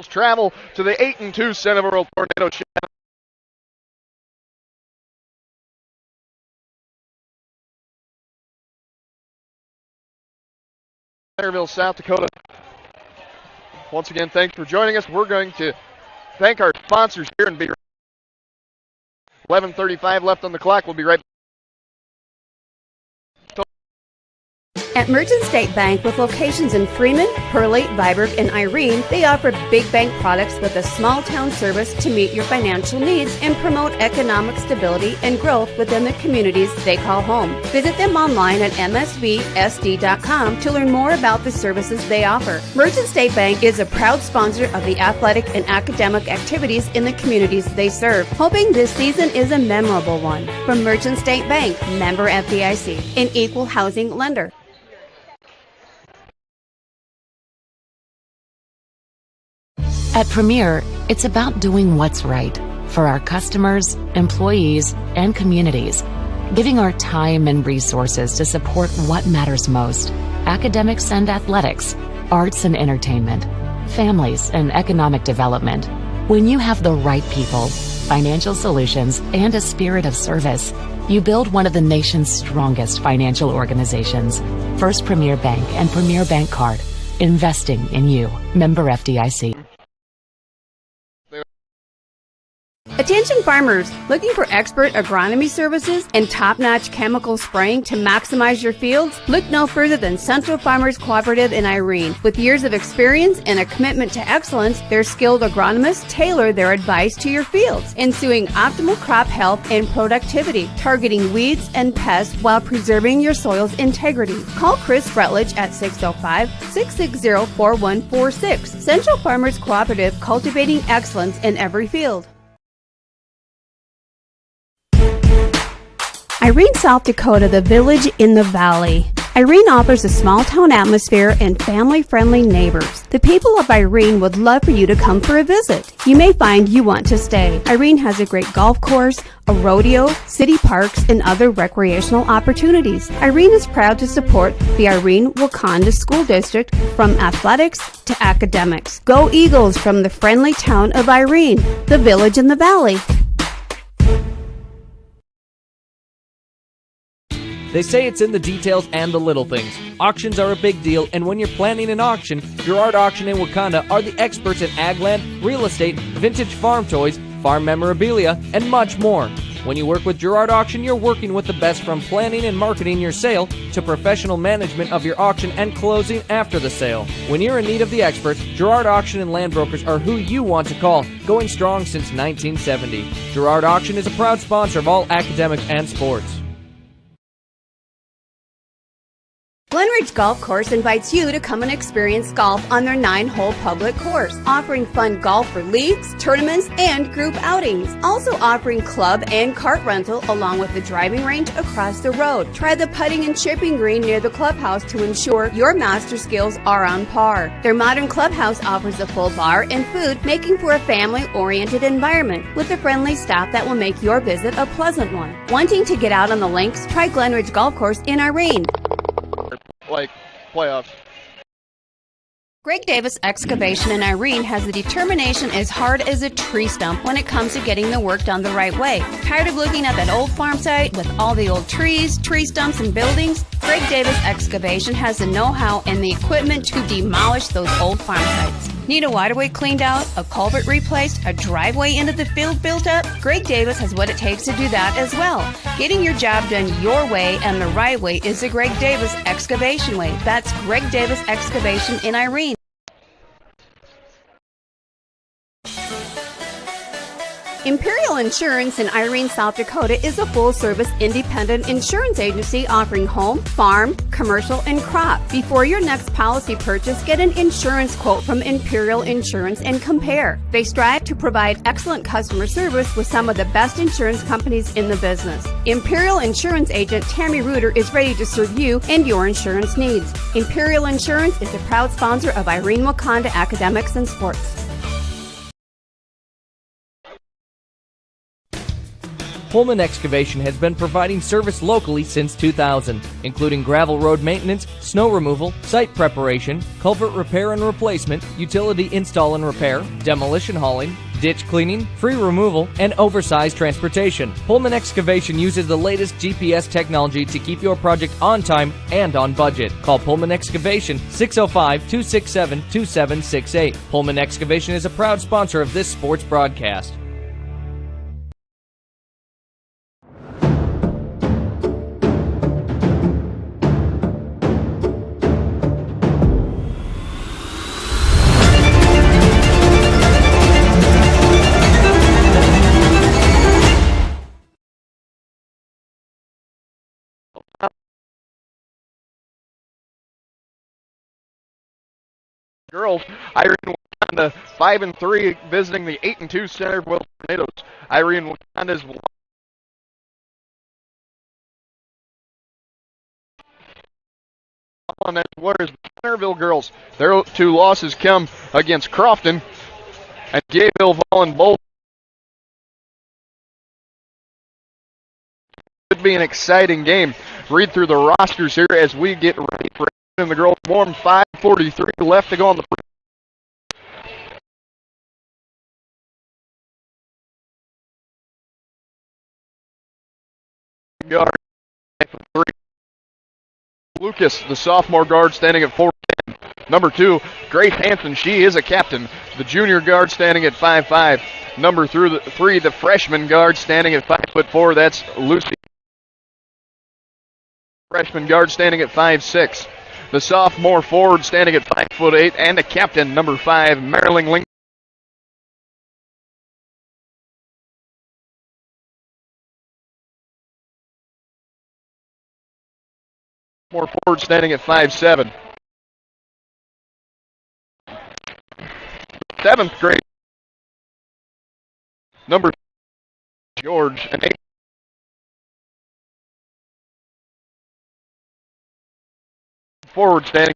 travel to the 8-2 Centerville Tornado Shadows. Centerville, South Dakota. Once again, thanks for joining us. We're going to thank our sponsors here and be 11:35 left on the clock. We'll be right back. At Merchant State Bank, with locations in Freeman, Hurley, Viborg, and Irene, they offer big bank products with a small town service to meet your financial needs and promote economic stability and growth within the communities they call home. Visit them online at msvsd.com to learn more about the services they offer. Merchant State Bank is a proud sponsor of the athletic and academic activities in the communities they serve, hoping this season is a memorable one. From Merchant State Bank, member FDIC, an equal housing lender. At Premier, it's about doing what's right for our customers, employees, and communities, giving our time and resources to support what matters most: academics and athletics, arts and entertainment, families and economic development. When you have the right people, financial solutions, and a spirit of service, you build one of the nation's strongest financial organizations. First Premier Bank and Premier Bank Card. Investing in you. Member FDIC. Attention farmers, looking for expert agronomy services and top-notch chemical spraying to maximize your fields? Look no further than Central Farmers Cooperative in Irene. With years of experience and a commitment to excellence, their skilled agronomists tailor their advice to your fields, ensuing optimal crop health and productivity, targeting weeds and pests while preserving your soil's integrity. Call Chris Rutledge at 605-660-4146. Central Farmers Cooperative, cultivating excellence in every field. Irene, South Dakota, the village in the valley. Irene offers a small-town atmosphere and family-friendly neighbors. The people of Irene would love for you to come for a visit. You may find you want to stay. Irene has a great golf course, a rodeo, city parks, and other recreational opportunities. Irene is proud to support the Irene-Wakonda School District from athletics to academics. Go Eagles from the friendly town of Irene, the village in the valley. They say it's in the details and the little things. Auctions are a big deal, and when you're planning an auction, Girard Auction in Wakanda are the experts in ag land, real estate, vintage farm toys, farm memorabilia, and much more. When you work with Girard Auction, you're working with the best, from planning and marketing your sale to professional management of your auction and closing after the sale. When you're in need of the experts, Girard Auction and Land Brokers are who you want to call, going strong since 1970. Girard Auction is a proud sponsor of all academics and sports. Glenridge Golf Course invites you to come and experience golf on their 9-hole public course, offering fun golf for leagues, tournaments, and group outings. Also offering club and cart rental along with the driving range across the road. Try the putting and chipping green near the clubhouse to ensure your master skills are on par. Their modern clubhouse offers a full bar and food, making for a family-oriented environment with a friendly staff that will make your visit a pleasant one. Wanting to get out on the links? Try Glenridge Golf Course in Irene. Like playoffs. Greg Davis Excavation in Irene has the determination as hard as a tree stump when it comes to getting the work done the right way. Tired of looking at that old farm site with all the old trees, tree stumps, and buildings? Greg Davis Excavation has the know-how and the equipment to demolish those old farm sites. Need a waterway cleaned out, a culvert replaced, a driveway into the field built up? Greg Davis has what it takes to do that as well. Getting your job done your way and the right way is the Greg Davis Excavation way. That's Greg Davis Excavation in Irene. Imperial Insurance in Irene, South Dakota is a full-service independent insurance agency offering home, farm, commercial, and crop. Before your next policy purchase, get an insurance quote from Imperial Insurance and compare. They strive to provide excellent customer service with some of the best insurance companies in the business. Imperial Insurance agent Tammy Reuter is ready to serve you and your insurance needs. Imperial Insurance is a proud sponsor of Irene-Wakonda Academics and Sports. Pullman Excavation has been providing service locally since 2000, including gravel road maintenance, snow removal, site preparation, culvert repair and replacement, utility install and repair, demolition hauling, ditch cleaning, free removal, and oversized transportation. Pullman Excavation uses the latest GPS technology to keep your project on time and on budget. Call Pullman Excavation 605-267-2768. Pullman Excavation is a proud sponsor of this sports broadcast. Girls, Irene-Wakonda 5-3, visiting the 8-2 Centerville Tornadoes. Irene-Wakonda's on as what is the Centerville girls. Their two losses come against Crofton and Gayville Vollen both. Could be an exciting game. Read through the rosters here as we get ready for in the girls' warm. 5:43 left to go on the guard. Lucas, the sophomore guard, standing at 4'10". Number 2, Grace Hanson. She is a captain. The junior guard standing at 5'5". Number 3, the freshman guard, standing at 5'4". That's Lucy. Freshman guard standing at 5'6". The sophomore forward standing at 5'8", and the captain, number 5, Marilyn Lincoln. More forward standing at 5'7". 7th grade, number George, and 8th. Forward standing.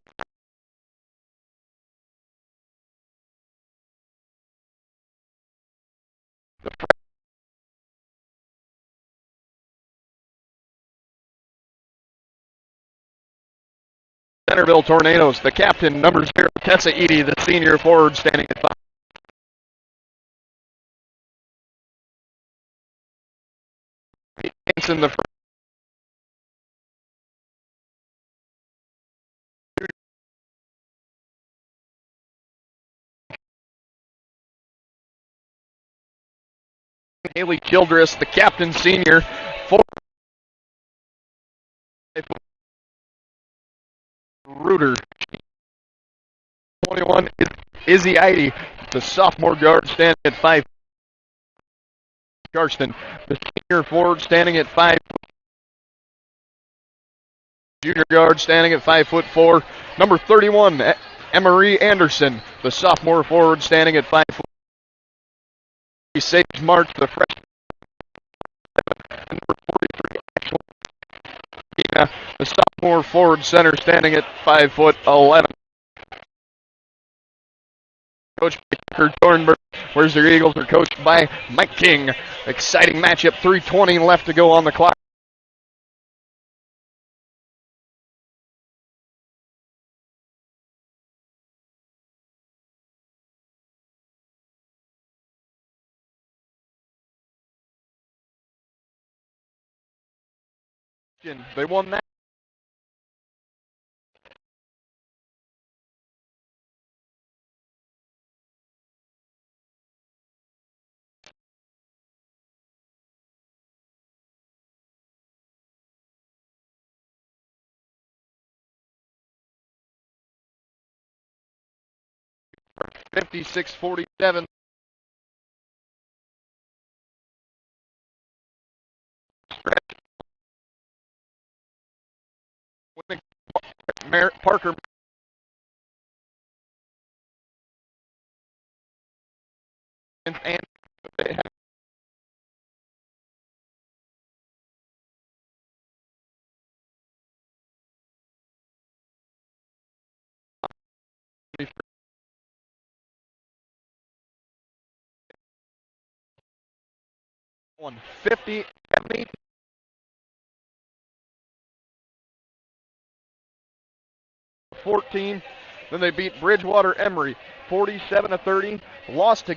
Centerville Tornadoes, the captain, number 0, Tessa Eady, the senior forward, standing at 5. Hanson, the Haley Childress, the captain, senior, forward. Reuter. 21 is Izzy Idy, the sophomore guard, standing at 5. Karsten, the senior forward, standing at 5. Junior guard, standing at 5'4". Number 31, Emery Anderson, the sophomore forward, standing at 5 foot. Sage March, the freshman. Number 43, the sophomore forward center, standing at 5'11". Coached by Tucker Thornburg, whereas their Eagles are coached by Mike King. Exciting matchup, 3:20 left to go on the clock. They won that. $56-47. Parker and they have 150, 70. Then they beat Bridgewater Emory 47-30. Lost to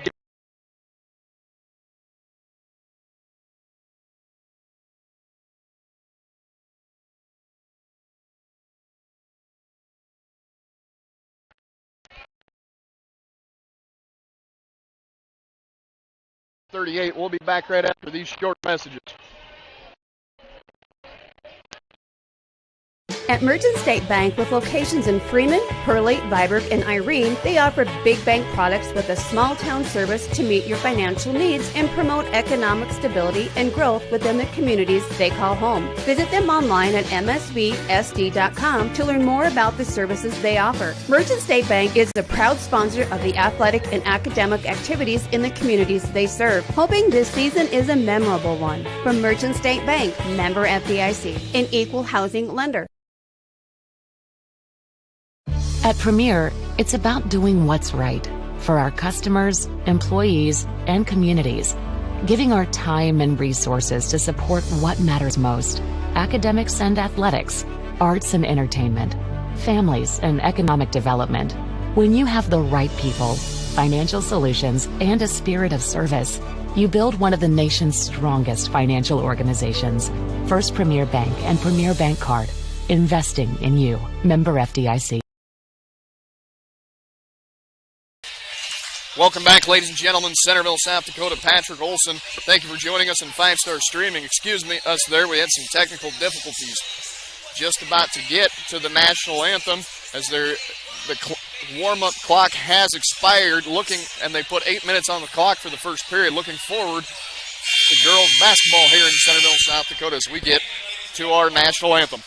38. We'll be back right after these short messages. At Merchant State Bank, with locations in Freeman, Hurley, Viborg, and Irene, they offer big bank products with a small town service to meet your financial needs and promote economic stability and growth within the communities they call home. Visit them online at msvsd.com to learn more about the services they offer. Merchant State Bank is a proud sponsor of the athletic and academic activities in the communities they serve, hoping this season is a memorable one. From Merchant State Bank, member FDIC, an equal housing lender. At Premier, it's about doing what's right for our customers, employees, and communities, giving our time and resources to support what matters most: academics and athletics, arts and entertainment, families and economic development. When you have the right people, financial solutions, and a spirit of service, you build one of the nation's strongest financial organizations. First Premier Bank and Premier Bank Card. Investing in you. Member FDIC. Welcome back, ladies and gentlemen. Centerville, South Dakota. Patrick Olson. Thank you for joining us in 5-star streaming. Excuse me, us there. We had some technical difficulties. Just about to get to the national anthem as the warm-up clock has expired. And they put 8 minutes on the clock for the first period. Looking forward to girls basketball here in Centerville, South Dakota as we get to our national anthem.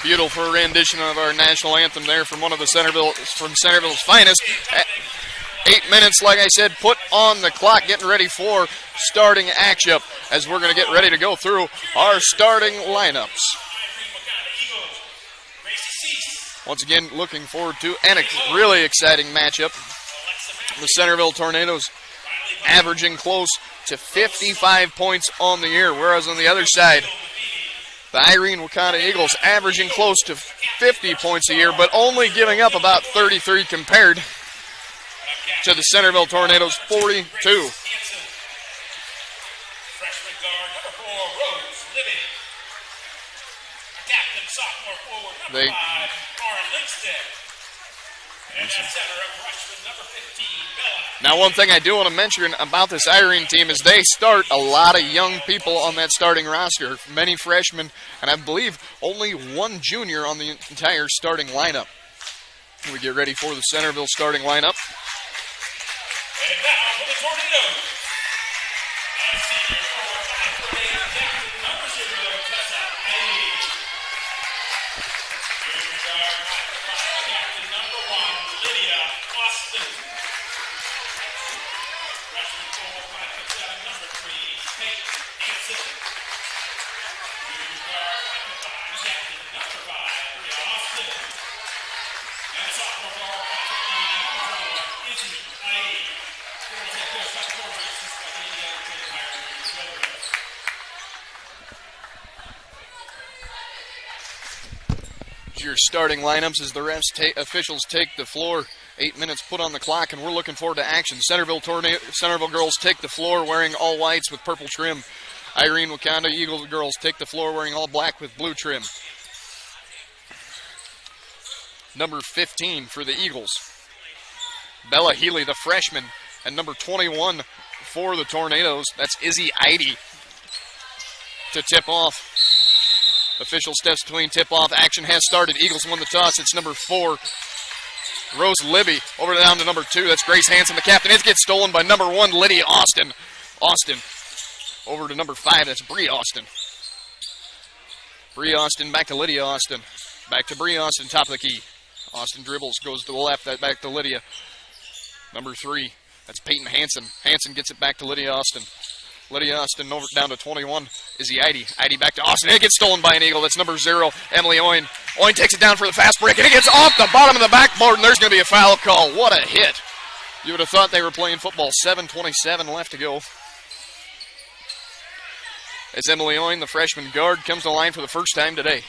Beautiful rendition of our national anthem there from one of the Centerville's finest. 8 minutes, like I said, put on the clock, getting ready for starting action as we're going to get ready to go through our starting lineups. Once again, looking forward to a really exciting matchup. The Centerville Tornadoes averaging close to 55 points on the year, whereas on the other side, the Irene-Wakonda Eagles averaging close to 50 points a year, but only giving up about 33 compared to the Centerville Tornadoes' 42. They Now, one thing I do want to mention about this Irene team is they start a lot of young people on that starting roster, many freshmen, and I believe only one junior on the entire starting lineup. We get ready for the Centerville starting lineup. And now for the Tornadoes. As senior forward, captain, number 0, Tessa Heidi. Junior guard, captain, number 1, Lydia Austin. Freshman forward, 5'7", number 3, Kate Hansen. Junior guard, 5'5", captain, number 5, Bria Austin. And sophomore guard, 5'9", number 21, Izzy Heidi. Your starting lineups as the refs officials take the floor. 8 minutes put on the clock, and we're looking forward to action. Centerville girls take the floor wearing all whites with purple trim. Irene-Wakonda Eagles girls take the floor wearing all black with blue trim. Number 15 for the Eagles, Bella Healy, the freshman, and number 21 for the Tornadoes, that's Izzy Eide to tip off. Official steps between tip-off. Action has started. Eagles won the toss. It's number 4, Rose Libby. Over down to number 2. That's Grace Hansen, the captain. It gets stolen by number 1, Lydia Austin. Austin. Over to number 5. That's Bree Austin. Bree Austin back to Lydia Austin. Back to Bree Austin, top of the key. Austin dribbles, goes to the left. That back to Lydia. Number 3. That's Peyton Hansen. Hansen gets it back to Lydia Austin. Lydia Austin over down to 21. Izzy Eide. Eide back to Austin. It gets stolen by an Eagle. That's number 0, Emily Owen. Owen takes it down for the fast break, and it gets off the bottom of the backboard, and there's going to be a foul call. What a hit. You would have thought they were playing football. 7:27 left to go. As Emily Owen, the freshman guard, comes to the line for the first time today.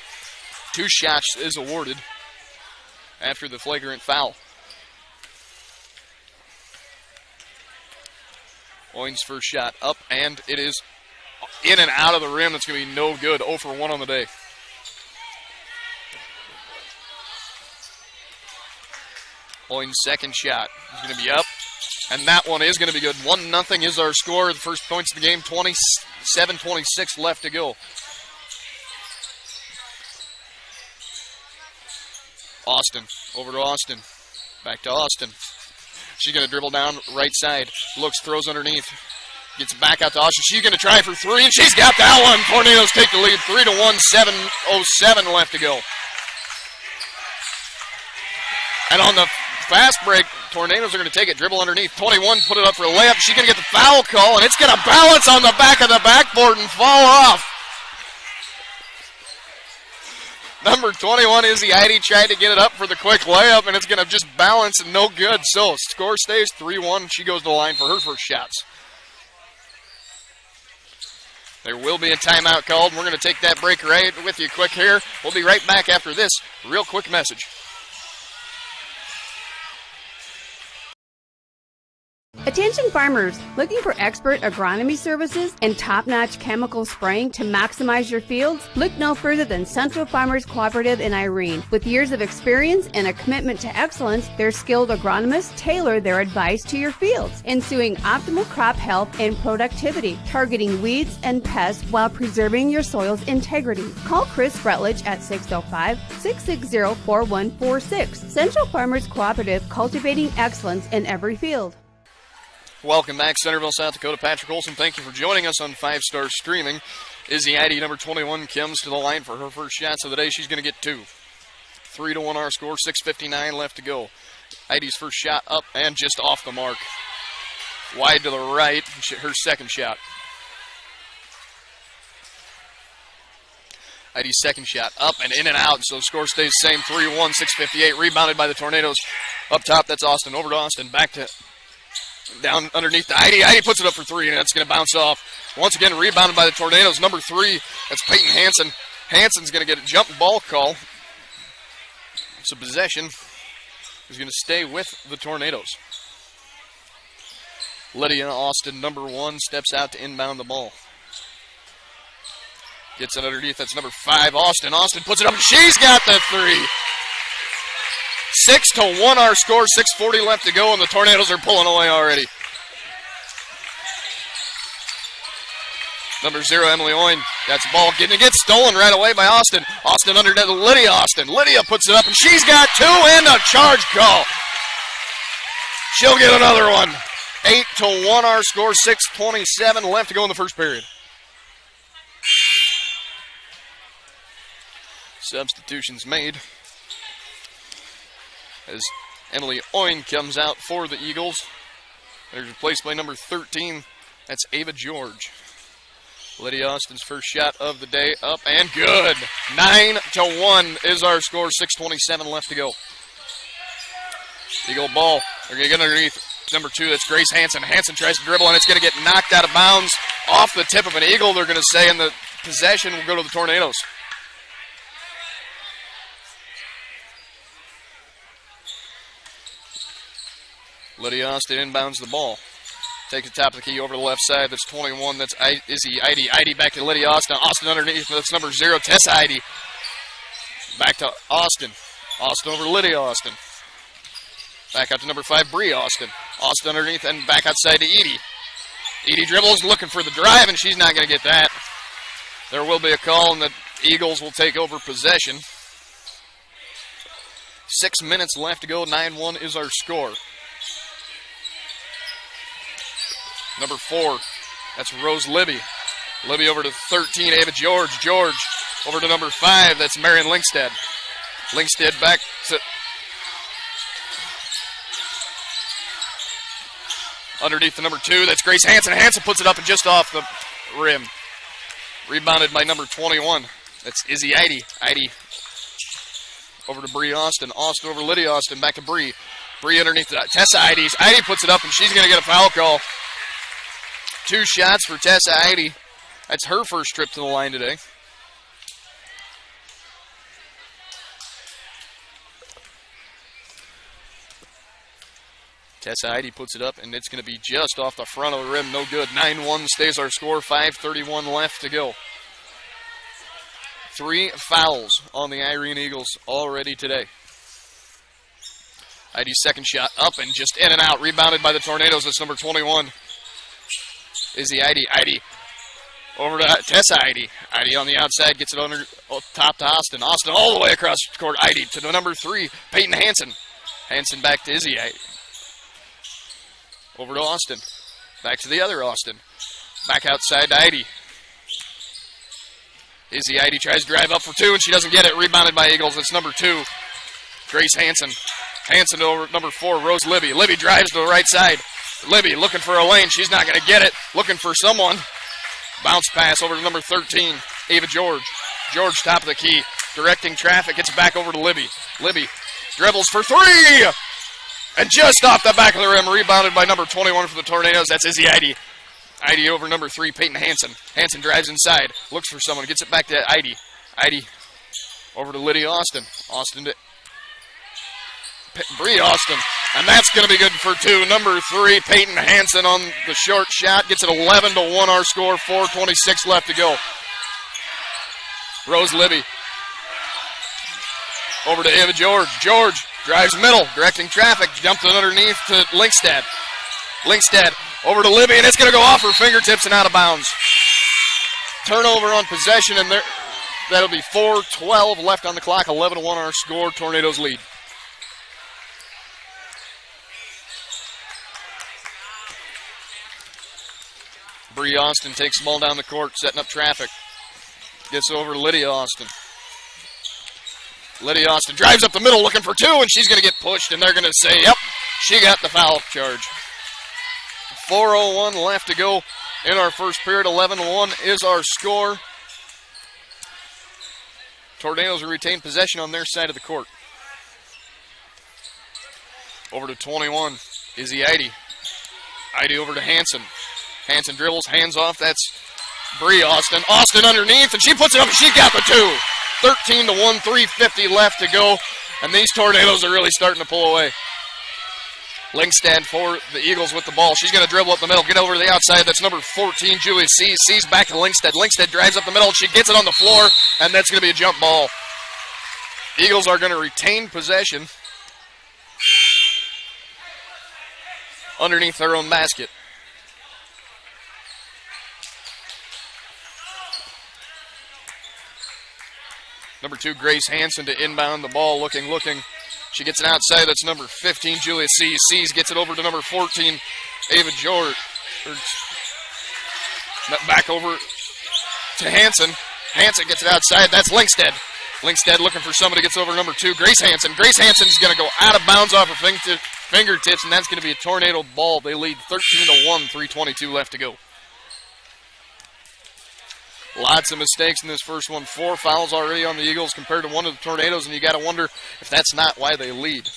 2 shots is awarded after the flagrant foul. Owen's first shot up, and it is in and out of the rim. That's going to be no good. 0 for 1 on the day. Owen's second shot is going to be up, and that one is going to be good. 1-0 is our score. The first points of the game, 27-26 left to go. Austin, over to Austin. Back to Austin. She's going to dribble down right side. Looks, throws underneath. Gets back out to Austin. She's going to try for 3, and she's got that one. Tornadoes take the lead. 3-1, 7:07 left to go. And on the fast break, Tornadoes are going to take it. Dribble underneath. 21, put it up for a layup. She's going to get the foul call, and it's going to balance on the back of the backboard and fall off. Number 21, Izzy Eide, tried to get it up for the quick layup, and it's going to just balance and no good. So, score stays 3-1. She goes to the line for her first shots. There will be a timeout called, and we're going to take that break right with you quick here. We'll be right back after this real quick message. Attention farmers, looking for expert agronomy services and top-notch chemical spraying to maximize your fields? Look no further than Central Farmers Cooperative in Irene. With years of experience and a commitment to excellence, their skilled agronomists tailor their advice to your fields, ensuing optimal crop health and productivity, targeting weeds and pests while preserving your soil's integrity. Call Chris Rutledge at 605-660-4146. Central Farmers Cooperative, cultivating excellence in every field. Welcome back, Centerville, South Dakota. Patrick Olson, thank you for joining us on 5-Star Streaming. Izzy Eide, number 21, comes to the line for her first shots of the day. She's going to get 2. 3-1 our score, 6:59 left to go. Eide's first shot up and just off the mark. Wide to the right, her second shot. Eide's second shot up and in and out, so the score stays the same, 3-1, 6:58. Rebounded by the Tornadoes. Up top, that's Austin. Over to Austin, back to down underneath the Eide. Eide puts it up for 3, and that's going to bounce off. Once again, rebounded by the Tornadoes. Number 3, that's Peyton Hansen. Hansen's going to get a jump ball call. It's a possession. He's going to stay with the Tornadoes. Lydia Austin, number 1, steps out to inbound the ball. Gets it underneath. That's number 5, Austin. Austin puts it up, and she's got the 3. 6-1 our score, 6:40 left to go, and the Tornadoes are pulling away already. Number 0, Emily Owen. That's the ball. Getting it gets stolen right away by Austin. Austin under net to Lydia Austin. Lydia puts it up, and she's got 2 and a charge call. She'll get another one. 8-1 our score. 6:27 left to go in the first period. Substitutions made as Emily Owen comes out for the Eagles. There's replaced by number 13. That's Ava George. Lydia Austin's first shot of the day up and good. 9-1 is our score. 6:27 left to go. Eagle ball. They're going to get underneath number 2. That's Grace Hansen. Hansen tries to dribble, and it's going to get knocked out of bounds off the tip of an Eagle, they're going to say, and the possession will go to the Tornadoes. Lydia Austin inbounds the ball. Takes the top of the key over the left side. That's 21. That's Izzy Idy. Idy back to Lydia Austin. Austin underneath. That's number 0, Tessa Idy. Back to Austin. Austin over Lydia Austin. Back out to number 5, Bree Austin. Austin underneath and back outside to Edie. Edie dribbles, looking for the drive, and she's not going to get that. There will be a call, and the Eagles will take over possession. 6 minutes left to go. 9-1 is our score. Number 4, that's Rose Libby. Libby over to 13, Ava George. George over to number 5, that's Marion Linkstead. Linkstead back to underneath the number 2, that's Grace Hansen. Hansen puts it up and just off the rim. Rebounded by number 21. That's Izzy Idy. Idy over to Bree Austin. Austin over Lydia Austin. Back to Bree. Bree underneath Tessa Idy. Idy puts it up and she's going to get a foul call. 2 shots for Tessa Idy. That's her first trip to the line today. Tessa Idy puts it up, and it's going to be just off the front of the rim. No good. 9-1 stays our score. 5:31 left to go. 3 fouls on the Irene Eagles already today. Idy's second shot up and just in and out. Rebounded by the Tornadoes. That's number 21. Izzy Idy. Idy over to Tessa Idy. Idy on the outside gets it under top to Austin. Austin all the way across the court. Idy to the number 3, Peyton Hansen. Hansen back to Izzy Idy. Over to Austin. Back to the other Austin. Back outside to Idy. Izzy Idy tries to drive up for 2, and she doesn't get it. Rebounded by Eagles. It's number 2, Grace Hansen. Hansen over number 4, Rose Libby. Libby drives to the right side. Libby looking for a lane. She's not going to get it. Looking for someone. Bounce pass over to number 13, Ava George. George top of the key. Directing traffic. Gets it back over to Libby. Libby dribbles for 3. And just off the back of the rim. Rebounded by number 21 for the Tornadoes. That's Izzy Idy. Idy over number 3, Peyton Hansen. Hansen drives inside. Looks for someone. Gets it back to Idy. Idy over to Lydia Austin. Austin to Bree Austin. And that's going to be good for 2. Number 3, Peyton Hansen on the short shot. Gets it 11-1 our score. 4:26 left to go. Rose Libby. Over to Ava George. George drives middle, directing traffic. Dumped it underneath to Linkstead. Linkstead over to Libby, and it's going to go off her fingertips and out of bounds. Turnover on possession, and that'll be 4:12 left on the clock. 11-1 our score. Tornadoes lead. Bree Austin takes the ball down the court, setting up traffic. Gets over to Lydia Austin. Lydia Austin drives up the middle looking for 2, and she's going to get pushed, and they're going to say, yep, she got the foul charge. 4:01 left to go in our first period. 11-1 is our score. Tornadoes will retain possession on their side of the court. Over to 21, Izzy Idy. Idy over to Hansen. Hansen dribbles, hands off. That's Bree Austin. Austin underneath, and she puts it up, and she got the 2. 13-1, 3:50 left to go, and these Tornadoes are really starting to pull away. Linkstead for the Eagles with the ball. She's going to dribble up the middle, get over to the outside. That's number 14, Julia Sees. Sees back to Linkstead. Linkstead drives up the middle, and she gets it on the floor, and that's going to be a jump ball. Eagles are going to retain possession underneath their own basket. Number 2, Grace Hansen to inbound the ball. Looking. She gets it outside. That's number 15, Julia Seas. Seas gets it over to number 14, Ava George. Back over to Hansen. Hansen gets it outside. That's Linkstead. Linkstead looking for somebody, gets over number 2, Grace Hansen. Grace Hansen's going to go out of bounds off her fingertips, and that's going to be a tornado ball. They lead 13-1, 3:22 left to go. Lots of mistakes in this first one. 4 fouls already on the Eagles compared to 1 of the Tornadoes, and you got to wonder if that's not why they lead.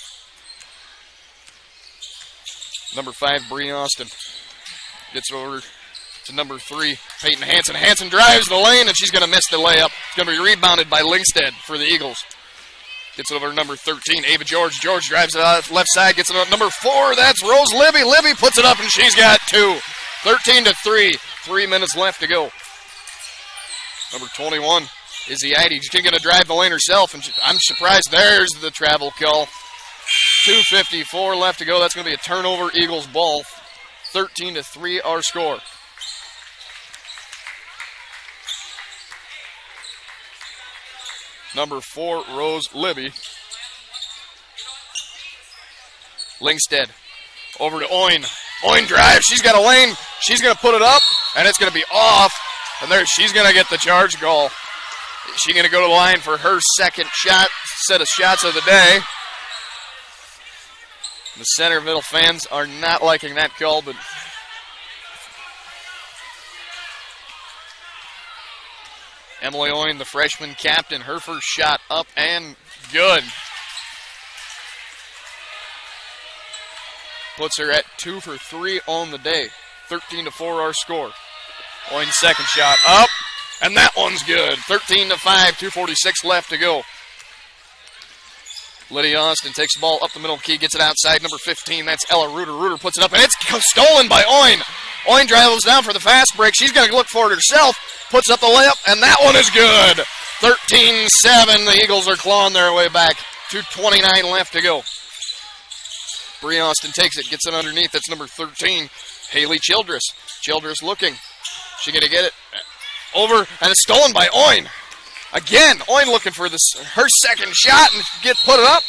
Number 5, Bree Austin gets over to number 3, Peyton Hansen. Hansen drives the lane, and she's going to miss the layup. It's going to be rebounded by Linkstead for the Eagles. Gets it over to number 13, Ava George. George drives it out left side, gets it up. Number 4, that's Rose Libby. Libby puts it up, and she's got 2. 13-3, 3 minutes left to go. Number 21, Izzy Eide. She's going to drive the lane herself, and I'm surprised there's the travel call. 2:54 left to go. That's going to be a turnover, Eagles ball. 13-3 our score. Number 4, Rose Libby. Linkstead over to Oin. Oin drives. She's got a lane. She's going to put it up, and it's going to be off. And there, she's going to get the charge goal. She's going to go to the line for her second set of shots of the day. The Centerville fans are not liking that call, but Emily Oin, the freshman captain, her first shot up and good. Puts her at 2 for 3 on the day. 13-4 our score. Oin's second shot up, and that one's good. 13-5, 2:46 left to go. Lydia Austin takes the ball up the middle key, gets it outside. Number 15, that's Ella Reuter. Reuter puts it up, and it's stolen by Oin. Oin dribbles down for the fast break. She's going to look for it herself. Puts up the layup, and that one is good. 13-7. The Eagles are clawing their way back. 2:29 left to go. Bree Austin takes it, gets it underneath. That's number 13, Haley Childress. Childress looking. She going to get it over, and it's stolen by Oin. Again, Oin looking for her second shot and put it up.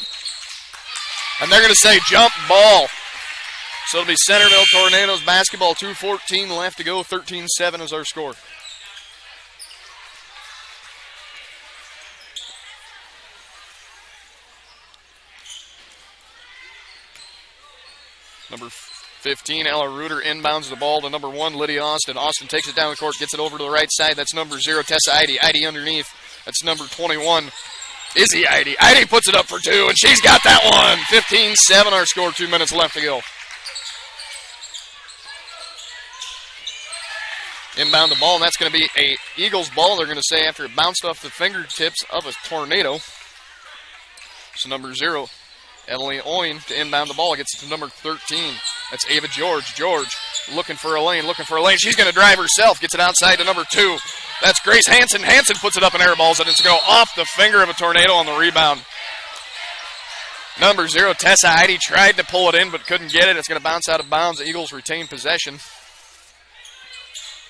And they're going to say jump ball. So it'll be Centerville Tornadoes basketball. 2:14 left to go. 13-7 is our score. Number 15, Ella Reuter inbounds the ball to number 1, Lydia Austin. Austin takes it down the court, gets it over to the right side. That's number 0, Tessa Eide. Eide underneath. That's number 21, Izzy Eide. Eide puts it up for 2, and she's got that one. 15-7 our score, 2 minutes left to go. Inbound the ball, and that's going to be a Eagles ball, they're going to say, after it bounced off the fingertips of a tornado. So number 0, Emily Oin to inbound the ball. Gets it to number 13. That's Ava George. George looking for a lane. She's going to drive herself. Gets it outside to number 2. That's Grace Hansen. Hansen puts it up and airballs it. It's going to go off the finger of a tornado on the rebound. Number 0, Tessa Eide, tried to pull it in but couldn't get it. It's going to bounce out of bounds. The Eagles retain possession.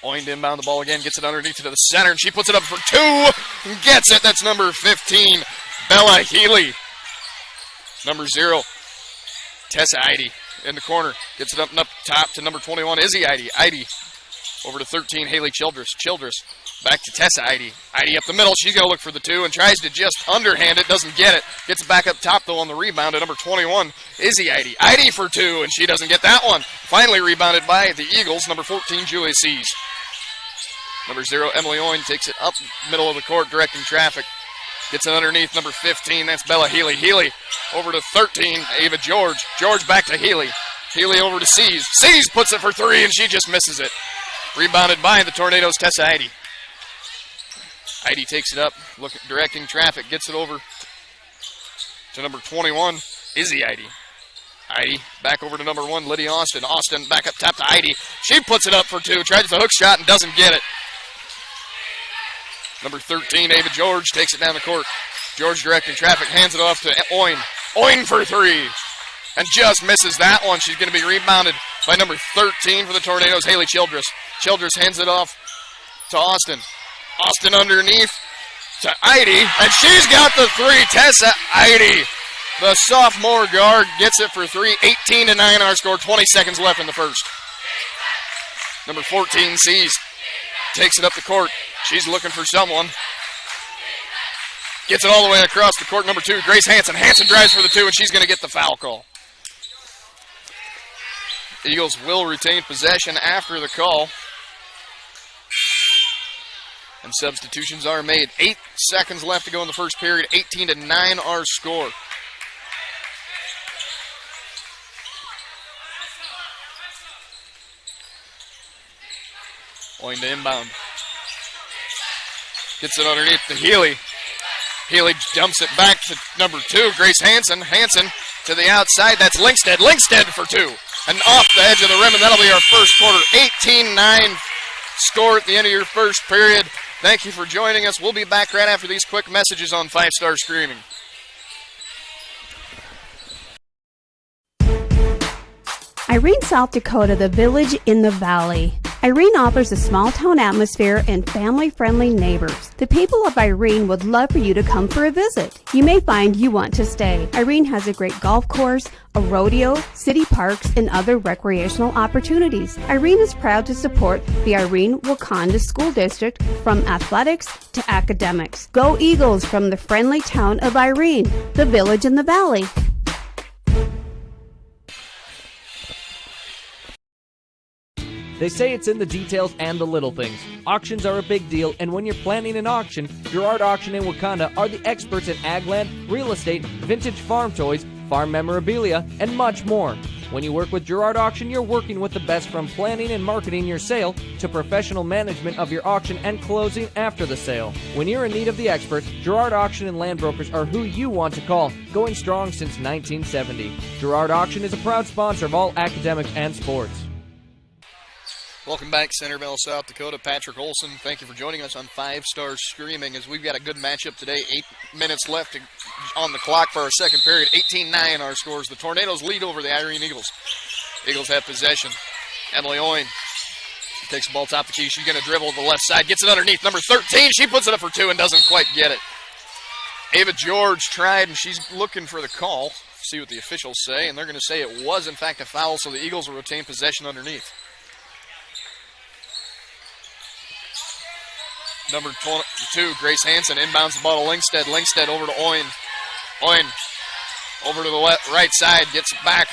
Oin to inbound the ball again. Gets it underneath to the center, and she puts it up for 2 and gets it. That's number 15, Bella Healy. Number 0, Tessa Eide in the corner. Gets it up and up top to number 21, Izzy Eide. Eide over to 13, Haley Childress. Childress back to Tessa Eide. Eide up the middle. She's going to look for the 2 and tries to just underhand it. Doesn't get it. Gets it back up top, though, on the rebound to number 21, Izzy Eide. Eide for 2, and she doesn't get that one. Finally rebounded by the Eagles. Number 14, Julia Seas. Number 0, Emily Oin takes it up middle of the court, directing traffic. Gets it underneath number 15. That's Bella Healy. Healy over to 13. Ava George. George back to Healy. Healy over to Seas. Seas puts it for 3, and she just misses it. Rebounded by the Tornadoes, Tessa Eide. Eide takes it up, directing traffic. Gets it over to number 21, Izzy Eide. Eide back over to number 1, Lydia Austin. Austin back up top to Eide. She puts it up for 2. Tries the hook shot and doesn't get it. Number 13, Ava George, takes it down the court. George directing traffic, hands it off to Oin. Oin for 3. And just misses that one. She's going to be rebounded by number 13 for the Tornadoes, Haley Childress. Childress hands it off to Austin. Austin underneath to Heidi, and she's got the three. Tessa Heidi, the sophomore guard, gets it for three. 18-9 our score, 20 seconds left in the first. Number 14 sees, takes it up the court. She's looking for someone. Gets it all the way across the court. Number 2, Grace Hansen. Hansen drives for the 2, and she's going to get the foul call. Eagles will retain possession after the call. And substitutions are made. 8 seconds left to go in the first period. 18-9 our score. Going to inbound. Gets it underneath to Healy. Healy dumps it back to number 2, Grace Hansen. Hansen to the outside. That's Linkstead. Linkstead for 2. And off the edge of the rim, and that'll be our first quarter. 18-9 score at the end of your first period. Thank you for joining us. We'll be back right after these quick messages on 5-Star Screaming. Irene, South Dakota, the village in the valley. Irene offers a small-town atmosphere and family-friendly neighbors. The people of Irene would love for you to come for a visit. You may find you want to stay. Irene has a great golf course, a rodeo, city parks, and other recreational opportunities. Irene is proud to support the Irene-Wakonda School District from athletics to academics. Go Eagles from the friendly town of Irene, the village in the valley. They say it's in the details and the little things. Auctions are a big deal, and when you're planning an auction, Girard Auction and Wakanda are the experts in ag land, real estate, vintage farm toys, farm memorabilia, and much more. When you work with Girard Auction, you're working with the best from planning and marketing your sale to professional management of your auction and closing after the sale. When you're in need of the experts, Girard Auction and Land Brokers are who you want to call, going strong since 1970. Girard Auction is a proud sponsor of all academics and sports. Welcome back, Centerville, South Dakota. Patrick Olson, thank you for joining us on 5-Star Screaming as we've got a good matchup today. 8 minutes left on the clock for our second period. 18-9 our scores. The Tornadoes lead over the Irene Eagles. Eagles have possession. Emily Owen takes the ball top the key. She's going to dribble to the left side. Gets it underneath. Number 13, she puts it up for 2 and doesn't quite get it. Ava George tried, and she's looking for the call. See what the officials say, and they're going to say it was, in fact, a foul, so the Eagles will retain possession underneath. Number 2, Grace Hansen inbounds the ball to Linkstead. Linkstead over to Owen. Owen over to the right side, gets it back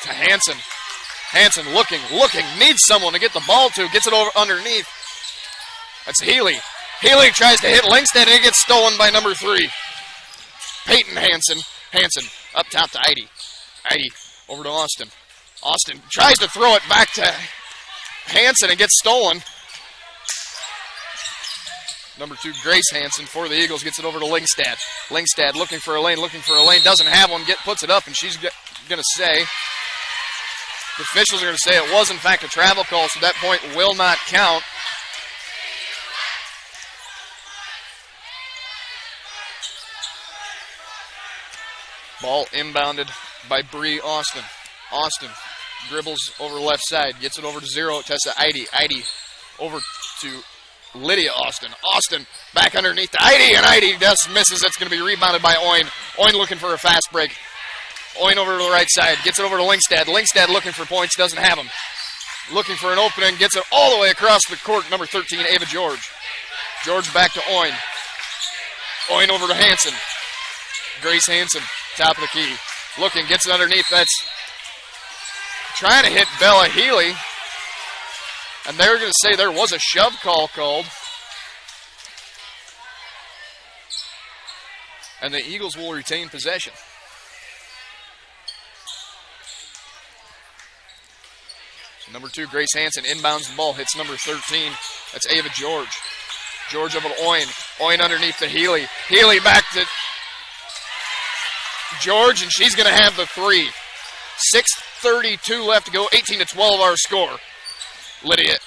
to Hansen. Hansen looking, needs someone to get the ball to, gets it over underneath. That's Healy. Healy tries to hit Linkstead, and it gets stolen by number 3. Peyton Hansen. Hansen up top to Heidi. Heidi over to Austin. Austin tries to throw it back to Hansen and gets stolen. Number 2, Grace Hansen for the Eagles gets it over to Linkstead. Linkstead looking for a lane, doesn't have one, puts it up, and she's going to say, the officials are going to say it was in fact a travel call, so that point will not count. Ball inbounded by Bree Austin. Austin dribbles over the left side, gets it over to 0, Tessa Heidi. Heidi over to Lydia Austin. Austin back underneath to Heidi, and Heidi just misses. It's going to be rebounded by Owen. Owen looking for a fast break. Owen over to the right side, gets it over to Linkstead. Linkstead looking for points, doesn't have them. Looking for an opening, gets it all the way across the court. Number 13, Ava George. George back to Owen. Owen over to Hansen. Grace Hansen, top of the key. Looking, gets it underneath. That's trying to hit Bella Healy. And they're going to say there was a shove call called. And the Eagles will retain possession. So number 2, Grace Hansen inbounds the ball, hits number 13. That's Ava George. George over to Owen. Owen underneath to Healy. Healy back to George, and she's going to have the 3. 6:32 left to go, 18-12 our score. Lydia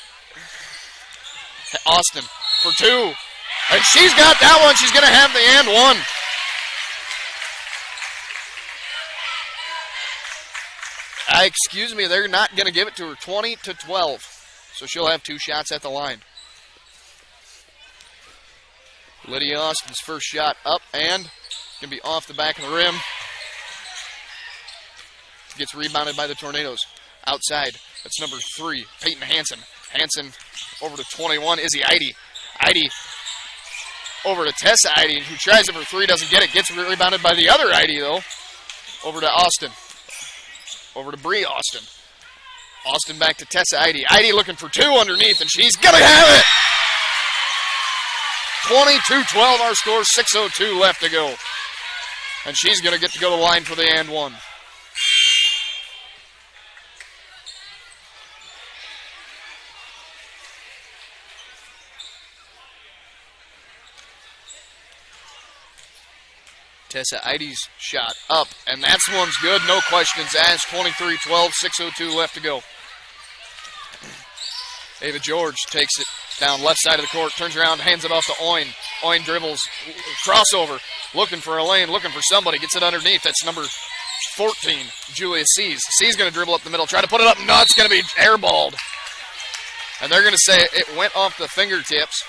Austin for 2. And she's got that one. She's going to have the and 1. Excuse me, they're not going to give it to her. 20-12. So she'll have 2 shots at the line. Lydia Austin's first shot up and going to be off the back of the rim. Gets rebounded by the Tornadoes. Outside, that's number 3, Peyton Hansen. Hansen over to 21, Izzy Eide. Eide over to Tessa Eide, who tries it for 3, doesn't get it. Gets rebounded by the other Eide, though. Over to Austin. Over to Bree Austin. Austin back to Tessa Eide. Eide looking for 2 underneath, and she's going to have it! 22-12 our score, 6:02 left to go. And she's going to get to go to the line for the and one. Tessa Eide's shot up, and that one's good. No questions asked. 23-12, 6:02 left to go. Ava George takes it down left side of the court, turns around, hands it off to Oin. Oin dribbles, crossover, looking for a lane, looking for somebody, gets it underneath. That's number 14, Julia Seas. Seas going to dribble up the middle, try to put it up. No, it's going to be airballed. And they're going to say it went off the fingertips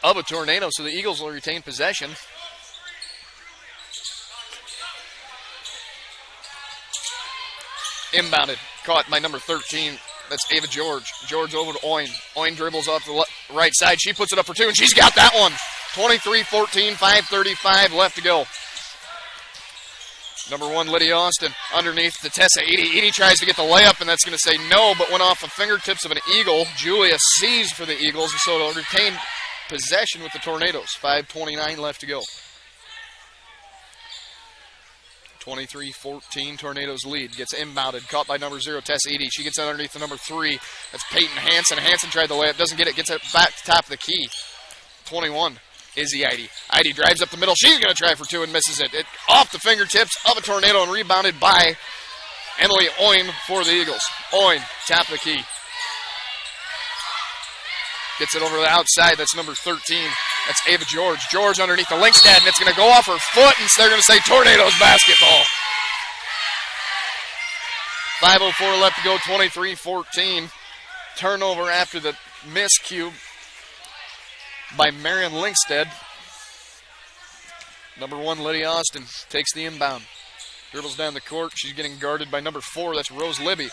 of a Tornado, so the Eagles will retain possession. Inbounded, caught by number 13. That's Ava George. George over to Oin. Oin dribbles off the right side. She puts it up for 2, and she's got that one. 23-14, 5:35 left to go. Number 1, Lydia Austin, underneath to Tessa Eide. Eide tries to get the layup, and that's going to say no, but went off the fingertips of an Eagle. Julia Sees for the Eagles, and so it'll retain possession with the Tornadoes. 5:29 left to go. 23-14, Tornadoes lead. Gets inbounded, caught by number 0, Tessa Eide. She gets underneath the number 3. That's Peyton Hansen. Hansen tried the layup, doesn't get it, gets it back to top of the key. 21, Izzy Eide. Eide drives up the middle. She's going to try for 2 and misses it. Off the fingertips of a Tornado and rebounded by Emily Oin for the Eagles. Oin, top of the key. Gets it over to the outside. That's number 13. That's Ava George. George underneath the Linkstad, and it's going to go off her foot, and so they're going to say Tornadoes basketball. 5:04 left to go, 23-14. Turnover after the miscue by Marion Linkstad. Number 1, Lydia Austin, takes the inbound. Dribbles down the court. She's getting guarded by number 4. That's Rose Libby.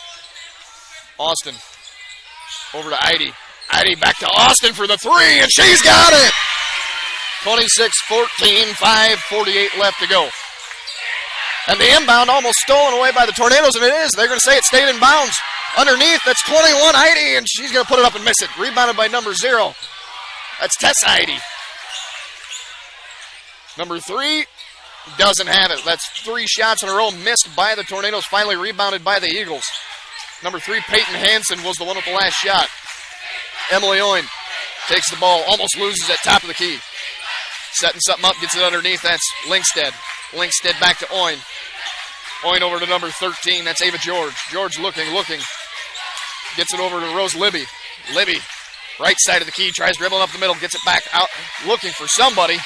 Austin over to Eide. Eide back to Austin for the 3, and she's got it! 26-14, 5:48 left to go. And the inbound almost stolen away by the Tornadoes, and it is. They're going to say it stayed in bounds. Underneath, that's 21, Eide, and she's going to put it up and miss it. Rebounded by number 0. That's Tessa Eide. Number 3 doesn't have it. That's 3 shots in a row missed by the Tornadoes, finally rebounded by the Eagles. Number 3, Peyton Hansen, was the one with the last shot. Emily Oin takes the ball, almost loses at top of the key. Setting something up, gets it underneath. That's Linkstad. Linkstad back to Oin. Oin over to number 13. That's Ava George. George looking. Gets it over to Rose Libby. Libby, right side of the key, tries dribbling up the middle, gets it back out, looking for somebody.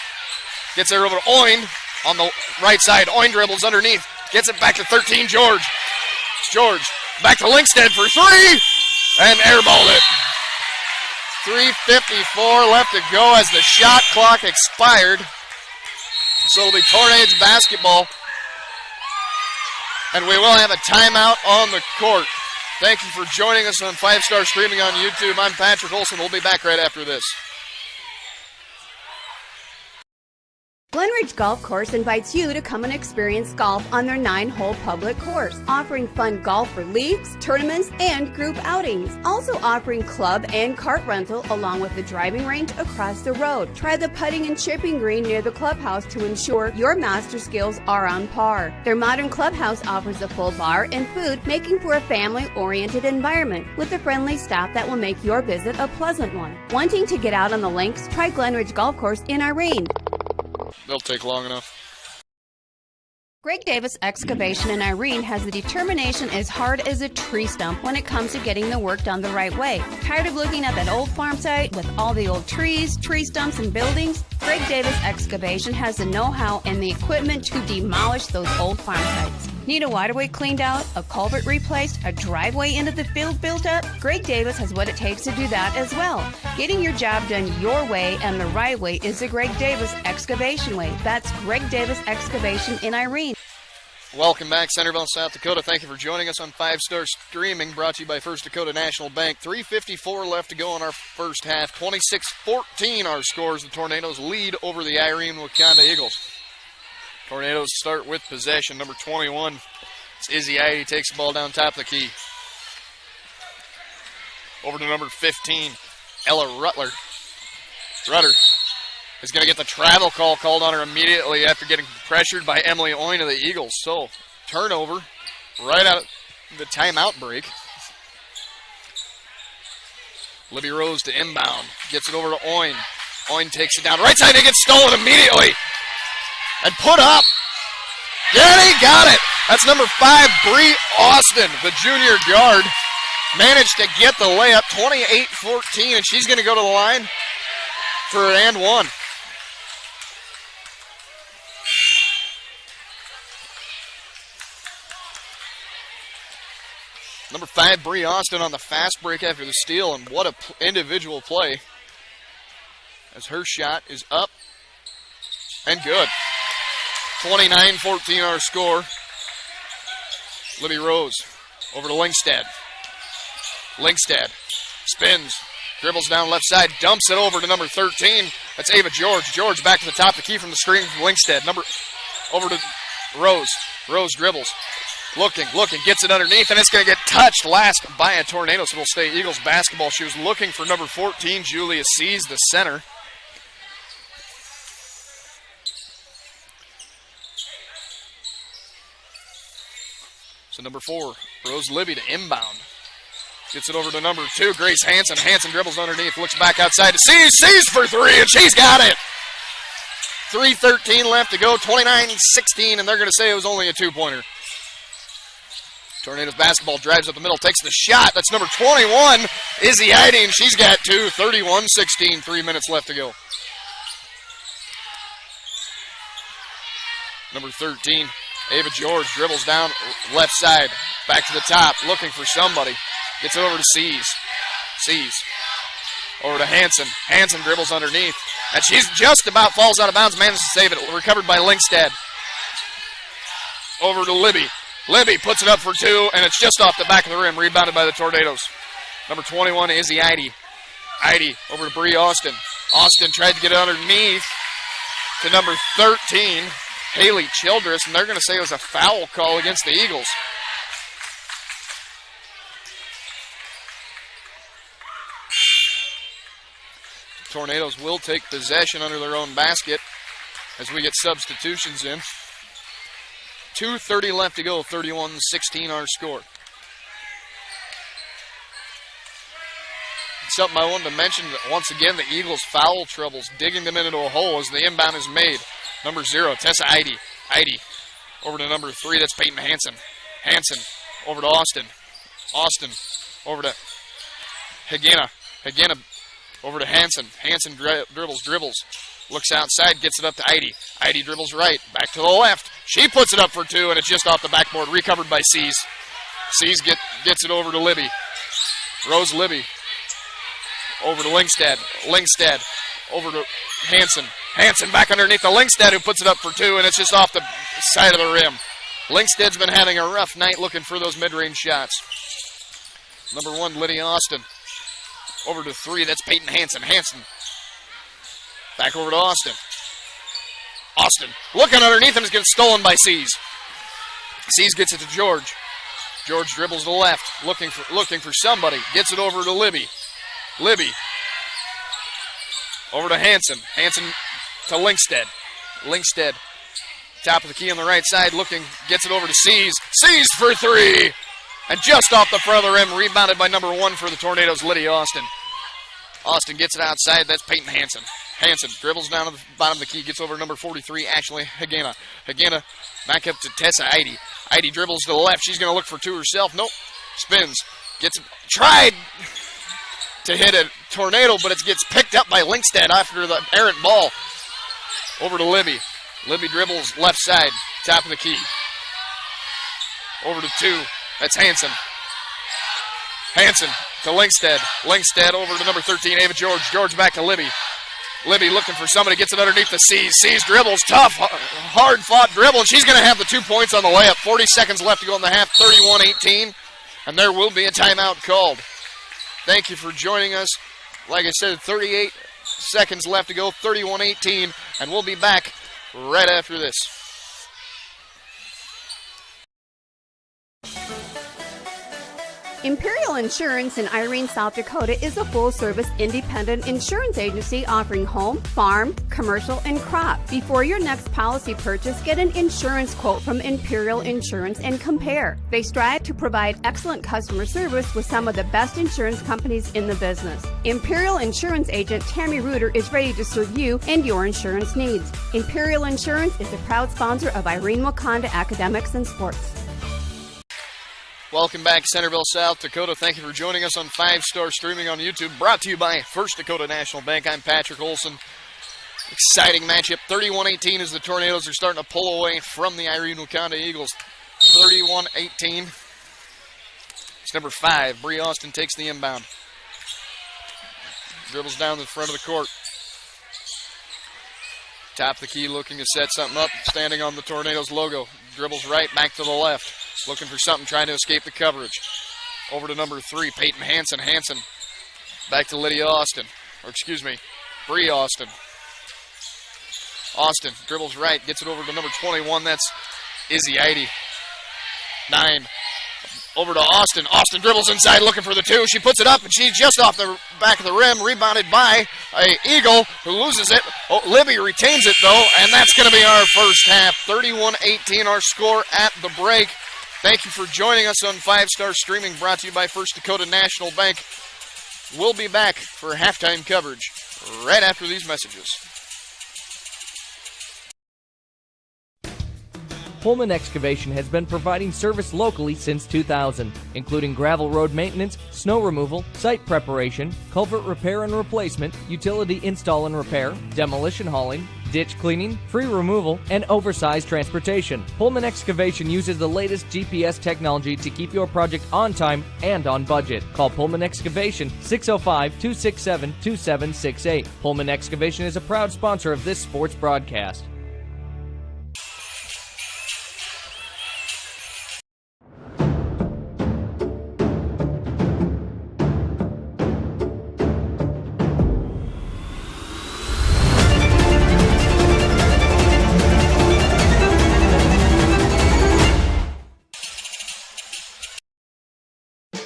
Gets it over to Oin on the right side. Oin dribbles underneath. Gets it back to 13, George. George back to Linkstad for 3, and airballed it. 3:54 left to go as the shot clock expired. So it'll be Tornadoes basketball. And we will have a timeout on the court. Thank you for joining us on 5-Star Streaming on YouTube. I'm Patrick Olson. We'll be back right after this. Glenridge Golf Course invites you to come and experience golf on their 9-hole public course, offering fun golf for leagues, tournaments, and group outings. Also offering club and cart rental along with the driving range across the road. Try the putting and chipping green near the clubhouse to ensure your master skills are on par. Their modern clubhouse offers a full bar and food, making for a family-oriented environment with a friendly staff that will make your visit a pleasant one. Wanting to get out on the links? Try Glenridge Golf Course in Irene. They'll take long enough. Greg Davis Excavation in Irene has the determination as hard as a tree stump when it comes to getting the work done the right way. Tired of looking at that old farm site with all the old trees, tree stumps, and buildings? Greg Davis Excavation has the know-how and the equipment to demolish those old farm sites. Need a waterway cleaned out, a culvert replaced, a driveway into the field built up? Greg Davis has what it takes to do that as well. Getting your job done your way and the right way is the Greg Davis Excavation Way. That's Greg Davis Excavation in Irene. Welcome back, Centerville, South Dakota. Thank you for joining us on 5-Star Streaming, brought to you by First Dakota National Bank. 3:54 left to go in our first half. 26-14 our scores. The Tornadoes lead over the Irene-Wakonda Eagles. Tornadoes start with possession. Number 21, it's Izzy Idy, takes the ball down top of the key. Over to number 15, Ella Rutter is going to get the travel call called on her immediately after getting pressured by Emily Oyn of the Eagles. So, turnover right out of the timeout break. Libby Rose to inbound. Gets it over to Oyn. Oyn takes it down. Right side, it gets stolen immediately. And put up. Danny got it. That's number 5, Bree Austin, the junior guard. Managed to get the layup, 28-14, and she's going to go to the line for an and one. Number 5, Bree Austin on the fast break after the steal, and what a individual play as her shot is up and good. 29-14 our score. Libby Rose over to Lingstad. Lingstad spins, dribbles down left side, dumps it over to number 13. That's Ava George. George back to the top of the key from the screen from Lingstad. Over to Rose. Rose dribbles. Looking, gets it underneath, and it's going to get touched last by a Tornado, so it'll stay Eagles basketball. She was looking for number 14, Julia Sees, the center. So number 4, Rose Libby to inbound. Gets it over to number 2, Grace Hansen. Hansen dribbles underneath, looks back outside to Sees for 3, and she's got it. 3:13 left to go, 29-16, and they're going to say it was only a two-pointer. Tornadoes basketball, drives up the middle, takes the shot. That's number 21, Izzy Idy, and she's got 2, 31-16, 3 minutes left to go. Number 13, Ava George dribbles down left side, back to the top, looking for somebody. Gets it over to Sees. Over to Hansen. Hansen dribbles underneath. And she's just about falls out of bounds, manages to save it. Recovered by Lingstad. Over to Libby. Libby puts it up for 2, and it's just off the back of the rim, rebounded by the Tornadoes. Number 21, Izzy Idy. Idy over to Bree Austin. Austin tried to get it underneath to number 13, Haley Childress, and they're going to say it was a foul call against the Eagles. Tornadoes will take possession under their own basket as we get substitutions in. 2:30 left to go, 31-16 our score. Something I wanted to mention, once again, the Eagles' foul troubles, digging them into a hole as the inbound is made. Number 0, Tessa Idy. Idy over to number 3, that's Peyton Hansen. Hansen over to Austin. Austin over to Hagena. Hagena over to Hansen. Hansen dribbles. Looks outside, gets it up to Idy. Idy dribbles right, back to the left. She puts it up for 2, and it's just off the backboard, recovered by Sees. Sees gets it over to Libby. Rose Libby over to Lingstad. Lingstad over to Hansen. Hansen back underneath the Lingstad, who puts it up for 2, and it's just off the side of the rim. Lingstad's been having a rough night looking for those mid-range shots. Number 1, Lydia Austin. Over to 3, that's Peyton Hansen. Hansen back over to Austin. Austin looking underneath him, is getting stolen by Sees. Sees gets it to George. George dribbles to the left, looking for somebody. Gets it over to Libby. Libby over to Hansen. Hansen to Lingstad. Lingstad, top of the key on the right side, gets it over to Sees. Sees for 3! And just off the front of the rim, rebounded by number 1 for the Tornadoes, Lydia Austin. Austin gets it outside, that's Peyton Hansen. Hansen dribbles down to the bottom of the key, gets over to number 43, Ashley Hagena. Hagena back up to Tessa Idy. Idy dribbles to the left, she's going to look for 2 herself. Nope, spins, tried to hit a Tornado, but it gets picked up by Lingstad after the errant ball. Over to Libby. Libby dribbles left side, top of the key. Over to 2. That's Hanson. Hanson to Linkstead. Linkstead over to number 13, Ava George. George back to Libby. Libby looking for somebody, gets it underneath the C's. C's dribbles, tough, hard-fought dribble, and she's going to have the 2 points on the layup. 40 seconds left to go in the half, 31-18, and there will be a timeout called. Thank you for joining us. Like I said, 38 seconds left to go, 31-18, and we'll be back right after this. Imperial Insurance in Irene, South Dakota is a full-service independent insurance agency offering home, farm, commercial, and crop. Before your next policy purchase, get an insurance quote from Imperial Insurance and compare. They strive to provide excellent customer service with some of the best insurance companies in the business. Imperial Insurance agent Tammy Reuter is ready to serve you and your insurance needs. Imperial Insurance is a proud sponsor of Irene-Wakonda Academics and Sports. Welcome back, Centerville, South Dakota. Thank you for joining us on 5-Star Streaming on YouTube. Brought to you by First Dakota National Bank. I'm Patrick Olson. Exciting matchup. 31-18 as the Tornadoes are starting to pull away from the Irene-Wakonda Eagles. 31-18. It's number 5. Bree Austin takes the inbound. Dribbles down the front of the court. Top of the key, looking to set something up. Standing on the Tornadoes logo. Dribbles right, back to the left. Looking for something, trying to escape the coverage. Over to number 3, Peyton Hanson. Hanson back to Lydia Austin. Or excuse me, Bree Austin. Austin dribbles right, gets it over to number 21. That's Izzy Eide. 9. Over to Austin. Austin dribbles inside looking for the 2. She puts it up, and she's just off the back of the rim, rebounded by a Eagle who loses it. Oh, Libby retains it, though, and that's going to be our first half. 31-18, our score at the break. Thank you for joining us on 5-Star Streaming, brought to you by First Dakota National Bank. We'll be back for halftime coverage right after these messages. Pullman Excavation has been providing service locally since 2000, including gravel road maintenance, snow removal, site preparation, culvert repair and replacement, utility install and repair, demolition hauling, ditch cleaning, free removal, and oversized transportation. Pullman Excavation uses the latest GPS technology to keep your project on time and on budget. Call Pullman Excavation 605-267-2768. Pullman Excavation is a proud sponsor of this sports broadcast.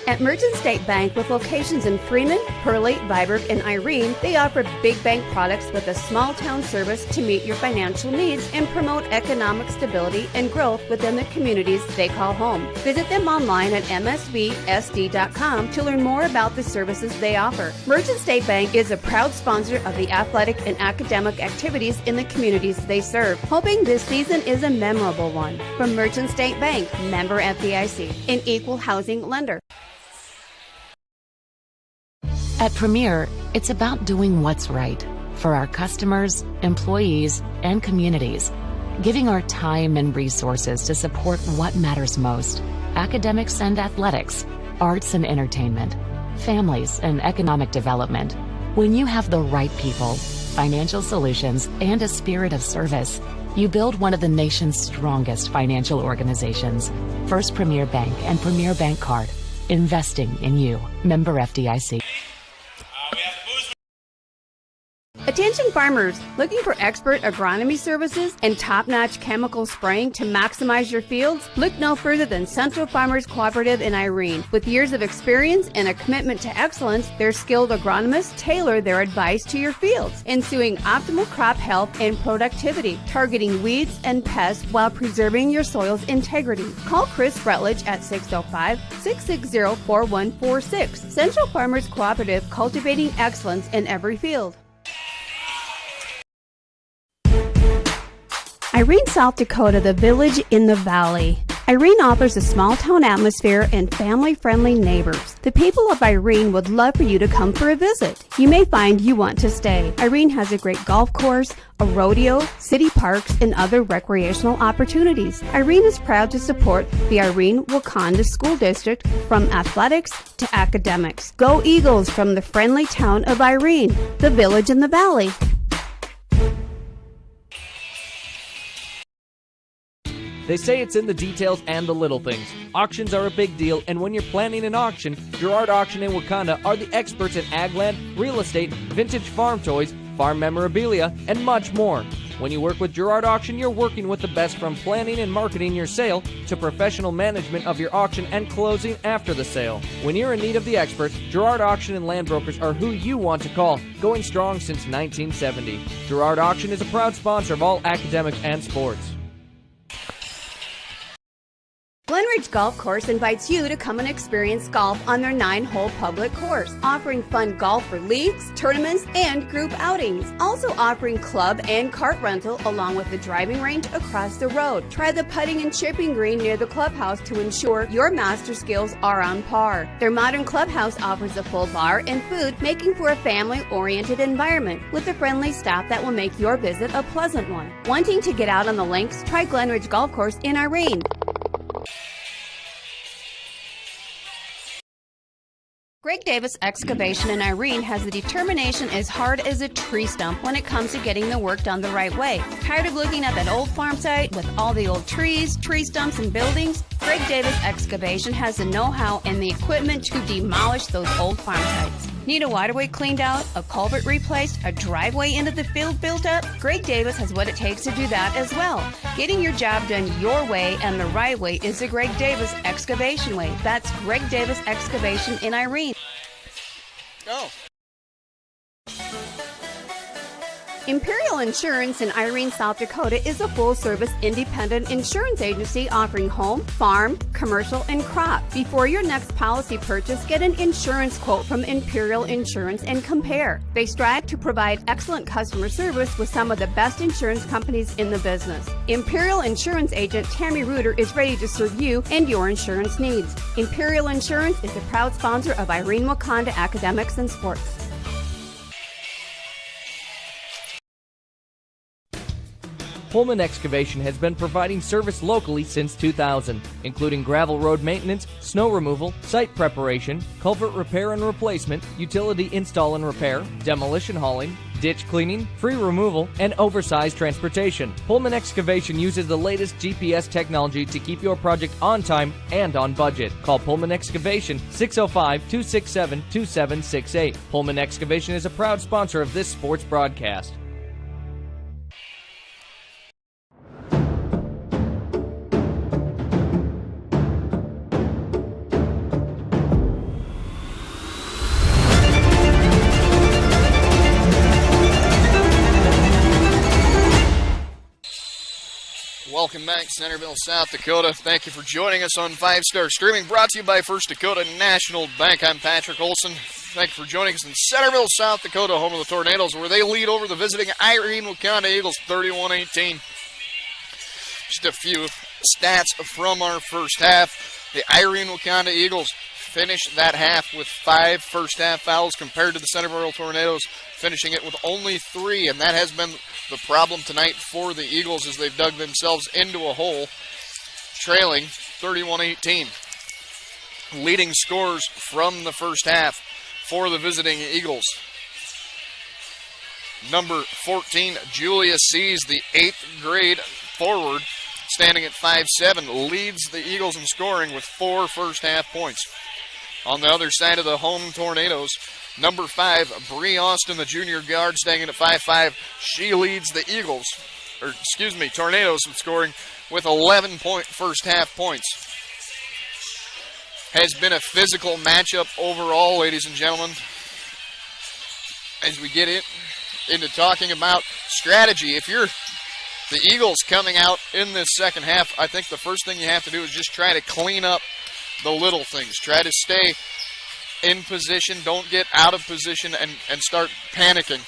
At Merchant State Bank, with locations in Freeman, Hurley, Viborg, and Irene, they offer big bank products with a small town service to meet your financial needs and promote economic stability and growth within the communities they call home. Visit them online at msvsd.com to learn more about the services they offer. Merchant State Bank is a proud sponsor of the athletic and academic activities in the communities they serve, hoping this season is a memorable one. From Merchant State Bank, member FDIC, an equal housing lender. At Premier, it's about doing what's right for our customers, employees, and communities, giving our time and resources to support what matters most: academics and athletics, arts and entertainment, families and economic development. When you have the right people, financial solutions, and a spirit of service, you build one of the nation's strongest financial organizations. First Premier Bank and Premier Bank Card. Investing in you. Member FDIC. Attention farmers looking for expert agronomy services and top-notch chemical spraying to maximize your fields? Look no further than Central Farmers Cooperative in Irene. With years of experience and a commitment to excellence, their skilled agronomists tailor their advice to your fields, ensuing optimal crop health and productivity, targeting weeds and pests while preserving your soil's integrity. Call Chris Rutledge at 605-660-4146. Central Farmers Cooperative, cultivating excellence in every field. Irene, South Dakota, the village in the valley. Irene offers a small-town atmosphere and family-friendly neighbors. The people of Irene would love for you to come for a visit. You may find you want to stay. Irene has a great golf course, a rodeo, city parks, and other recreational opportunities. Irene is proud to support the Irene-Wakonda School District from athletics to academics. Go Eagles from the friendly town of Irene, the village in the valley. They say it's in the details and the little things. Auctions are a big deal, and when you're planning an auction, Girard Auction in Wakanda are the experts in ag land, real estate, vintage farm toys, farm memorabilia, and much more. When you work with Girard Auction, you're working with the best from planning and marketing your sale to professional management of your auction and closing after the sale. When you're in need of the experts, Girard Auction and Land Brokers are who you want to call, going strong since 1970. Girard Auction is a proud sponsor of all academics and sports. Glenridge Golf Course invites you to come and experience golf on their 9-hole public course, offering fun golf for leagues, tournaments, and group outings. Also offering club and cart rental along with the driving range across the road. Try the putting and chipping green near the clubhouse to ensure your master skills are on par. Their modern clubhouse offers a full bar and food, making for a family-oriented environment with a friendly staff that will make your visit a pleasant one. Wanting to get out on the links? Try Glenridge Golf Course in Irene. Greg Davis Excavation in Irene has the determination as hard as a tree stump when it comes to getting the work done the right way. Tired of looking at that old farm site with all the old trees, tree stumps, and buildings? Greg Davis Excavation has the know-how and the equipment to demolish those old farm sites. Need a waterway cleaned out, a culvert replaced, a driveway into the field built up? Greg Davis has what it takes to do that as well. Getting your job done your way and the right way is the Greg Davis Excavation way. That's Greg Davis Excavation in Irene. Go. Imperial Insurance in Irene, South Dakota is a full-service independent insurance agency offering home, farm, commercial, and crop. Before your next policy purchase, get an insurance quote from Imperial Insurance and compare. They strive to provide excellent customer service with some of the best insurance companies in the business. Imperial Insurance agent Tammy Reuter is ready to serve you and your insurance needs. Imperial Insurance is a proud sponsor of Irene-Wakonda Academics and Sports. Pullman Excavation has been providing service locally since 2000, including gravel road maintenance, snow removal, site preparation, culvert repair and replacement, utility install and repair, demolition hauling, ditch cleaning, free removal, and oversized transportation. Pullman Excavation uses the latest GPS technology to keep your project on time and on budget. Call Pullman Excavation 605-267-2768. Pullman Excavation is a proud sponsor of this sports broadcast. Welcome back, Centerville, South Dakota. Thank you for joining us on 5-Star Streaming, brought to you by First Dakota National Bank. I'm Patrick Olson. Thank you for joining us in Centerville, South Dakota, home of the Tornadoes, where they lead over the visiting Irene-Wakonda Eagles 31-18. Just a few stats from our first half. The Irene-Wakonda Eagles finished that half with 5 first-half fouls compared to the Centerville Tornadoes finishing it with only 3, and that has been the problem tonight for the Eagles as they've dug themselves into a hole, trailing 31-18. Leading scorers from the first half for the visiting Eagles. Number 14, Julia Sees, the 8th grade forward, standing at 5'7", leads the Eagles in scoring with 4 first-half points. On the other side of the home Tornadoes, number 5, Bree Austin, the junior guard, staying at 5'5". She leads the Tornadoes in scoring with 11 first-half points. Has been a physical matchup overall, ladies and gentlemen. As we get into talking about strategy, if you're the Eagles coming out in this second half, I think the first thing you have to do is just try to clean up the little things. Try to stay in position. Don't get out of position and start panicking.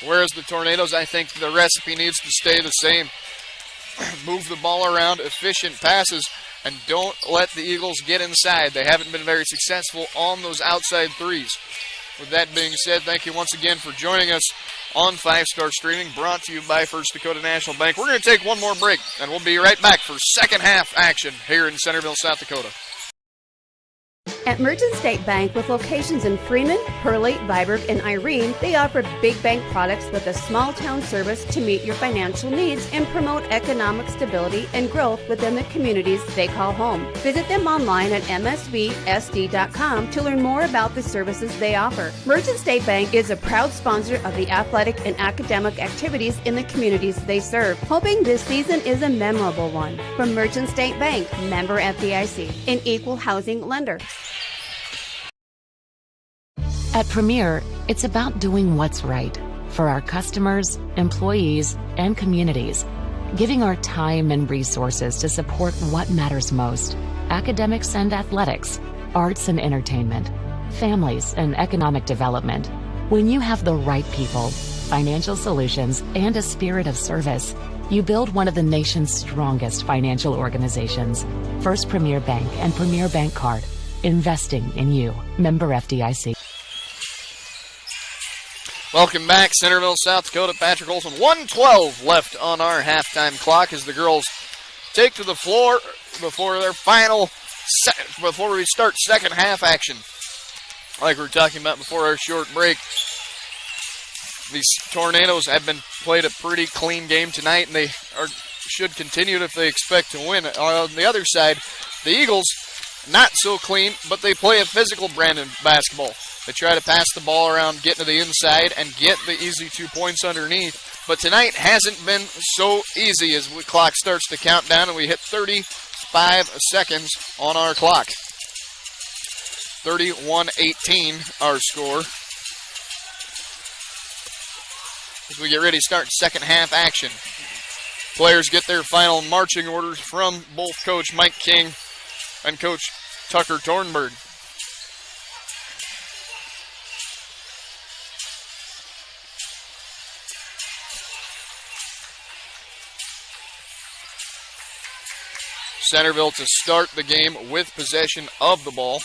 Whereas the Tornadoes, I think the recipe needs to stay the same. move the ball around, efficient passes, and don't let the Eagles get inside. They haven't been very successful on those outside threes. With that being said, thank you once again for joining us on 5-Star Streaming, brought to you by First Dakota National Bank. We're going to take one more break, and we'll be right back for second half action here in Centerville, South Dakota. At Merchant State Bank, with locations in Freeman, Hurley, Viborg, and Irene, they offer big bank products with a small town service to meet your financial needs and promote economic stability and growth within the communities they call home. Visit them online at msvsd.com to learn more about the services they offer. Merchant State Bank is a proud sponsor of the athletic and academic activities in the communities they serve, hoping this season is a memorable one. From Merchant State Bank, member FDIC, an equal housing lender. At Premier, it's about doing what's right for our customers, employees, and communities, giving our time and resources to support what matters most: academics and athletics, arts and entertainment, families and economic development. When you have the right people, financial solutions, and a spirit of service, you build one of the nation's strongest financial organizations. First Premier Bank and Premier Bank Card. Investing in you. Member FDIC. Welcome back, Centerville, South Dakota. Patrick Olson, 1:12 left on our halftime clock as the girls take to the floor before their before we start second half action. Like we were talking about before our short break, these Tornadoes have played a pretty clean game tonight, and they should continue it if they expect to win. On the other side, the Eagles, not so clean, but they play a physical brand of basketball. They try to pass the ball around, get to the inside, and get the easy 2 points underneath. But tonight hasn't been so easy as the clock starts to count down, and we hit 35 seconds on our clock. 31-18 our score. As we get ready to start second half action. Players get their final marching orders from both Coach Mike King and Coach Tucker Tornberg. Centerville to start the game with possession of the ball.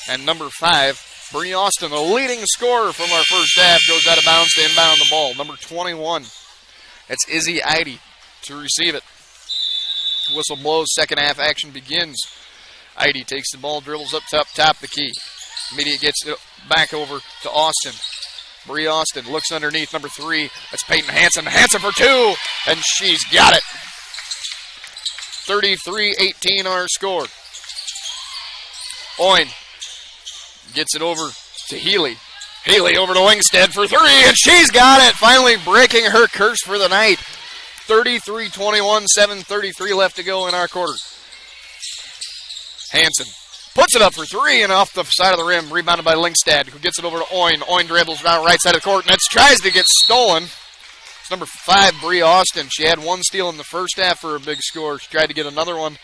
And number 5, Bree Austin, the leading scorer from our first half, goes out of bounds to inbound the ball. Number 21, that's Izzy Eide to receive it. Whistle blows, second half action begins. Eide takes the ball, dribbles up top of the key. Immediate gets it back over to Austin. Bree Austin looks underneath, number 3, that's Peyton Hansen. Hansen for 2, and she's got it. 33-18 our score. Oin gets it over to Healy. Healy over to Wingstead for 3, and she's got it, finally breaking her curse for the night. 33-21, 7:33 left to go in our quarter. Hansen puts it up for 3 and off the side of the rim, rebounded by Lingstad, who gets it over to Oin. Oin dribbles down right side of the court, and it tries to get stolen. It's number 5, Bree Austin. She had 1 steal in the first half for a big score. She tried to get another one,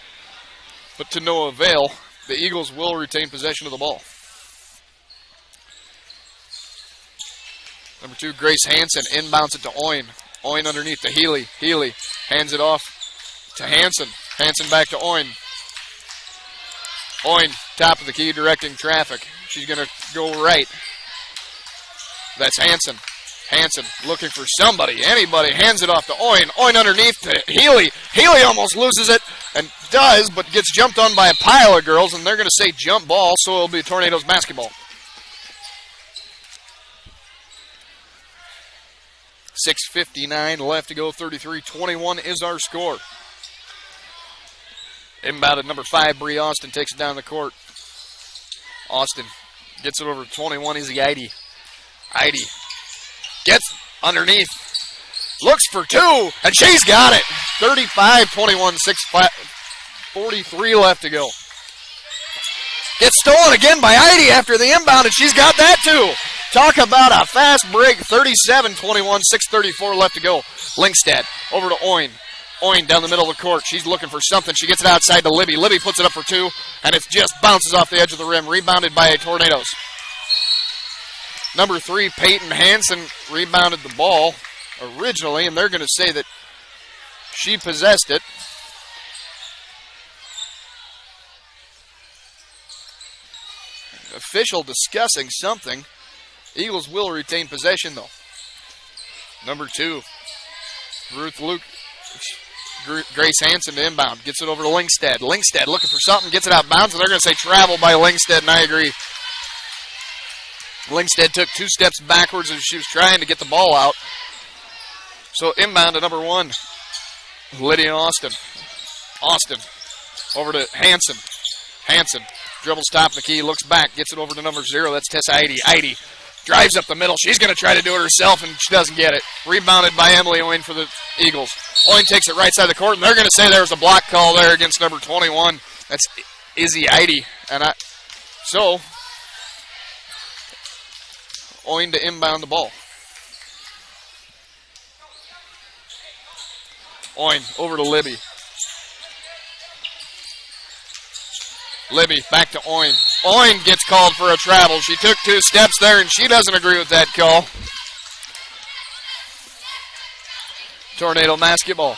but to no avail. The Eagles will retain possession of the ball. Number 2, Grace Hansen inbounds it to Oin. Oin underneath to Healy. Healy hands it off to Hansen. Hansen back to Oin. Oin, top of the key, directing traffic. She's going to go right. That's Hansen. Hansen looking for somebody, anybody, hands it off to Oin. Oin underneath to Healy. Healy almost loses it and does, but gets jumped on by a pile of girls, and they're going to say jump ball, so it'll be Tornadoes basketball. 6:59 left to go, 33-21 is our score. Inbounded number 5, Bree Austin takes it down the court. Austin gets it over to 21, Izzy Eide. Eide gets underneath, looks for 2, and she's got it. 35-21, 6:43 left to go. Gets stolen again by Eide after the inbound, and she's got that too. Talk about a fast break. 37-21, 6:34 left to go. Lingstad over to Oin. Oin down the middle of the court. She's looking for something. She gets it outside to Libby. Libby puts it up for 2, and it just bounces off the edge of the rim. Rebounded by Tornadoes. Number 3, Peyton Hansen rebounded the ball originally, and they're going to say that She possessed it. Official discussing something. Eagles will retain possession, though. Number 2, Grace Hansen to inbound. Gets it over to Lingstead. Lingstead looking for something. Gets it out of bounds, and they're going to say travel by Lingstead, and I agree. Lingstead took 2 steps backwards as she was trying to get the ball out. So inbound to number 1, Lydia Austin. Austin over to Hansen. Hansen dribbles top of the key, looks back, gets it over to number 0. That's Tessa Eide. Eide drives up the middle. She's going to try to do it herself, and she doesn't get it. Rebounded by Emily Owen for the Eagles. Owen takes it right side of the court, and they're going to say there was a block call there against number 21. That's Izzy Eide. So Owen to inbound the ball. Owen over to Libby. Libby back to Owen. Owen gets called for a travel. She took 2 steps there, and she doesn't agree with that call. Tornado basketball.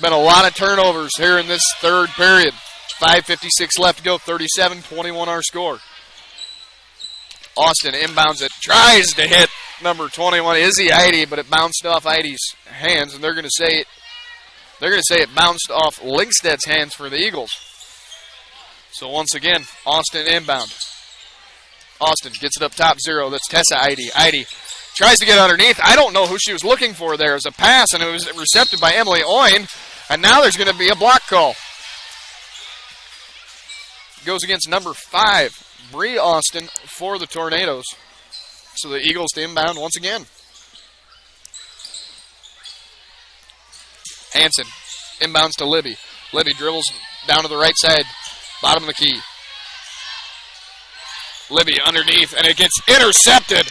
Been a lot of turnovers here in this third period. 5:56 left to go, 37-21 our score. Austin inbounds it, tries to hit number 21, Izzy Eide, but it bounced off Eide's hands, and they're going to say it bounced off Lingstead's hands for the Eagles. So once again, Austin inbound. Austin gets it up top 0. That's Tessa Eide. Eide tries to get underneath. I don't know who she was looking for there. It was a pass, and it was recepted by Emily Owen, and now there's going to be a block call. Goes against number 5, Bree Austin for the Tornadoes. So the Eagles to inbound once again. Hansen inbounds to Libby. Libby dribbles down to the right side, bottom of the key. Libby underneath, and it gets intercepted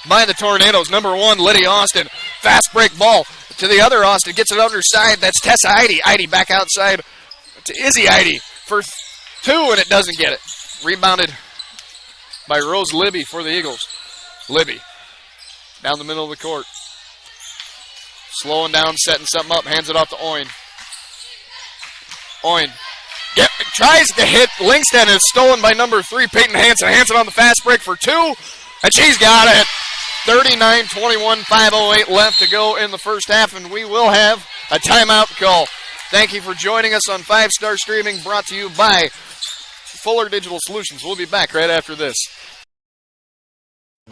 by the Tornadoes. Number 1, Lydia Austin. Fast break ball to the other Austin. Gets it underside. That's Tessa Eide. Eide back outside to Izzy Eide for 2, and it doesn't get it. Rebounded by Rose Libby for the Eagles. Libby down the middle of the court. Slowing down, setting something up. Hands it off to Owen. Owen tries to hit Lingstead, and it's stolen by number 3, Peyton Hansen. Hansen on the fast break for 2, and she's got it. 39-21, 5:08 left to go in the first half, and we will have a timeout call. Thank you for joining us on 5-Star Streaming, brought to you by Fuller Digital Solutions. We'll be back right after this.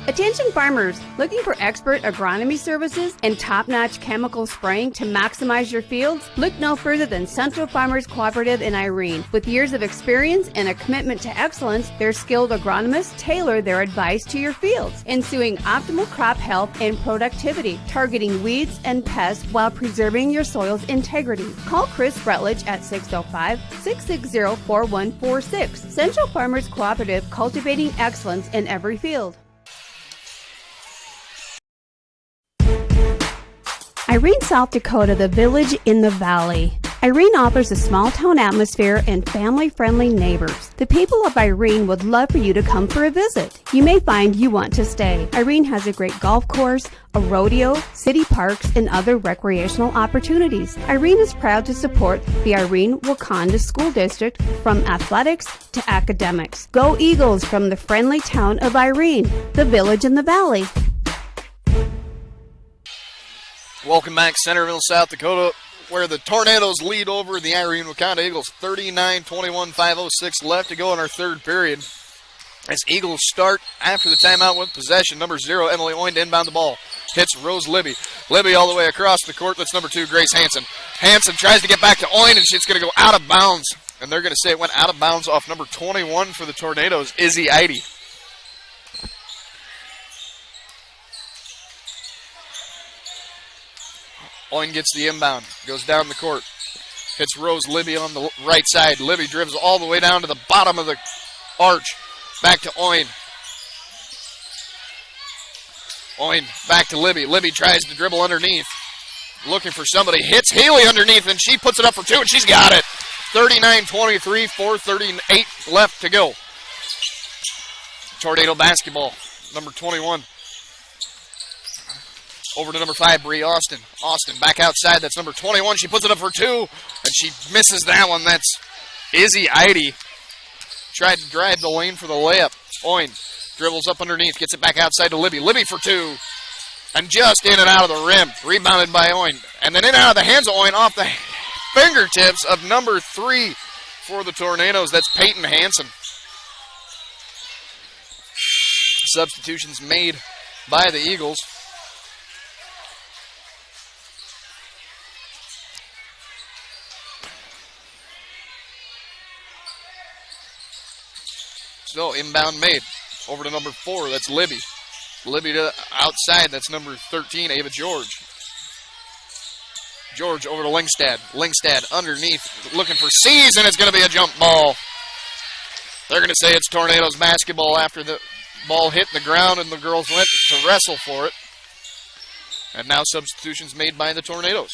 Attention farmers, looking for expert agronomy services and top-notch chemical spraying to maximize your fields? Look no further than Central Farmers Cooperative in Irene. With years of experience and a commitment to excellence, their skilled agronomists tailor their advice to your fields, ensuing optimal crop health and productivity, targeting weeds and pests while preserving your soil's integrity. Call Chris Rutledge at 605-660-4146. Central Farmers Cooperative, cultivating excellence in every field. Irene, South Dakota, the village in the valley. Irene offers a small-town atmosphere and family-friendly neighbors. The people of Irene would love for you to come for a visit. You may find you want to stay. Irene has a great golf course, a rodeo, city parks, and other recreational opportunities. Irene is proud to support the Irene-Wakonda School District from athletics to academics. Go Eagles from the friendly town of Irene, the village in the valley. Welcome back, Centerville, South Dakota, where the Tornadoes lead over the Irene-Wakonda Eagles. 39-21, 5:06 left to go in our third period. As Eagles start after the timeout with possession, number 0, Emily Owen to inbound the ball. Hits Rose Libby. Libby all the way across the court. That's number 2, Grace Hansen. Hansen tries to get back to Owen, and it's going to go out of bounds. And they're going to say it went out of bounds off number 21 for the Tornadoes, Izzy Eide. Owen gets the inbound, goes down the court, hits Rose Libby on the right side. Libby dribbles all the way down to the bottom of the arch. Back to Owen. Owen back to Libby. Libby tries to dribble underneath. Looking for somebody. Hits Haley underneath, and she puts it up for 2, and she's got it. 39-23, 4:38 left to go. Tornado basketball, number 21. Over to number 5, Bree Austin. Austin back outside. That's number 21. She puts it up for 2, and she misses that one. That's Izzy Eide. Tried to drive the lane for the layup. Oin dribbles up underneath, gets it back outside to Libby. Libby for 2, and just in and out of the rim. Rebounded by Oin, and then in and out of the hands of Oin off the fingertips of number 3 for the Tornadoes. That's Peyton Hansen. Substitutions made by the Eagles. So inbound made. Over to number 4, that's Libby. Libby to outside, that's number 13, Ava George. George over to Lingstad. Lingstad underneath, looking for C's, and it's going to be a jump ball. They're going to say it's Tornadoes basketball after the ball hit the ground and the girls went to wrestle for it. And now substitutions made by the Tornadoes.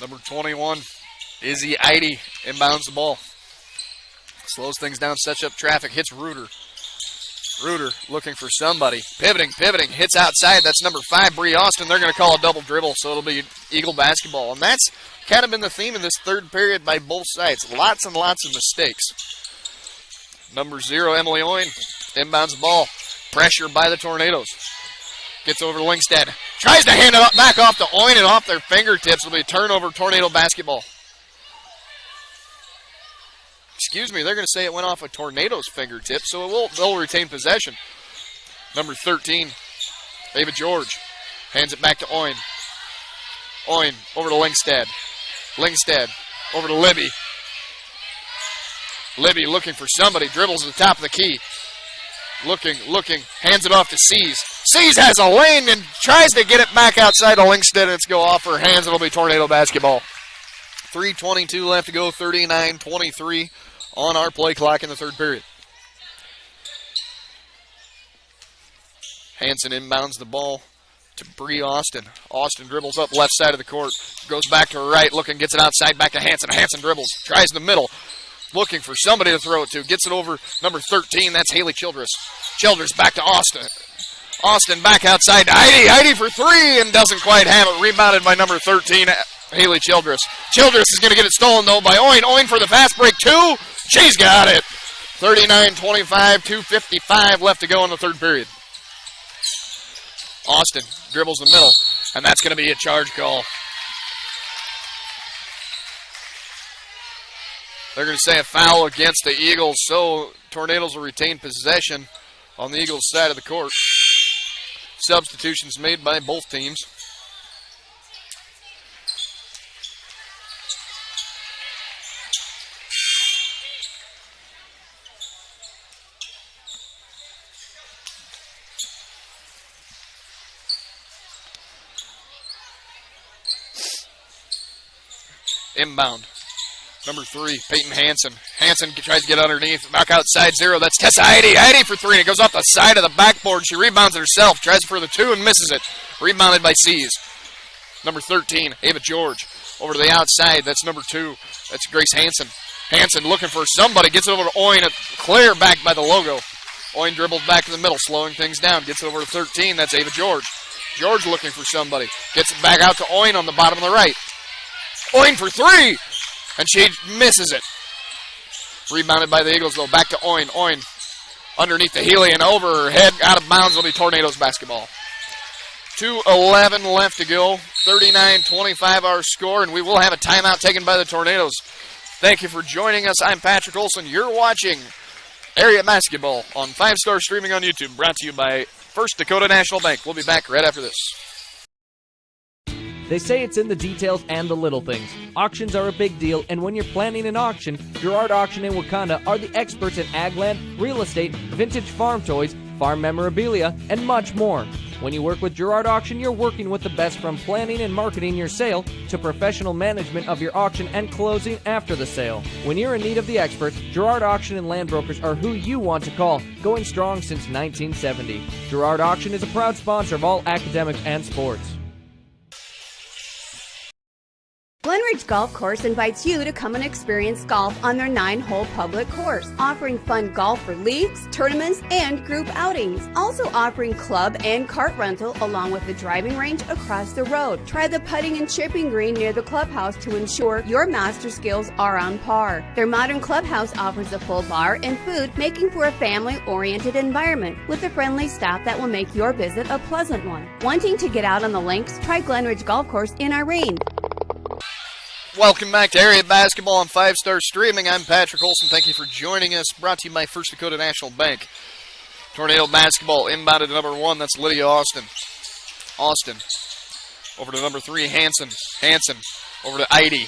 Number 21, Izzy Eide inbounds the ball. Slows things down, sets up traffic, hits Reuter. Reuter looking for somebody. Pivoting, hits outside. That's number 5, Bree Austin. They're going to call a double dribble, so it'll be Eagle basketball. And that's kind of been the theme of this third period by both sides. Lots and lots of mistakes. Number 0, Emily Oin, inbounds the ball. Pressure by the Tornadoes. Gets over to Lingstad. Tries to hand it up, back off to Oin and off their fingertips. It'll be a turnover, Tornado basketball. Excuse me, they're going to say it went off a Tornado's fingertips, so they'll retain possession. Number 13, Ava George. Hands it back to Oin. Oin over to Lingstad. Lingstad over to Libby. Libby looking for somebody. Dribbles at the top of the key. Looking, hands it off to Seas. Seas has a lane and tries to get it back outside to Lingstad, and it's go off her hands. It'll be Tornado basketball. 3:22 left to go, 39-23 on our play clock in the third period. Hansen inbounds the ball to Bree Austin. Austin dribbles up left side of the court. Goes back to her right, looking, gets it outside, back to Hansen. Hansen dribbles, tries the middle. Looking for somebody to throw it to. Gets it over number 13. That's Haley Childress. Childress back to Austin. Austin back outside to Heidi. Heidi for 3 and doesn't quite have it. Rebounded by number 13, Haley Childress. Childress is going to get it stolen, though, by Oin. Oin for the fast break, 2. She's got it. 39-25, 2:55 left to go in the third period. Austin dribbles the middle, and that's going to be a charge call. They're going to say a foul against the Eagles, so Tornadoes will retain possession on the Eagles' side of the court. Substitutions made by both teams. Inbound. Number 3, Peyton Hansen. Hansen tries to get underneath. Back outside 0. That's Tessa Heidi. Heidi for 3. And it goes off the side of the backboard. She rebounds it herself. Tries for the 2 and misses it. Rebounded by Seas. Number 13, Ava George. Over to the outside. That's number 2. That's Grace Hansen. Hansen looking for somebody. Gets it over to Oin. Clear back by the logo. Oin dribbles back to the middle, slowing things down. Gets it over to 13. That's Ava George. George looking for somebody. Gets it back out to Oin on the bottom of the right. Oin for 3. And she misses it. Rebounded by the Eagles, though. Back to Oin. Oin underneath the Healy and over her head. Out of bounds will be Tornadoes basketball. 2:11 left to go. 39-25 our score, and we will have a timeout taken by the Tornadoes. Thank you for joining us. I'm Patrick Olson. You're watching Area Basketball on 5-Star Streaming on YouTube, brought to you by First Dakota National Bank. We'll be back right after this. They say it's in the details and the little things. Auctions are a big deal, and when you're planning an auction, Girard Auction in Wakanda are the experts in ag land, real estate, vintage farm toys, farm memorabilia, and much more. When you work with Girard Auction, you're working with the best, from planning and marketing your sale to professional management of your auction and closing after the sale. When you're in need of the experts, Girard Auction and Land Brokers are who you want to call, going strong since 1970. Girard Auction is a proud sponsor of all academics and sports. Glenridge Golf Course invites you to come and experience golf on their 9-hole public course, offering fun golf for leagues, tournaments, and group outings. Also offering club and cart rental along with the driving range across the road. Try the putting and chipping green near the clubhouse to ensure your master skills are on par. Their modern clubhouse offers a full bar and food, making for a family-oriented environment with a friendly staff that will make your visit a pleasant one. Wanting to get out on the links? Try Glenridge Golf Course in Irene. Welcome back to Area Basketball on 5-Star Streaming. I'm Patrick Olson. Thank you for joining us. Brought to you by First Dakota National Bank. Tornado Basketball inbounded to number 1. That's Lydia Austin. Austin. Over to number 3, Hanson. Hanson. Over to Eide.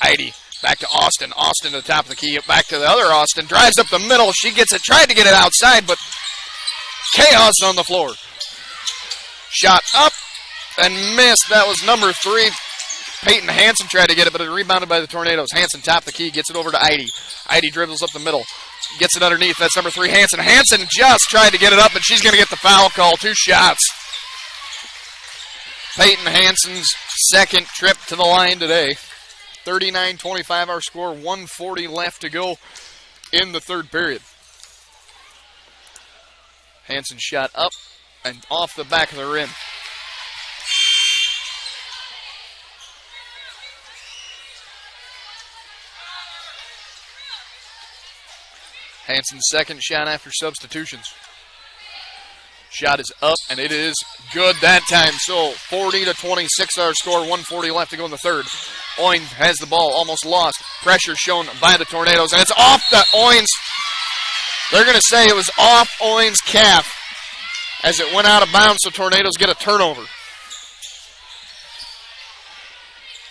Eide. Back to Austin. Austin to the top of the key. Back to the other Austin. Drives up the middle. She gets it. Tried to get it outside, but chaos on the floor. Shot up and missed. That was number 3. Peyton Hanson tried to get it, but it rebounded by the Tornadoes. Hanson top the key, gets it over to Eide. Eide dribbles up the middle, gets it underneath. That's number 3, Hanson. Hanson just tried to get it up, and she's going to get the foul call. 2 shots. Peyton Hanson's second trip to the line today. 39-25 our score, 1:40 left to go in the third period. Hanson shot up and off the back of the rim. Hanson's second shot after substitutions. Shot is up, and it is good that time. So 40-26 our score, 1:40 left to go in the third. Oin has the ball, almost lost. Pressure shown by the Tornadoes, and it's off the Oin's. They're going to say it was off Oin's calf as it went out of bounds, so Tornadoes get a turnover.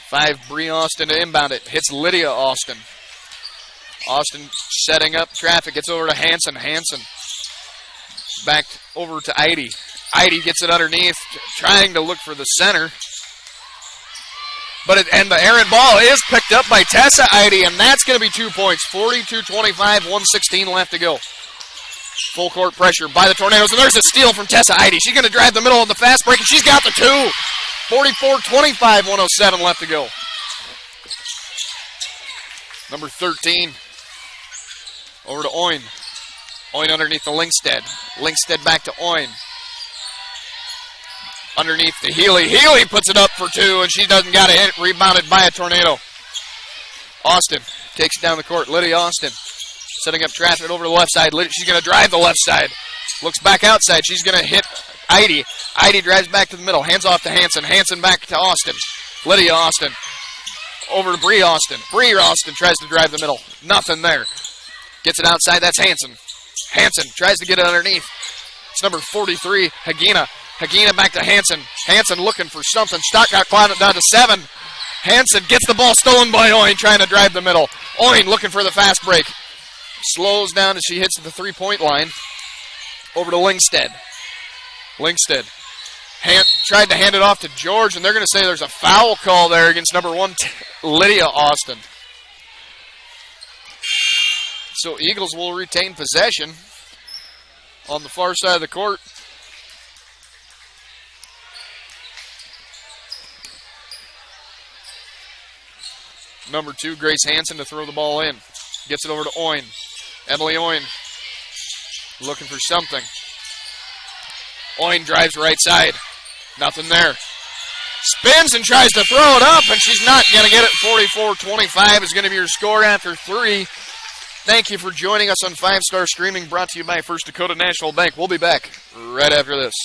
5, Bree Austin to inbound it. Hits Lydia Austin. Austin setting up traffic, gets over to Hanson. Hanson back over to Eide. Eide gets it underneath, trying to look for the center. And the errant ball is picked up by Tessa Eide, and that's going to be 2 points. 42-25, 1:16 left to go. Full court pressure by the Tornadoes, and there's a steal from Tessa Eide. She's going to drive the middle on the fast break, and she's got the 2. 44-25, 1:07 left to go. Number 13. Over to Oin. Oin underneath the Linkstead. Linkstead back to Oin. Underneath to Healy. Healy puts it up for 2, and she doesn't got it. Rebounded by a Tornado. Austin takes it down the court. Lydia Austin setting up traffic over the left side. She's going to drive the left side. Looks back outside. She's going to hit Eide. Eide drives back to the middle. Hands off to Hanson. Hanson back to Austin. Lydia Austin. Over to Bree Austin. Bree Austin tries to drive the middle. Nothing there. Gets it outside. That's Hanson. Hanson tries to get it underneath. It's number 43, Hagina. Hagina back to Hanson. Hanson looking for something. Stockott climbing it down to 7. Hanson gets the ball stolen by Oin, trying to drive the middle. Oin looking for the fast break. Slows down as she hits the 3-point line. Over to Linkstead. Linkstead tried to hand it off to George, and they're going to say there's a foul call there against number 1, Lydia Austin. So Eagles will retain possession on the far side of the court. Number 2, Grace Hanson to throw the ball in. Gets it over to Oin. Emily Oin looking for something. Oin drives right side. Nothing there. Spins and tries to throw it up, and she's not going to get it. 44-25 is going to be your score after 3. Thank you for joining us on 5-Star Streaming, brought to you by First Dakota National Bank. We'll be back right after this.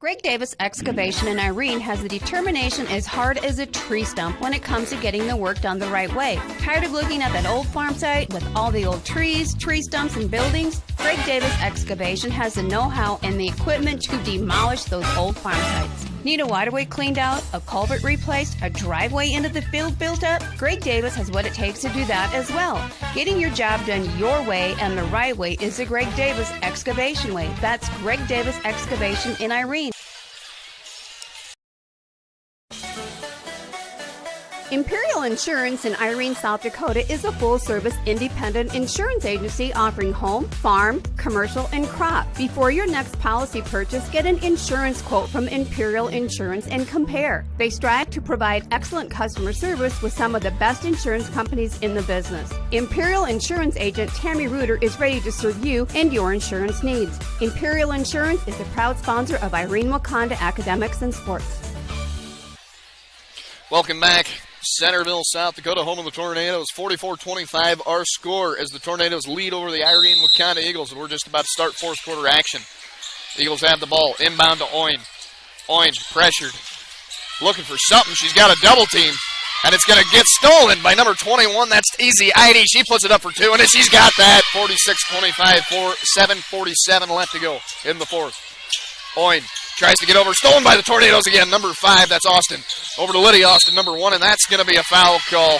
Greg Davis Excavation in Irene has the determination as hard as a tree stump when it comes to getting the work done the right way. Tired of looking at that old farm site with all the old trees, tree stumps, and buildings? Greg Davis Excavation has the know-how and the equipment to demolish those old farm sites. Need a waterway cleaned out, a culvert replaced, a driveway into the field built up? Greg Davis has what it takes to do that as well. Getting your job done your way and the right way is the Greg Davis Excavation way. That's Greg Davis Excavation in Irene. Imperial Insurance in Irene, South Dakota is a full-service independent insurance agency offering home, farm, commercial, and crop. Before your next policy purchase, get an insurance quote from Imperial Insurance and compare. They strive to provide excellent customer service with some of the best insurance companies in the business. Imperial Insurance agent Tammy Reuter is ready to serve you and your insurance needs. Imperial Insurance is a proud sponsor of Irene-Wakonda Academics and Sports. Welcome back. Centerville, South Dakota, home of the Tornadoes. 44-25 our score as the Tornadoes lead over the Irene-Wakonda Eagles. We're just about to start fourth quarter action. Eagles have the ball. Inbound to Oin. Oin pressured. Looking for something. She's got a double team. And it's going to get stolen by number 21. That's Easy ID. She puts it up for two, and she's got that. 46-25, 7:47 left to go in the fourth. Oin tries to get over. Stolen by the Tornadoes again. Number 5, that's Austin. Over to Lydia Austin, number 1, and that's going to be a foul call.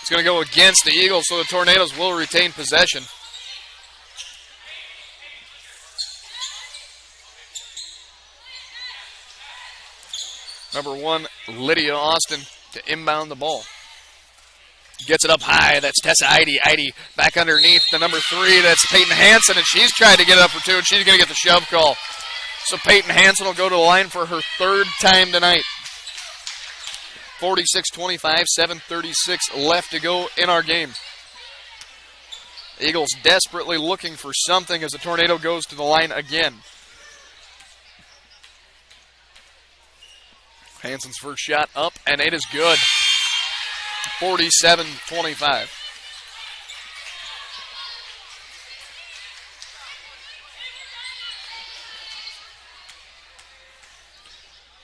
It's going to go against the Eagles, so the Tornadoes will retain possession. Number 1, Lydia Austin to inbound the ball. Gets it up high. That's Tessa Eide. Eide back underneath the number 3. That's Peyton Hansen, and she's trying to get it up for 2, and she's going to get the shove call. So Peyton Hansen will go to the line for her third time tonight. 46-25, 7:36 left to go in our game. Eagles desperately looking for something as the Tornado goes to the line again. Hansen's first shot up, and it is good. 47-25.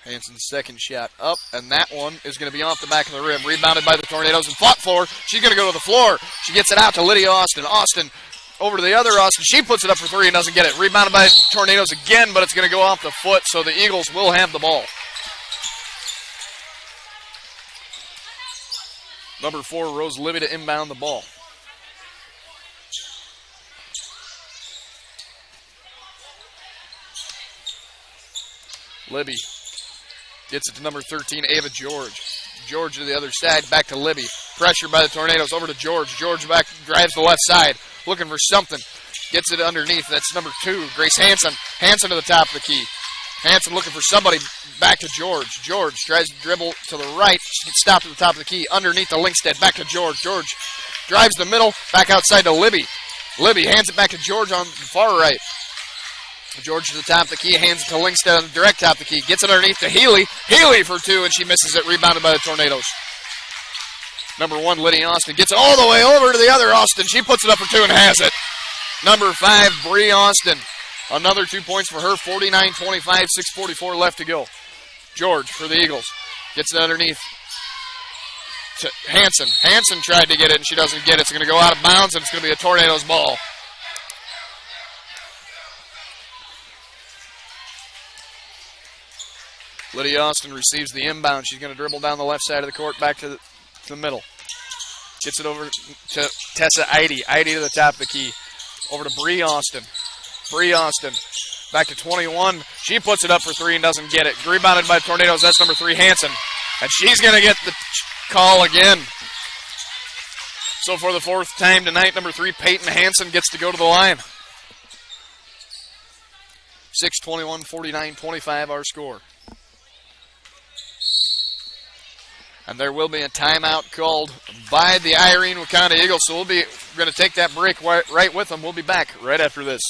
Hansen's second shot up, and that one is going to be off the back of the rim. Rebounded by the Tornadoes and fought for. She's going to go to the floor. She gets it out to Lydia Austin. Austin over to the other Austin. She puts it up for 3 and doesn't get it. Rebounded by the Tornadoes again, but it's going to go off the foot, so the Eagles will have the ball. Number 4, Rose Libby to inbound the ball. Libby gets it to number 13, Ava George. George to the other side, back to Libby. Pressure by the Tornadoes, over to George. George back, drives the left side, looking for something. Gets it underneath, that's number 2, Grace Hansen. Hansen to the top of the key. Hansen looking for somebody, back to George. George tries to dribble to the right. She gets stopped at the top of the key. Underneath to Linkstead, back to George. George drives the middle, back outside to Libby. Libby hands it back to George on the far right. George to the top of the key, hands it to Linkstead on the direct top of the key. Gets it underneath to Healy. Healy for 2, and she misses it, rebounded by the Tornadoes. Number 1, Lydia Austin, gets it all the way over to the other Austin. She puts it up for 2 and has it. Number 5, Bree Austin. Another 2 points for her, 49-25, 6:44 left to go. George for the Eagles. Gets it underneath to Hansen. Hansen tried to get it, and she doesn't get it. It's going to go out of bounds, and it's going to be a Tornadoes ball. Lydia Austin receives the inbound. She's going to dribble down the left side of the court, back to the middle. Gets it over to Tessa Eide. Eide to the top of the key. Over to Bree Austin. Bree Austin back to 21. She puts it up for 3 and doesn't get it. Rebounded by Tornadoes. That's number 3, Hansen. And she's going to get the call again. So for the 4th time tonight, number 3, Peyton Hansen gets to go to the line. 6:21, 49-25 our score. And there will be a timeout called by the Irene-Wakonda Eagles. So we're going to take that break right with them. We'll be back right after this.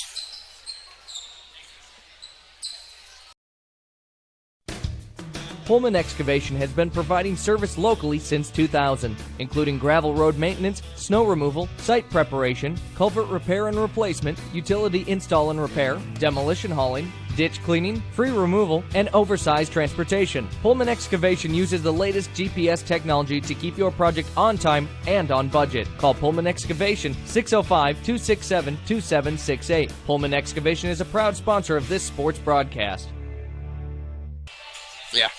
Pullman Excavation has been providing service locally since 2000, including gravel road maintenance, snow removal, site preparation, culvert repair and replacement, utility install and repair, demolition hauling, ditch cleaning, free removal, and oversized transportation. Pullman Excavation uses the latest GPS technology to keep your project on time and on budget. Call Pullman Excavation 605-267-2768. Pullman Excavation is a proud sponsor of this sports broadcast. Yeah.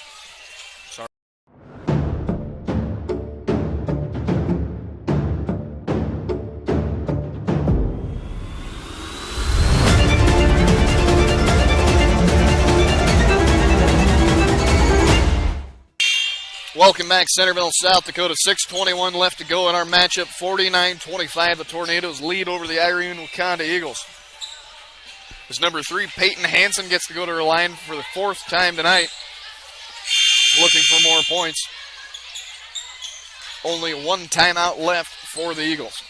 Welcome back, Centerville, South Dakota. 6:21 left to go in our matchup. 49-25, the Tornadoes lead over the Irene-Wakonda Eagles. As number 3, Peyton Hansen gets to go to her line for the 4th time tonight, looking for more points. Only 1 timeout left for the Eagles.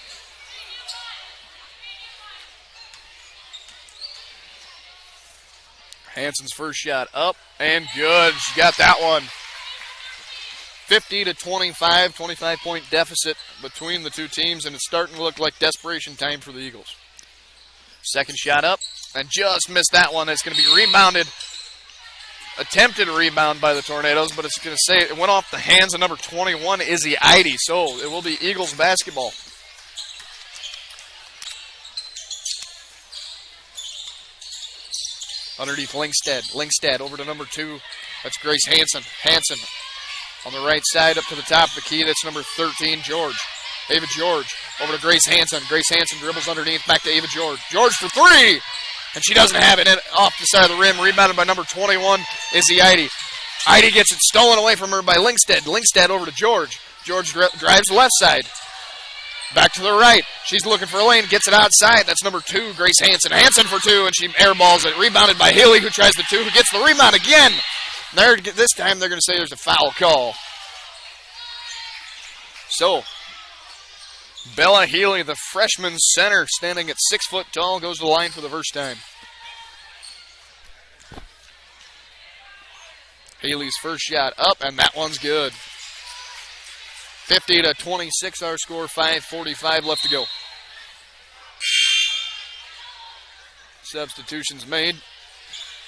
Hansen's first shot up and good. She got that one. 50-25, 25-point deficit between the two teams, and it's starting to look like desperation time for the Eagles. Second shot up and just missed that one. It's going to be rebounded. Attempted rebound by the Tornadoes, but it's going to say it went off the hands of number 21, Izzy Eide. So it will be Eagles basketball. Underneath Linkstead over to number 2. That's Grace Hansen. Hansen on the right side up to the top of the key. That's number 13, George. Ava George over to Grace Hansen. Grace Hansen dribbles underneath back to Ava George. George for 3! And she doesn't have it. Off the side of the rim. Rebounded by number 21, Izzy Eide. Eide gets it stolen away from her by Linkstead. Linkstead over to George. George drives left side. Back to the right. She's looking for a lane. Gets it outside. That's number 2, Grace Hansen. Hansen for 2, and she airballs it. Rebounded by Healy, who tries the 2, who gets the rebound again. This time they're going to say there's a foul call. So, Bella Healy, the freshman center, standing at 6 foot tall, goes to the line for the first time. Healy's first shot up, and that one's good. 50-26 our score, 5:45 left to go. Substitutions made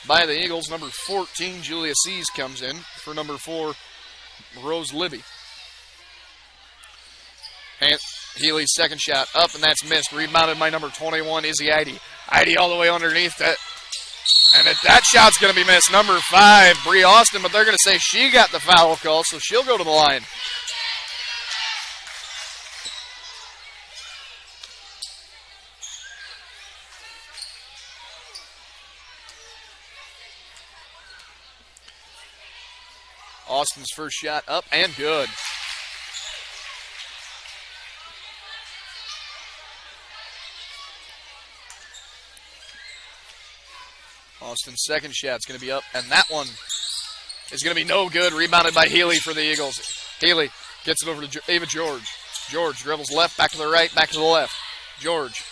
by the Eagles. Number 14, Julia Sees, comes in for number 4, Rose Libby. Healy's second shot up, and that's missed. Rebounded by number 21, Izzy Eide. Eide all the way underneath that. And that shot's going to be missed. Number 5, Bree Austin, but they're going to say she got the foul call, so she'll go to the line. Austin's first shot up and good. Austin's second shot's going to be up, and that one is going to be no good. Rebounded by Healy for the Eagles. Healy gets it over to Ava George. George dribbles left, back to the right, back to the left. George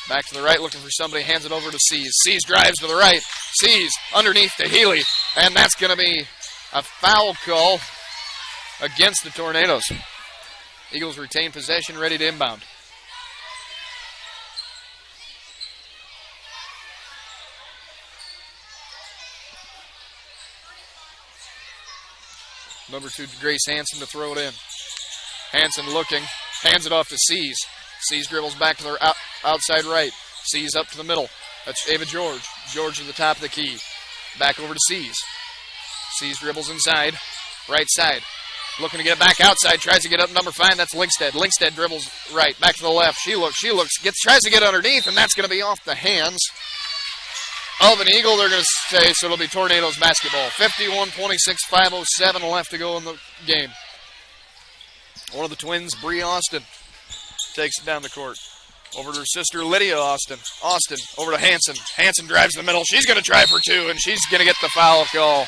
back to the right, looking for somebody, hands it over to Sees. Sees drives to the right. Sees underneath to Healy, and that's going to be a foul call against the Tornadoes. Eagles retain possession, ready to inbound. Number 2, Grace Hansen to throw it in. Hansen looking, hands it off to Sees. Sees dribbles back to the outside right. Sees up to the middle. That's Ava George. George to the top of the key. Back over to Sees. Sees dribbles inside, right side. Looking to get back outside, tries to get up number 5, that's Linkstead. Linkstead dribbles right, back to the left. She looks, tries to get underneath, and that's going to be off the hands of an Eagle, they're going to say, so it'll be Tornadoes basketball. 51-26, 5:07 left to go in the game. One of the twins, Bree Austin, takes it down the court. Over to her sister, Lydia Austin. Austin, over to Hansen. Hansen drives the middle. She's going to try for 2, and she's going to get the foul call.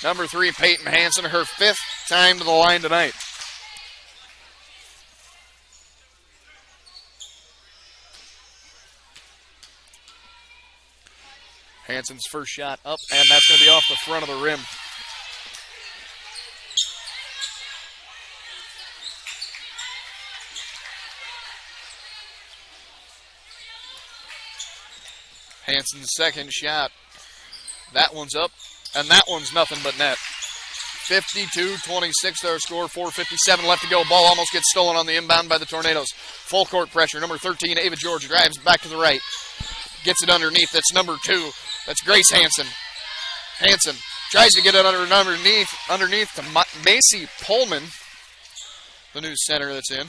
Number 3, Peyton Hansen, her 5th time to the line tonight. Hansen's first shot up, and that's going to be off the front of the rim. Hansen's second shot. That one's up, and that one's nothing but net. 52-26 our score, 4:57 left to go. Ball almost gets stolen on the inbound by the Tornadoes. Full court pressure. Number 13, Ava George, drives back to the right. Gets it underneath. That's number 2. That's Grace Hansen. Hansen tries to get it underneath to Macy Pullman, the new center that's in.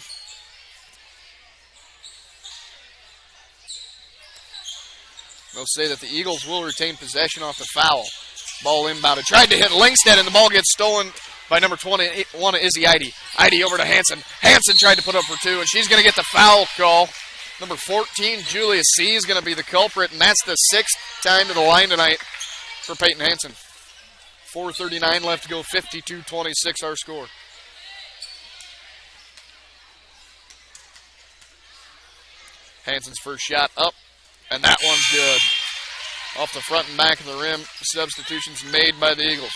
They'll say that the Eagles will retain possession off the foul. Ball inbounded. Tried to hit Langstead, and the ball gets stolen by number 21, Izzy Eide. Eide over to Hanson. Hanson tried to put up for two, and she's going to get the foul call. Number 14, Julia C. is going to be the culprit, and that's the 6th time to the line tonight for Peyton Hanson. 4:39 left to go, 52-26 our score. Hanson's first shot up, and that one's good. Off the front and back of the rim, substitutions made by the Eagles.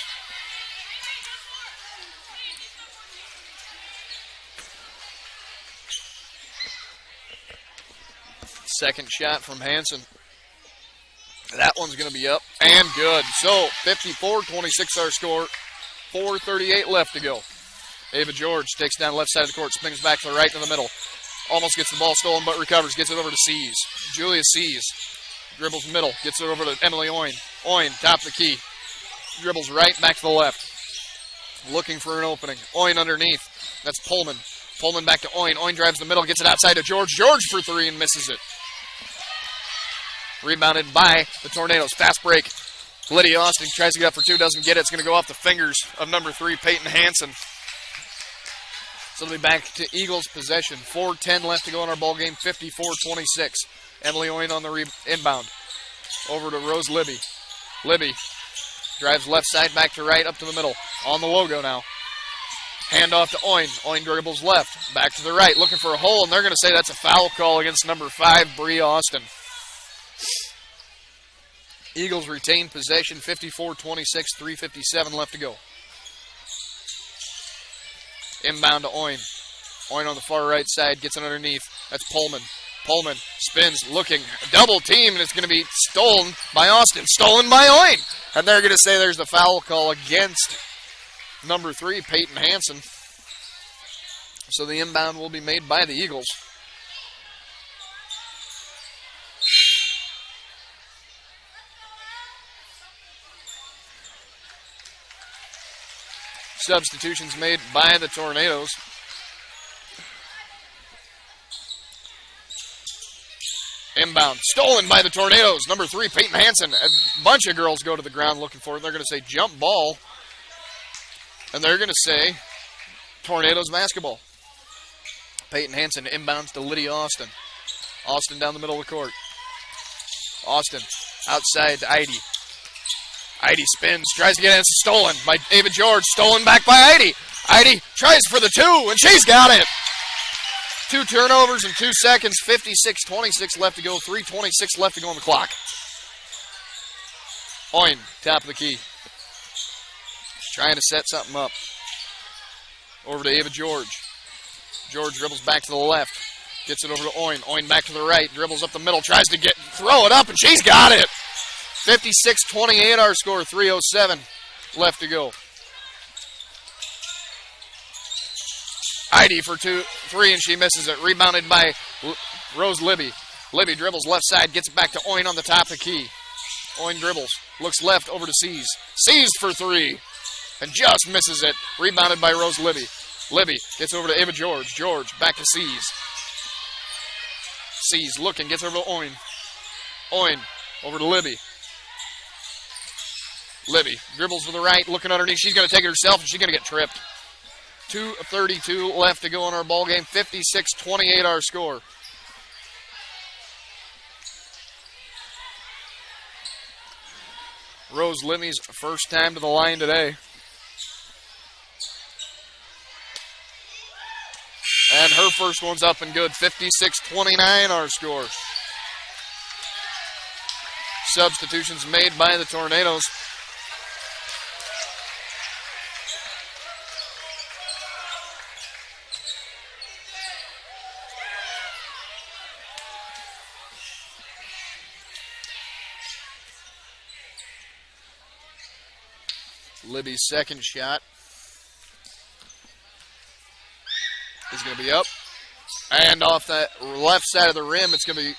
Second shot from Hanson. That one's going to be up and good. So 54-26 our score. 4:38 left to go. Ava George takes down left side of the court, swings back to the right in the middle. Almost gets the ball stolen, but recovers. Gets it over to Seas. Julia Seas dribbles middle. Gets it over to Emily Oin. Oin, top of the key. Dribbles right, back to the left. Looking for an opening. Oin underneath. That's Pullman. Pullman back to Oin. Oin drives the middle, gets it outside to George. George for three and misses it. Rebounded by the Tornadoes. Fast break. Lydia Austin tries to get up for two, doesn't get it. It's going to go off the fingers of number 3, Peyton Hanson. So they'll be back to Eagles possession. 4:10 left to go in our ball game. 54-26. Emily Oin on the inbound. Over to Rose Libby. Libby drives left side, back to right, up to the middle. On the logo now. Hand off to Oin. Oin dribbles left, back to the right, looking for a hole, and they're going to say that's a foul call against number 5, Bree Austin. Eagles retain possession, 54-26, 3:57 left to go. Inbound to Oin. Oin on the far right side, gets it underneath. That's Pullman. Pullman spins, looking, double team, and it's going to be stolen by Austin. Stolen by Oin. And they're going to say there's the foul call against number 3, Peyton Hanson. So the inbound will be made by the Eagles. Substitutions made by the Tornadoes. Inbound, stolen by the Tornadoes. Number 3, Peyton Hanson. A bunch of girls go to the ground looking for it. They're going to say jump ball. And they're going to say Tornadoes basketball. Peyton Hanson inbounds to Lydia Austin. Austin down the middle of the court. Austin outside to Eide. Eide spins, tries to get it, it's stolen by Ava George. Stolen back by Eide. Eide tries for the 2, and she's got it. 2 turnovers in 2 seconds, 56-26 left to go, 3:26 left to go on the clock. Oin, top of the key. Trying to set something up. Over to Ava George. George dribbles back to the left. Gets it over to Oin. Oin back to the right. Dribbles up the middle. Tries to throw it up, and she's got it. 56-28 our score. 3:07 left to go. Eide for 3, and she misses it. Rebounded by Rose Libby. Libby dribbles left side. Gets it back to Oin on the top of the key. Oin dribbles. Looks left over to Seas. Seas for 3. And just misses it. Rebounded by Rose Libby. Libby gets over to Ava George. George back to Seas. Seas looking, gets over to Oin. Oin over to Libby. Libby dribbles to the right, looking underneath. She's going to take it herself, and she's going to get tripped. 2:32 left to go in our ball game. 56-28 our score. Rose Libby's first time to the line today. And her first one's up and good. 56-29 our score. Substitutions made by the Tornadoes. Libby's second shot is going to be up. And off that left side of the rim, it's going to be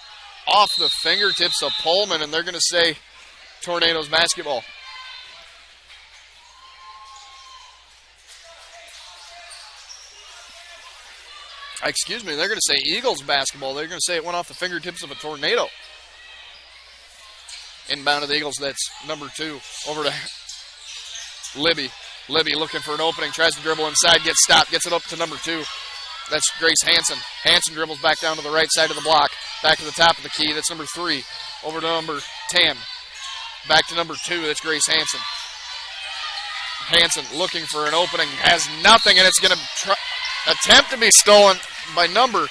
off the fingertips of Pullman, and they're going to say Tornadoes basketball. Excuse me, they're going to say Eagles basketball. They're going to say it went off the fingertips of a Tornado. Inbound to the Eagles, that's number 2. Over to Libby looking for an opening, tries to dribble inside, gets stopped, gets it up to number 2. That's Grace Hansen. Hansen dribbles back down to the right side of the block, back to the top of the key. That's number 3. Over to number 10. Back to number 2. That's Grace Hansen. Hansen looking for an opening, has nothing, and it's going to attempt to be stolen by number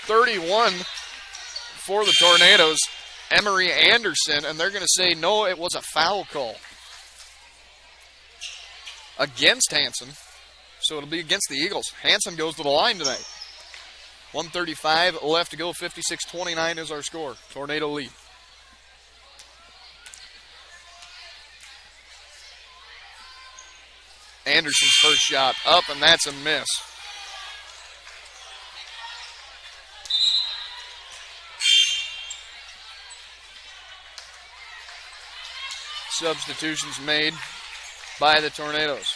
31 for the Tornadoes, Emery Anderson, and they're going to say no, it was a foul call against Hansen. So it'll be against the Eagles. Hansen goes to the line tonight. 1:35 left to go. 56-29 is our score. Tornado lead. Anderson's first shot up, and that's a miss. Substitutions made by the Tornadoes.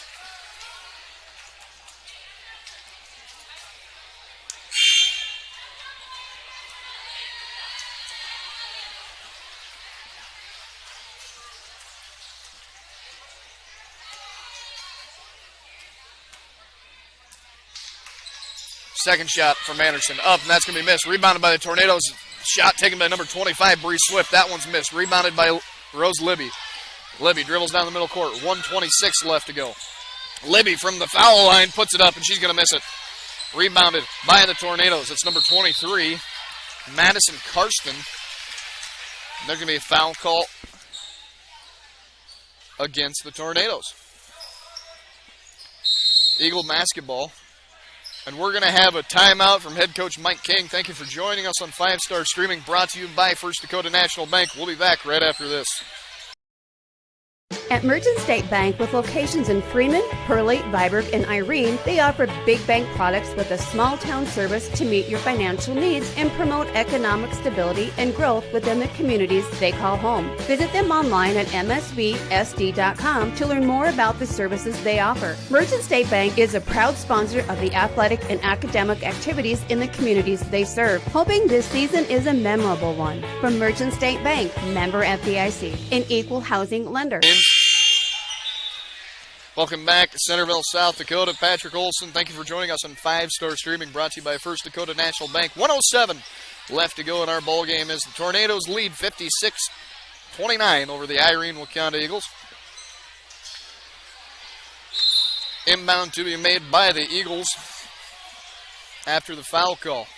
Second shot from Anderson up, and that's going to be missed. Rebounded by the Tornadoes. Shot taken by number 25, Bree Swift. That one's missed. Rebounded by Rose Libby. Libby dribbles down the middle court. 1:26 left to go. Libby from the foul line puts it up, and she's going to miss it. Rebounded by the Tornadoes. It's number 23, Madison Karsten. There's going to be a foul call against the Tornadoes. Eagle basketball. And we're going to have a timeout from head coach Mike King. Thank you for joining us on 5-Star Streaming, brought to you by First Dakota National Bank. We'll be back right after this. At Merchant State Bank, with locations in Freeman, Pearly, Viborg, and Irene, they offer big bank products with a small town service to meet your financial needs and promote economic stability and growth within the communities they call home. Visit them online at msvsd.com to learn more about the services they offer. Merchant State Bank is a proud sponsor of the athletic and academic activities in the communities they serve, hoping this season is a memorable one. From Merchant State Bank, member FDIC, an equal housing lender. Welcome back to Centerville, South Dakota. Patrick Olson, thank you for joining us on 5-Star Streaming, brought to you by First Dakota National Bank. 1:07 left to go in our ball game as the Tornadoes lead 56-29 over the Irene-Wakonda Eagles. Inbound to be made by the Eagles after the foul call.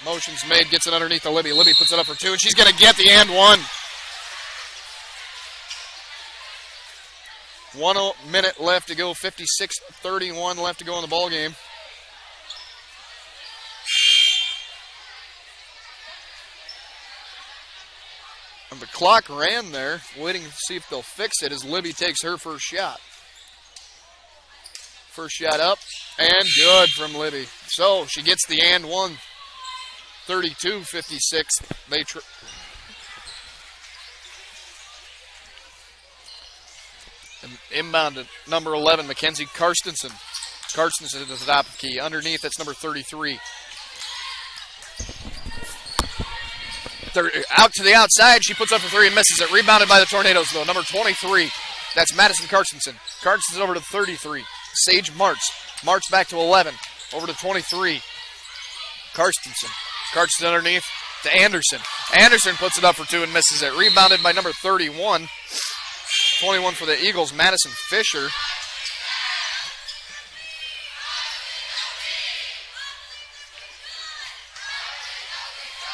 Motion's made, gets it underneath the Libby. Libby puts it up for 2, and she's going to get the and 1. 1 minute left to go, 56-31 left to go in the ball game. And the clock ran there, waiting to see if they'll fix it as Libby takes her first shot. First shot up, and good from Libby. So she gets the and 1, 32-56. They And inbound to number 11, Mackenzie Karstensen. Karstensen at the top of the key. Underneath, that's number 33. Out to the outside, she puts up for 3 and misses it. Rebounded by the Tornadoes, though. Number 23, that's Madison Karstensen. Karstensen over to 33. Sage Martz. Martz back to 11. Over to 23. Karstensen. Karstensen underneath to Anderson. Anderson puts it up for 2 and misses it. Rebounded by number 31. 21 for the Eagles, Madison Fisher.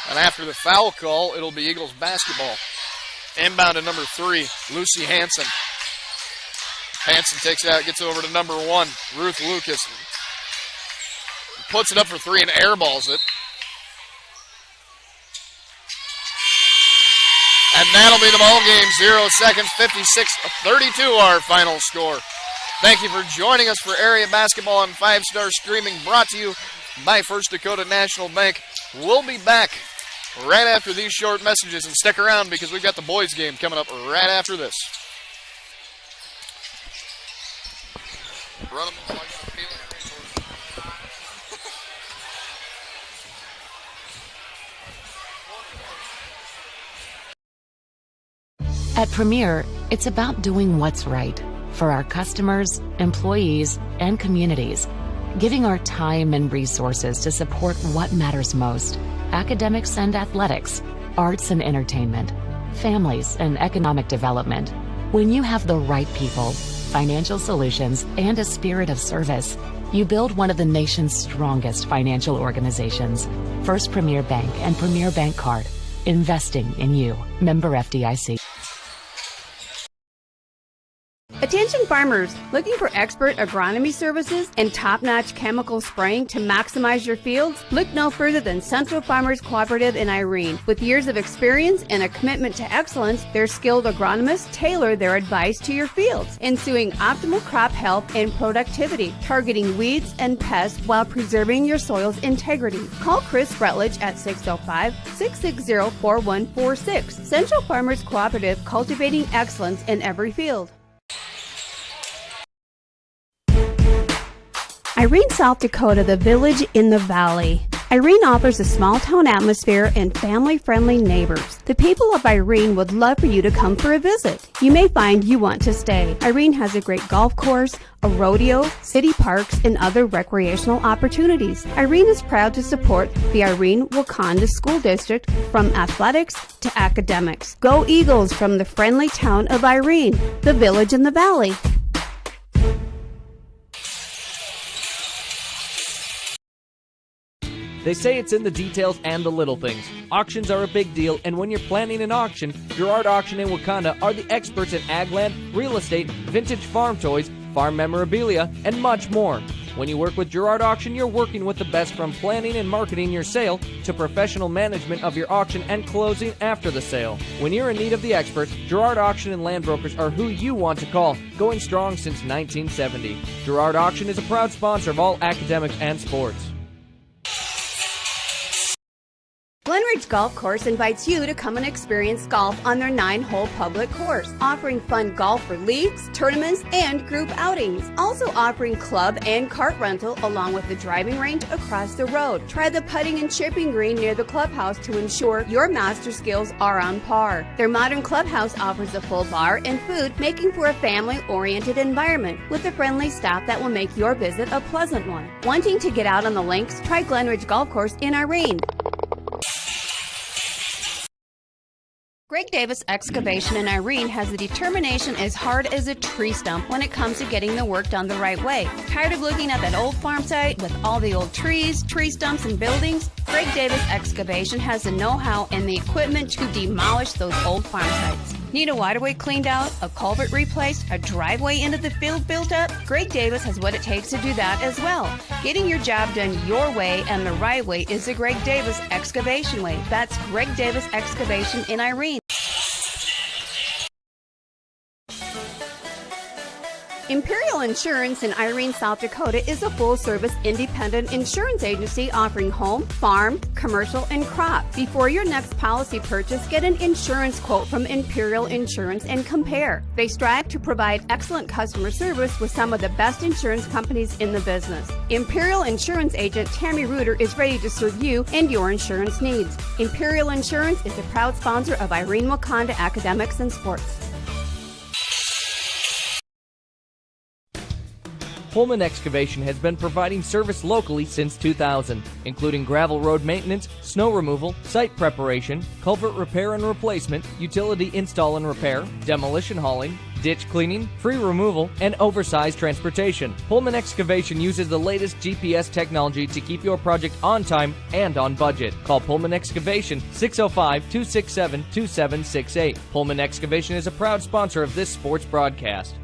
And after the foul call, it'll be Eagles basketball. Inbound to number 3, Lucy Hansen. Hansen takes it out, gets it over to number 1, Ruth Lucas. Puts it up for 3 and airballs it. And that'll be the ball game. 0 seconds, 56-32 our final score. Thank you for joining us for area basketball on 5-Star Streaming, brought to you by First Dakota National Bank. We'll be back right after these short messages, and stick around because we've got the boys game coming up right after this. Run them. At Premier, It's about doing what's right for our customers, employees, and communities, giving our time and resources to support what matters most: academics and athletics, arts and entertainment, families and economic development. When you have the right people, financial solutions, and a spirit of service, you build one of the nation's strongest financial organizations. First Premier Bank and Premier Bank Card. Investing in you. Member FDIC. Attention farmers, looking for expert agronomy services and top-notch chemical spraying to maximize your fields? Look no further than Central Farmers Cooperative in Irene. With years of experience and a commitment to excellence, their skilled agronomists tailor their advice to your fields, ensuring optimal crop health and productivity, targeting weeds and pests while preserving your soil's integrity. Call Chris Rutledge at 605-660-4146. Central Farmers Cooperative, cultivating excellence in every field. Irene, South Dakota, the village in the valley. Irene offers a small-town atmosphere and family-friendly neighbors. The people of Irene would love for you to come for a visit. You may find you want to stay. Irene has a great golf course, a rodeo, city parks, and other recreational opportunities. Irene is proud to support the Irene-Wakonda School District from athletics to academics. Go Eagles from the friendly town of Irene, the village in the valley. They say it's in the details and the little things. Auctions are a big deal, and when you're planning an auction, Girard Auction in Wakanda are the experts in ag land, real estate, vintage farm toys, farm memorabilia, and much more. When you work with Girard Auction, you're working with the best from planning and marketing your sale to professional management of your auction and closing after the sale. When you're in need of the experts, Girard Auction and Land Brokers are who you want to call, going strong since 1970. Girard Auction is a proud sponsor of all academics and sports. Glenridge Golf Course invites you to come and experience golf on their 9-hole public course, offering fun golf for leagues, tournaments, and group outings. Also offering club and cart rental along with the driving range across the road. Try the putting and chipping green near the clubhouse to ensure your master skills are on par. Their modern clubhouse offers a full bar and food, making for a family-oriented environment with a friendly staff that will make your visit a pleasant one. Wanting to get out on the links? Try Glenridge Golf Course in Irene. Greg Davis Excavation in Irene has the determination as hard as a tree stump when it comes to getting the work done the right way. Tired of looking at that old farm site with all the old trees, tree stumps, and buildings? Greg Davis Excavation has the know-how and the equipment to demolish those old farm sites. Need a waterway cleaned out, a culvert replaced, a driveway into the field built up? Greg Davis has what it takes to do that as well. Getting your job done your way and the right way is the Greg Davis Excavation way. That's Greg Davis Excavation in Irene. Imperial Insurance in Irene, South Dakota is a full-service independent insurance agency offering home, farm, commercial, and crop. Before your next policy purchase, get an insurance quote from Imperial Insurance and compare. They strive to provide excellent customer service with some of the best insurance companies in the business. Imperial Insurance agent Tammy Reuter is ready to serve you and your insurance needs. Imperial Insurance is a proud sponsor of Irene-Wakonda Academics and Sports. Pullman Excavation has been providing service locally since 2000, including gravel road maintenance, snow removal, site preparation, culvert repair and replacement, utility install and repair, demolition hauling, ditch cleaning, tree removal, and oversized transportation. Pullman Excavation uses the latest GPS technology to keep your project on time and on budget. Call Pullman Excavation 605-267-2768. Pullman Excavation is a proud sponsor of this sports broadcast.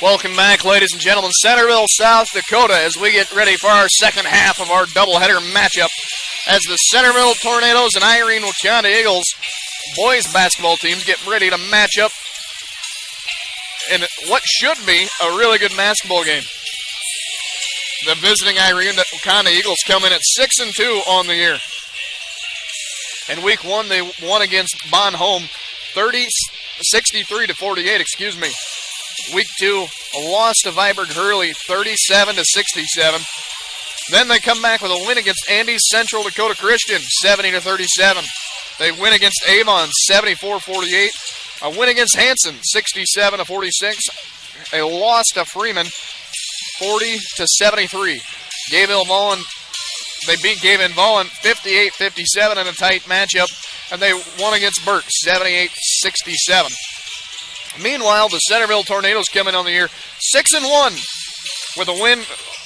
Welcome back, ladies and gentlemen. Centerville, South Dakota, as we get ready for our second half of our doubleheader matchup as the Centerville Tornadoes and Irene-Wakonda Eagles boys basketball teams get ready to match up in what should be a really good basketball game. The visiting Irene-Wakonda Eagles come in at 6-2 on the year. In week one, they won against Bon Home 63-48, excuse me. Week 2, a loss to Viborg Hurley, 37-67. Then they come back with a win against Andes Central Dakota Christian, 70-37. They win against Avon, 74-48. A win against Hanson, 67-46. A loss to Freeman, 40-73. Gayville Vollen, they beat Gayville Vollen 58-57 in a tight matchup, and they won against Burke, 78-67. Meanwhile, the Centerville Tornadoes come in on the year 6-1 with a win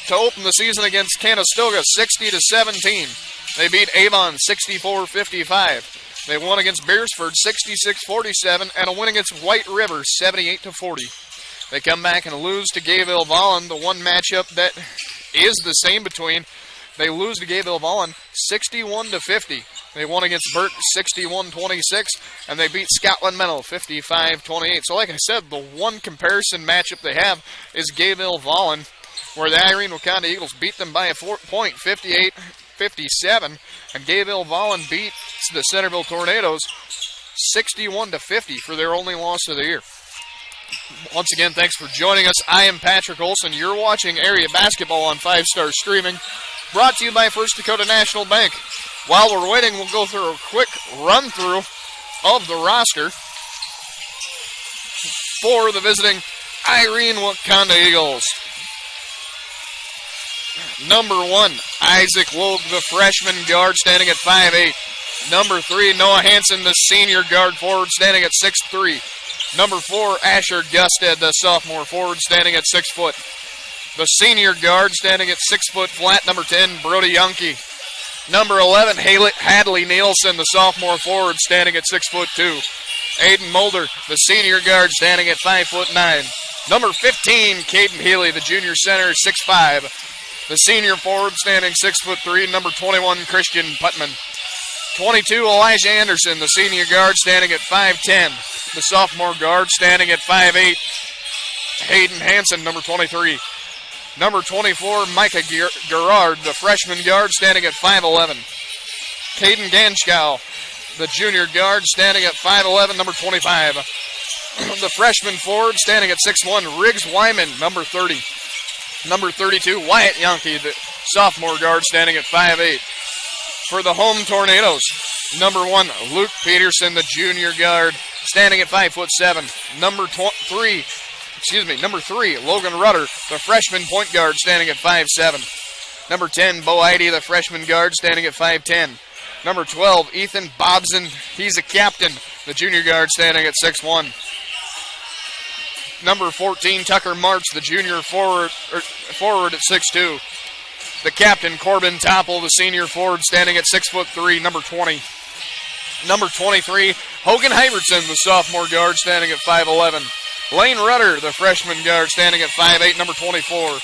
to open the season against Canastota, 60-17. They beat Avon 64-55. They won against Beersford 66-47 and a win against White River 78-40. They come back and lose to Gayville Vollen, the one matchup that is the same between. They lose to Gayville Vollen 61-50. They won against Burke 61-26, and they beat Scotland Mental 55-28. So like I said, the one comparison matchup they have is Gayville Vollen, where the Irene-Wakonda Eagles beat them by a point, 58-57, and Gayville Vollen beat the Centerville Tornadoes 61-50 for their only loss of the year. Once again, thanks for joining us. I am Patrick Olson. You're watching Area Basketball on 5-Star Streaming, brought to you by First Dakota National Bank. While we're waiting, we'll go through a quick run-through of the roster for the visiting Irene-Wakonda Eagles. Number 1, Isaac Logue, the freshman guard, standing at 5'8". Number 3, Noah Hansen, the senior guard forward, standing at 6'3". Number 4, Asher Gusted, the sophomore forward, standing at 6 foot. The senior guard, standing at 6 foot flat, number 10, Brody Yonke. Number 11, Hadley Nielsen, the sophomore forward, standing at 6'2". Aiden Mulder, the senior guard, standing at 5'9". Number 15, Caden Healy, the junior center, 6'5". The senior forward, standing 6'3". Number 21, Christian Putman. 22, Elijah Anderson, the senior guard, standing at 5'10". The sophomore guard, standing at 5'8". Hayden Hansen, number 23. Number 24, Micah Gerard, the freshman guard, standing at 5'11". Caden Ganskow, the junior guard, standing at 5'11", number 25. The freshman forward, standing at 6'1", Riggs Wyman, number 30. Number 32, Wyatt Yonke, the sophomore guard, standing at 5'8". For the home Tornadoes, number 1, Luke Peterson, the junior guard, standing at 5'7". Number 3, Logan Rutter, the freshman point guard, standing at 5'7". Number 10, Bo Eide, the freshman guard, standing at 5'10". Number 12, Ethan Bobson, he's a captain, the junior guard, standing at 6'1". Number 14, Tucker March, the junior forward at 6'2". The captain, Corbin Topple, the senior forward, standing at 6'3", number 20. Number 23, Hogan Hybertson, the sophomore guard, standing at 5'11". Lane Rutter, the freshman guard, standing at 5'8", number 24.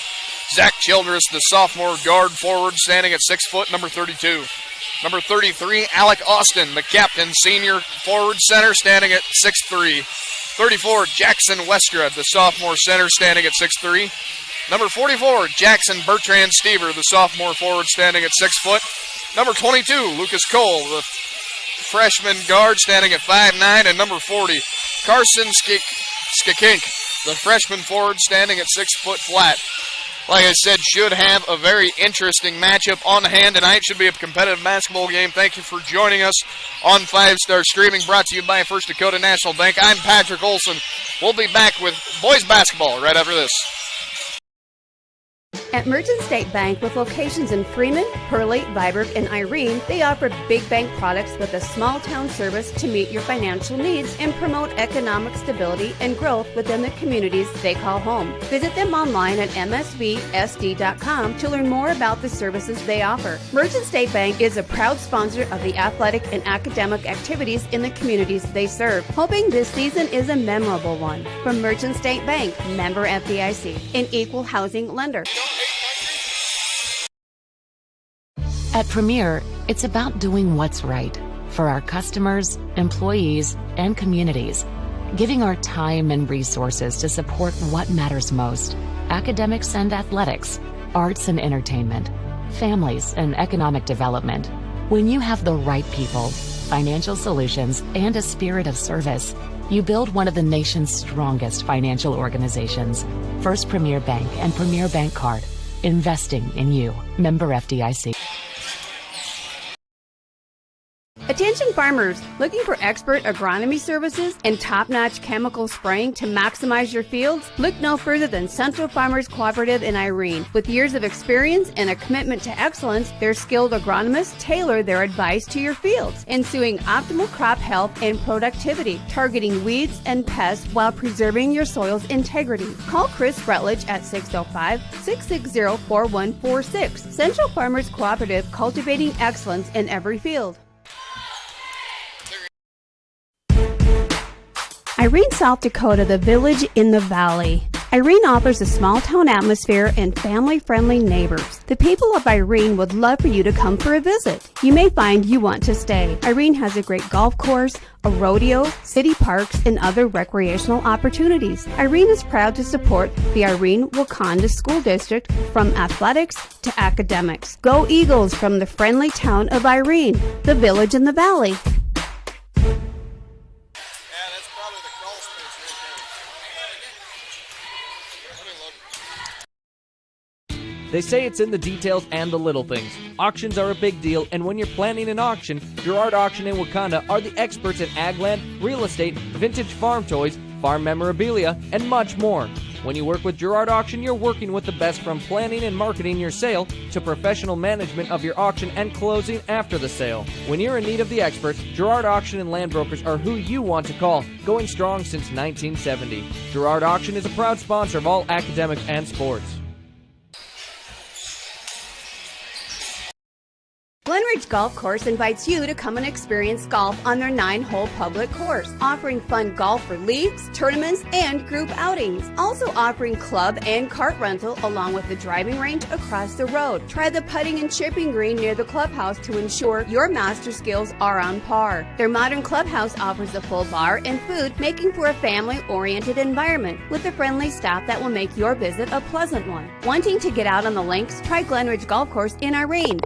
Zach Childress, the sophomore guard forward, standing at 6 foot, number 32. Number 33, Alec Austin, the captain, senior forward center, standing at 6'3". 34, Jackson Westrud, the sophomore center, standing at 6'3". Number 44, Jackson Bertrand Stever, the sophomore forward, standing at 6 foot. Number 22, Lucas Cole, the freshman guard, standing at 5'9", and number 40, Carson Skikink, the freshman forward, standing at 6 foot flat. Like I said, should have a very interesting matchup on hand tonight. Should be a competitive basketball game. Thank you for joining us on 5-Star Streaming, brought to you by First Dakota National Bank. I'm Patrick Olson. We'll be back with boys basketball right after this. At Merchant State Bank, with locations in Freeman, Hurley, Viborg, and Irene, they offer big bank products with a small town service to meet your financial needs and promote economic stability and growth within the communities they call home. Visit them online at msvsd.com to learn more about the services they offer. Merchant State Bank is a proud sponsor of the athletic and academic activities in the communities they serve, hoping this season is a memorable one. From Merchant State Bank, member FDIC, an equal housing lender. At Premier, it's about doing what's right for our customers, employees, and communities, giving our time and resources to support what matters most: academics and athletics, arts and entertainment, families and economic development. When you have the right people, financial solutions, and a spirit of service, you build one of the nation's strongest financial organizations. First Premier Bank and Premier Bank Card. Investing in you. Member FDIC. Attention farmers, looking for expert agronomy services and top-notch chemical spraying to maximize your fields? Look no further than Central Farmers Cooperative in Irene. With years of experience and a commitment to excellence, their skilled agronomists tailor their advice to your fields, ensuing optimal crop health and productivity, targeting weeds and pests while preserving your soil's integrity. Call Chris Rutledge at 605-660-4146. Central Farmers Cooperative, cultivating excellence in every field. Irene, South Dakota, the village in the valley. Irene offers a small town atmosphere and family-friendly neighbors. The people of Irene would love for you to come for a visit. You may find you want to stay. Irene has a great golf course, a rodeo, city parks, and other recreational opportunities. Irene is proud to support the Irene-Wakonda School District from athletics to academics. Go Eagles from the friendly town of Irene, the village in the valley. They say it's in the details and the little things. Auctions are a big deal, and when you're planning an auction, Girard Auction in Wakanda are the experts in ag land, real estate, vintage farm toys, farm memorabilia, and much more. When you work with Girard Auction, you're working with the best, from planning and marketing your sale to professional management of your auction and closing after the sale. When you're in need of the experts, Girard Auction and Land Brokers are who you want to call, going strong since 1970. Girard Auction is a proud sponsor of all academics and sports. Glenridge Golf Course invites you to come and experience golf on their 9-hole public course, offering fun golf for leagues, tournaments, and group outings. Also offering club and cart rental along with the driving range across the road. Try the putting and chipping green near the clubhouse to ensure your master skills are on par. Their modern clubhouse offers a full bar and food, making for a family-oriented environment with a friendly staff that will make your visit a pleasant one. Wanting to get out on the links? Try Glenridge Golf Course in Irene.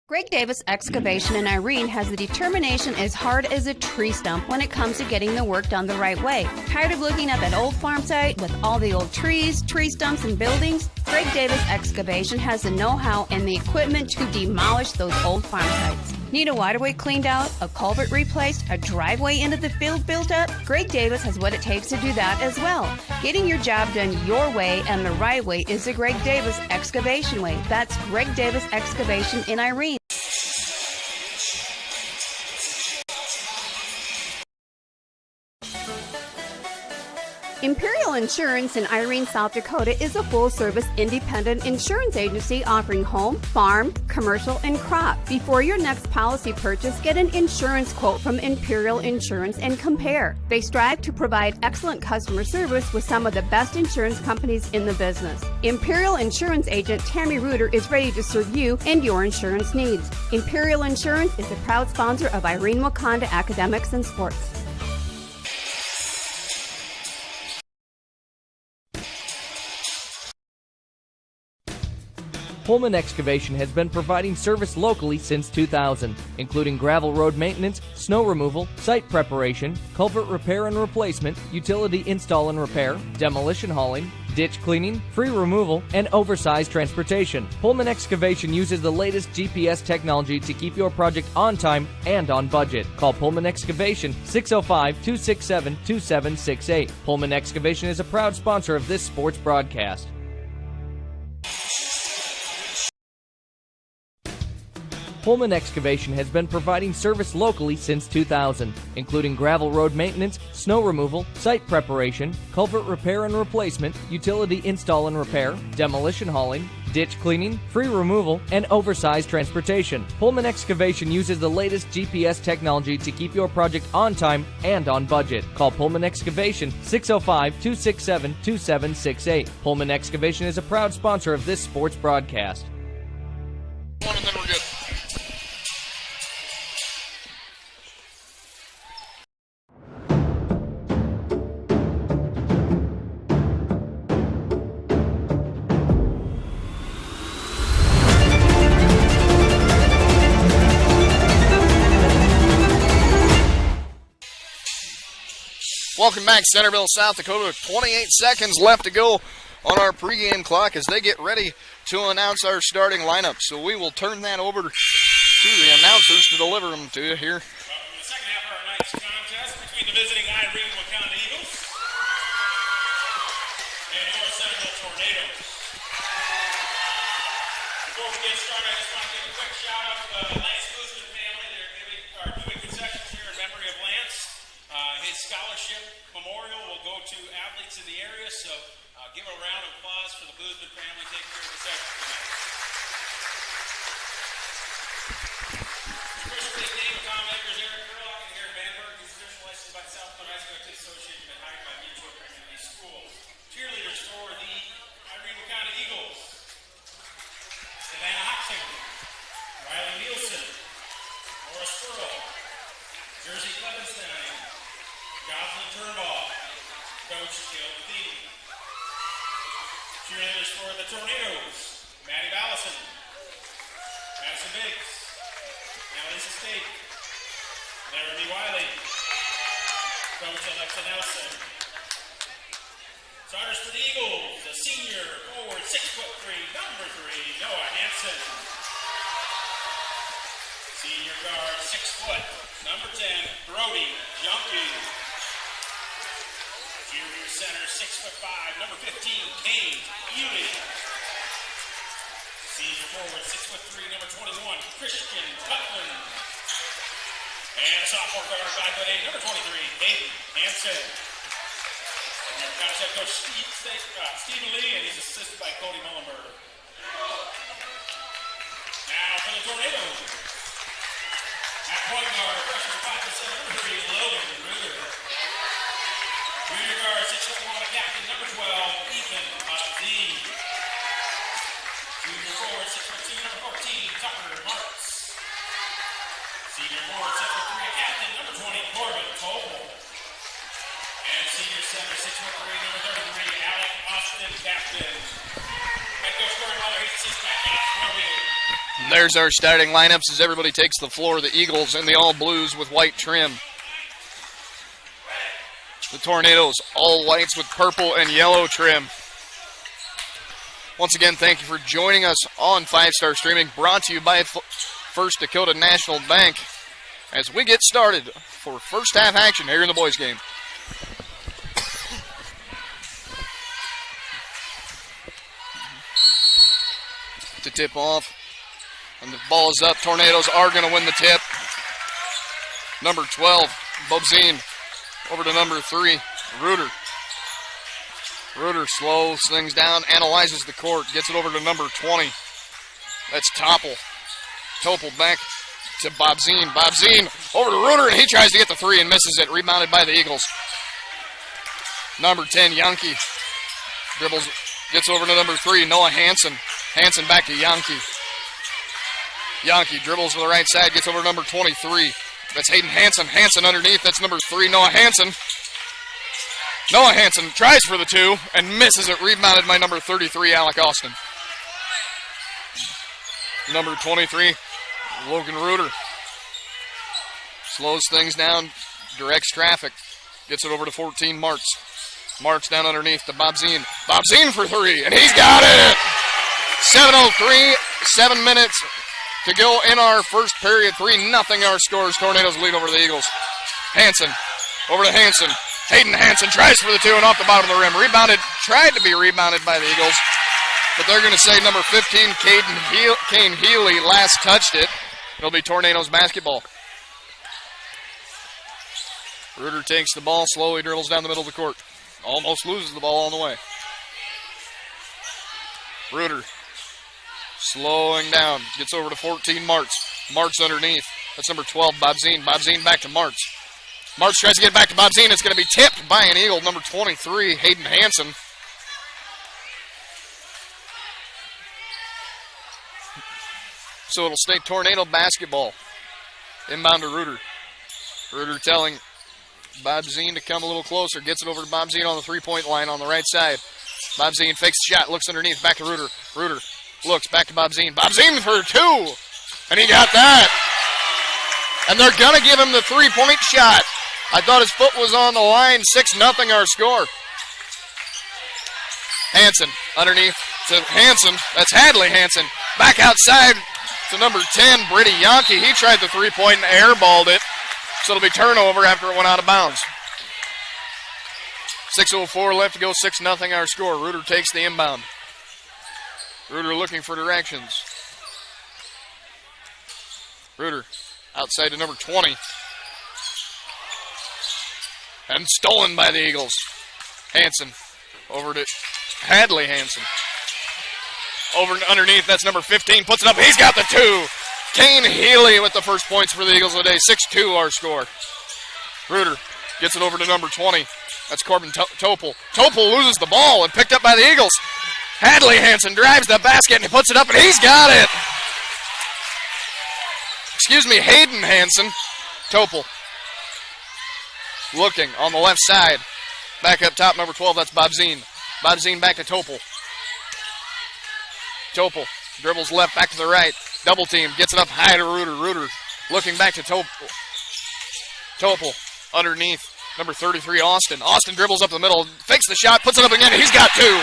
Greg Davis Excavation in Irene has the determination as hard as a tree stump when it comes to getting the work done the right way. Tired of looking at that old farm site with all the old trees, tree stumps, and buildings? Greg Davis Excavation has the know-how and the equipment to demolish those old farm sites. Need a waterway cleaned out, a culvert replaced, a driveway into the field built up? Greg Davis has what it takes to do that as well. Getting your job done your way and the right way is the Greg Davis Excavation way. That's Greg Davis Excavation in Irene. Imperial Insurance in Irene, South Dakota is a full-service independent insurance agency offering home, farm, commercial, and crop. Before your next policy purchase, get an insurance quote from Imperial Insurance and compare. They strive to provide excellent customer service with some of the best insurance companies in the business. Imperial Insurance agent Tammy Reuter is ready to serve you and your insurance needs. Imperial Insurance is a proud sponsor of Irene-Wakonda Academics and Sports. Pullman Excavation has been providing service locally since 2000, including gravel road maintenance, snow removal, site preparation, culvert repair and replacement, utility install and repair, demolition hauling, ditch cleaning, free removal, and oversized transportation. Pullman Excavation uses the latest GPS technology to keep your project on time and on budget. Call Pullman Excavation 605-267-2768. Pullman Excavation is a proud sponsor of this sports broadcast. Pullman Excavation has been providing service locally since 2000, including gravel road maintenance, snow removal, site preparation, culvert repair and replacement, utility install and repair, demolition hauling, ditch cleaning, free removal, and oversized transportation. Pullman Excavation uses the latest GPS technology to keep your project on time and on budget. Call Pullman Excavation 605-267-2768. Pullman Excavation is a proud sponsor of this sports broadcast. And then we're good. Welcome back, Centerville, South Dakota. 28 seconds left to go on our pregame clock as they get ready to announce our starting lineup. So we will turn that over to the announcers to deliver them to you here. Welcome to the second half of our night's contest between the visiting Irene-Wakonda Eagles and your Centerville Tornadoes. Before we get started, I just want to give a quick shout out to the Lance Guzman family. They're doing concessions here in memory of Lance. His scholarship memorial will go to athletes in the area, so give a round of applause for the Guzman family taking care of the session tonight. First for his name, commentators Eric Gerlach and Aaron Vanberg. He's official licensed by the South Dakota High School Activity Association and hired by Mutual Community Schools. Cheerleaders for the Irene-Wakonda Eagles: Savannah Hoxing, Riley Nielsen, Laura Spurl, Jersey Clevenstein, Jocelyn Turnball, Coach Jill Thede. Cheerleaders for the Tornadoes: Maddie Ballison, Madison Biggs, Annalisa State, Laramie Wiley, Coach Alexa Nelson. Starters for the Eagles: a senior forward, 6'3", number 3, Noah Hansen. Senior guard, 6 foot, number 10, Brody Junkie. Junior center, 6'5", number 15, Kane Healy. Senior forward, 6'3", number 21, Christian Putman. And sophomore guard, 5'8", number 23, Hayden Hansen. Our concept coach, Stephen Lee, and he's assisted by Cody Mullenberg. Now for the Tornadoes. At point guard, freshman 5'7", number 3, Logan Ruger. Junior guard, 6'1", captain, number 12, Ethan Husky. Junior forward, 6'2", number 14, Tucker Marks. Senior forward, 6'3", captain, number 20, Corbin Tobel. And senior center, 6'3", number 33, Alec Austin, captain. Head coach Corey Muller, he's assistant captain. There's our starting lineups as everybody takes the floor. The Eagles in the all blues with white trim. The Tornadoes, all whites with purple and yellow trim. Once again, thank you for joining us on 5-Star Streaming, brought to you by First Dakota National Bank as we get started for first half action here in the boys game. To tip off, and the ball is up. Tornadoes are going to win the tip. Number 12, Bobzine, over to number 3, Reuter. Reuter slows things down, analyzes the court, gets it over to number 20. That's Topple. Topple back to Bobzine. Bobzine over to Reuter, and he tries to get the 3 and misses it. Rebounded by the Eagles. Number 10, Yankee. Dribbles, gets over to number 3, Noah Hansen. Hansen back to Yankee. Yankee dribbles to the right side, gets over to number 23. That's Hayden Hansen. Hansen underneath, that's number 3, Noah Hansen. Noah Hansen tries for the 2 and misses it. Rebounded by number 33, Alec Austin. Number 23, Logan Reuter. Slows things down, directs traffic. Gets it over to 14, Marks. Marks down underneath to Bobzine. Bobzine for 3, and he's got it! 7:03, 7 minutes to go in our first period. 3-0 our scores. Tornadoes lead over the Eagles. Hansen, over to Hansen. Hayden Hansen tries for the 2 and off the bottom of the rim. Rebounded, tried to be rebounded by the Eagles, but they're going to say number 15, Kane Healy, last touched it. It'll be Tornadoes basketball. Reuter takes the ball, slowly dribbles down the middle of the court. Almost loses the ball on the way. Reuter slowing down, gets over to 14, Marks. Marks underneath. That's number 12, Bobzine. Bobzine back to Marks. Marks tries to get back to Bobzine. It's going to be tipped by an Eagle, number 23, Hayden Hansen. So it'll stay Tornado basketball. Inbound to Reuter. Reuter telling Bobzine to come a little closer. Gets it over to Bobzine on the three-point line on the right side. Bobzine fakes the shot, looks underneath, back to Reuter. Reuter looks back to Bobzine. Bobzine for 2. And he got that. And they're going to give him the three-point shot. I thought his foot was on the line. 6-0 our score. Hansen underneath to Hansen. That's Hadley Hansen. Back outside to number 10, Brittany Yonke. He tried the three-point and airballed it. So it'll be turnover after it went out of bounds. 6:04 left to go, 6-0 our score. Reuter takes the inbound. Reuter looking for directions. Reuter outside to number 20. And stolen by the Eagles. Hansen over to Hadley Hansen. Over and underneath, that's number 15. Puts it up, he's got the two. Kane Healy with the first points for the Eagles of the day. 6-2 our score. Reuter gets it over to number 20. That's Corbin Topel. Topel loses the ball and picked up by the Eagles. Hadley Hansen drives the basket and he puts it up and he's got it. Excuse me, Hayden Hansen. Topel. Looking on the left side. Back up top, number 12, that's Bob Zine. Bob Zine back to Topel. Topel dribbles left, back to the right. Double team, gets it up high to Reuter. Reuter looking back to Topel. Topel underneath, number 33, Austin. Austin dribbles up the middle, fakes the shot, puts it up again, he's got two.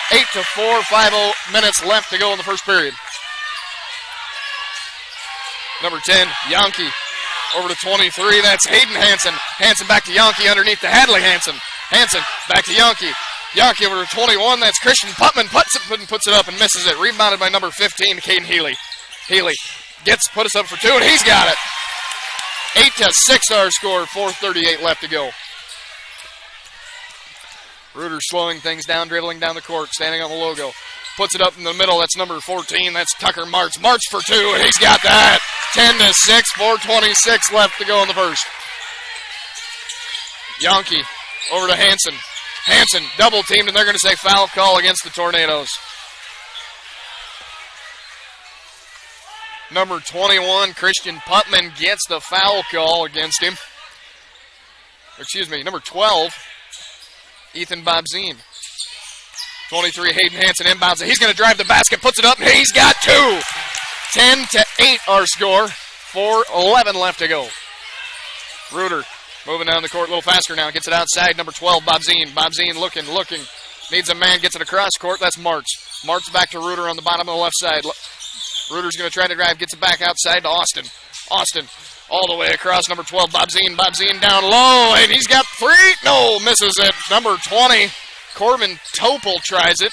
8-4, 5 minutes left to go in the first period. Number 10, Yonke. Over to 23, that's Hayden Hansen. Hansen back to Yonke underneath to Hadley Hansen. Hansen back to Yonke. Yonke over to 21, that's Christian Putman. Puts it up and misses it. Rebounded by number 15, Caden Healy. Healy put us up for two, and he's got it. 8-6 our score, 4:38 left to go. Reuter slowing things down, dribbling down the court, standing on the logo. Puts it up in the middle, that's number 14, that's Tucker Martz. Martz for two, and he's got that. 10-6, 4:26 left to go in the first. Yonke over to Hansen. Hansen double teamed, and they're going to say foul call against the Tornadoes. Number 21, Christian Putman gets the foul call against him. Excuse me, number 12, Ethan Bobzine. 23, Hayden Hansen inbounds it. He's going to drive the basket, puts it up, and he's got two. 10-8 our score. 4:11 left to go. Reuter moving down the court a little faster now. Gets it outside. Number 12, Bobzine. Bobzine looking. Needs a man. Gets it across court. That's Martz. Martz back to Reuter on the bottom of the left side. Reuter's going to try to drive. Gets it back outside to Austin. Austin all the way across. Number 12, Bobzine. Bobzine down low. And he's got three. No, misses it. Number 20, Corbin Topel tries it.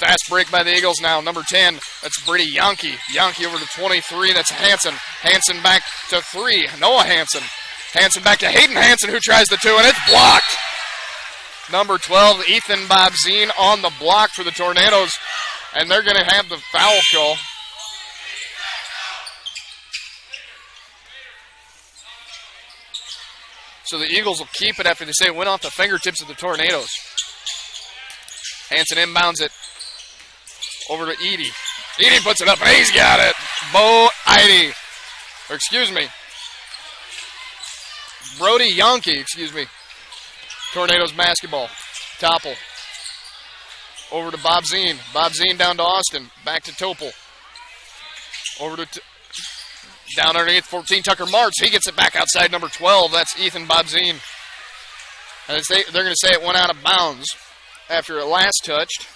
Fast break by the Eagles now. Number 10, that's Brittany Yonke. Yonke over to 23, that's Hansen. Hansen back to 3, Noah Hansen. Hansen back to Hayden Hansen, who tries the two, and it's blocked. Number 12, Ethan Bobzine on the block for the Tornadoes, and they're going to have the foul call. So the Eagles will keep it after they say it went off the fingertips of the Tornadoes. Hansen inbounds it. Over to Edie. Edie puts it up, and he's got it. Brody Yonke, Tornadoes basketball. Topple. Over to Bobzine. Bobzine down to Austin. Back to Topel. Over to down underneath 14, Tucker Martz. He gets it back outside number 12. That's Ethan Bobzine. And they're going to say it went out of bounds after it last touched.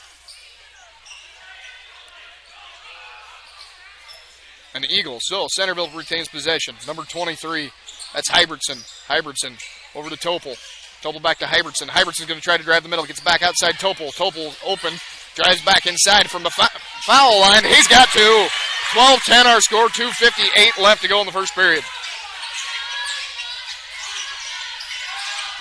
And the Eagles. So Centerville retains possession. Number 23, that's Hybertson over to Topel. Topel back to Hybertson. Hybertson's going to try to drive the middle. Gets back outside Topel. Topel open. Drives back inside from the foul line. He's got two. 12-10 our score. 2:58 left to go in the first period.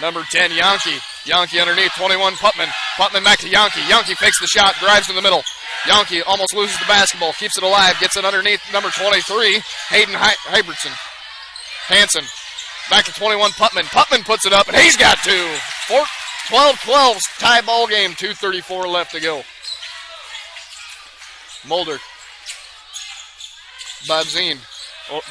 Number 10, Yonke. Yonke underneath. 21, Putman. Putman back to Yonke. Yonke fakes the shot. Drives to the middle. Yonke almost loses the basketball. Keeps it alive. Gets it underneath number 23, Hayden Hybertson. Hansen. Back to 21, Putman. Putman puts it up, and he's got two. 12-12, tie ball game. 2:34 left to go. Mulder. Bobzine.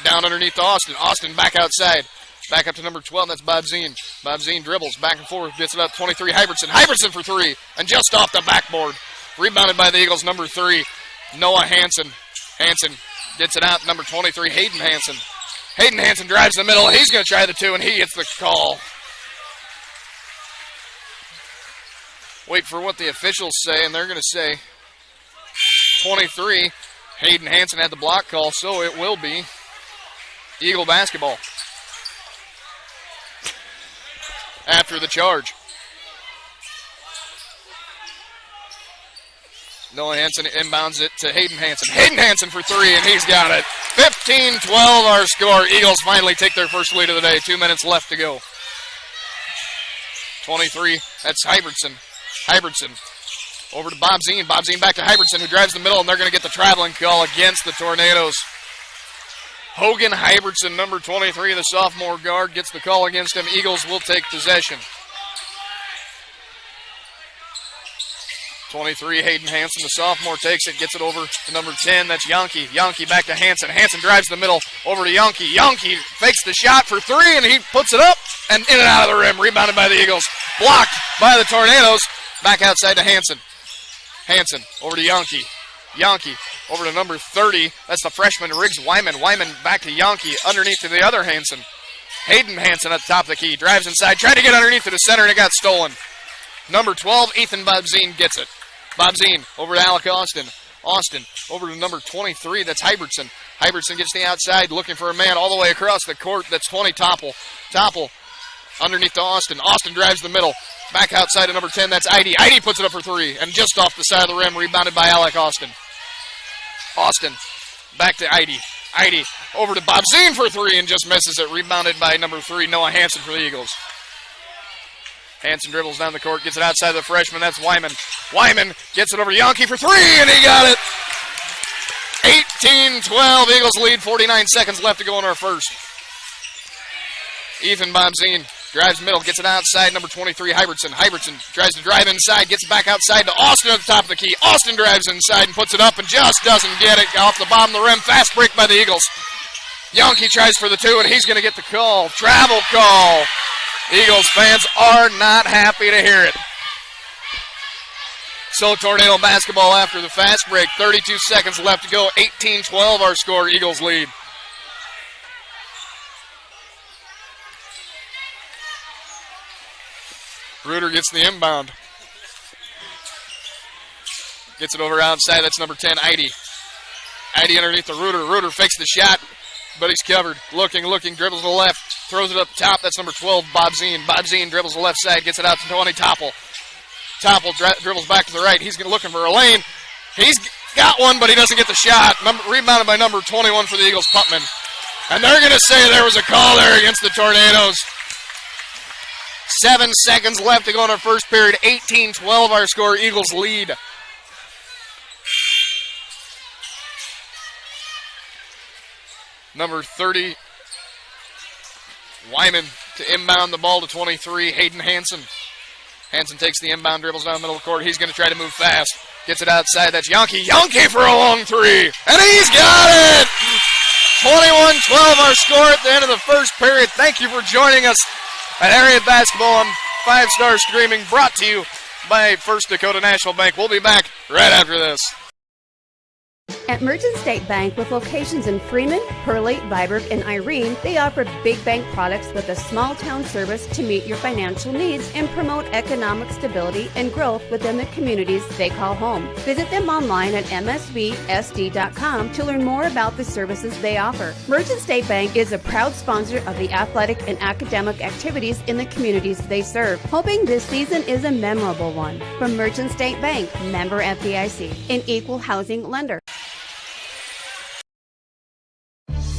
Down underneath to Austin. Austin back outside. Back up to number 12, that's Bobzine. Bobzine dribbles back and forth. Gets it up, 23, Hybertson. Hybertson for three, and just off the backboard. Rebounded by the Eagles, number 3, Noah Hansen. Hansen gets it out, number 23, Hayden Hansen. Hayden Hansen drives the middle. He's going to try the 2, and he gets the call. Wait for what the officials say, and they're going to say 23. Hayden Hansen had the block call, so it will be Eagle basketball after the charge. Noah Hansen inbounds it to Hayden Hansen. Hayden Hansen for 3, and he's got it. 15-12 our score. Eagles finally take their first lead of the day. 2 minutes left to go. 23, that's Hybertson. Hybertson over to Bob Zine. Bob Zine back to Hybertson, who drives the middle, and they're going to get the traveling call against the Tornadoes. Hogan Hybertson, number 23, the sophomore guard, gets the call against him. Eagles will take possession. 23, Hayden Hansen, the sophomore, takes it, gets it over to number 10. That's Yankee. Yankee back to Hansen. Hansen drives the middle over to Yankee. Yankee fakes the shot for 3, and he puts it up and in and out of the rim. Rebounded by the Eagles. Blocked by the Tornadoes. Back outside to Hansen. Hansen over to Yankee. Yankee over to number 30. That's the freshman, Riggs Wyman. Wyman back to Yankee. Underneath to the other Hansen. Hayden Hansen at the top of the key. Drives inside. Tried to get underneath to the center, and it got stolen. Number 12, Ethan Bobzine gets it. Bobzine over to Alec Austin. Austin over to number 23. That's Hybertson. Hybertson gets the outside, looking for a man all the way across the court. That's 20, Topple. Topple underneath to Austin. Austin drives the middle. Back outside to number 10, that's Idy. Idy puts it up for 3, and just off the side of the rim, rebounded by Alec Austin. Austin back to Idy. Idy over to Bobzine for 3, and just misses it. Rebounded by number 3, Noah Hansen for the Eagles. Hansen dribbles down the court, gets it outside the freshman, that's Wyman. Wyman gets it over to Yankee for 3, and he got it. 18-12, Eagles lead, 49 seconds left to go in our first. Ethan Bobzine drives middle, gets it outside, number 23, Hybertson. Hybertson tries to drive inside, gets it back outside to Austin at the top of the key. Austin drives inside and puts it up and just doesn't get it. Off the bottom of the rim, fast break by the Eagles. Yankee tries for the 2, and he's going to get the call. Travel call. Eagles fans are not happy to hear it. So Tornado basketball after the fast break. 32 seconds left to go. 18-12 our score. Eagles lead. Reuter gets the inbound. Gets it over outside. That's number 10, Idy. Idy underneath the Reuter. Reuter fakes the shot, but he's covered. Looking, dribbles to the left. Throws it up top. That's number 12, Bobzine. Bobzine dribbles the left side. Gets it out to 20, Topple. Topple dribbles back to the right. He's looking for a lane. He's got one, but he doesn't get the shot. Rebounded by number 21 for the Eagles, Putman. And they're going to say there was a call there against the Tornadoes. 7 seconds left to go in our first period. 18-12 our score. Eagles lead. Number 30, Wyman to inbound the ball to 23, Hayden Hansen. Hansen takes the inbound, dribbles down the middle of the court. He's going to try to move fast. Gets it outside. That's Yankee. Yankee for a long 3. And he's got it! 21-12 our score at the end of the first period. Thank you for joining us at Area Basketball on 5 Star Streaming, brought to you by First Dakota National Bank. We'll be back right after this. At Merchant State Bank, with locations in Freeman, Hurley, Viborg, and Irene, they offer big bank products with a small town service to meet your financial needs and promote economic stability and growth within the communities they call home. Visit them online at msvsd.com to learn more about the services they offer. Merchant State Bank is a proud sponsor of the athletic and academic activities in the communities they serve, hoping this season is a memorable one. From Merchant State Bank, member FDIC, an equal housing lender.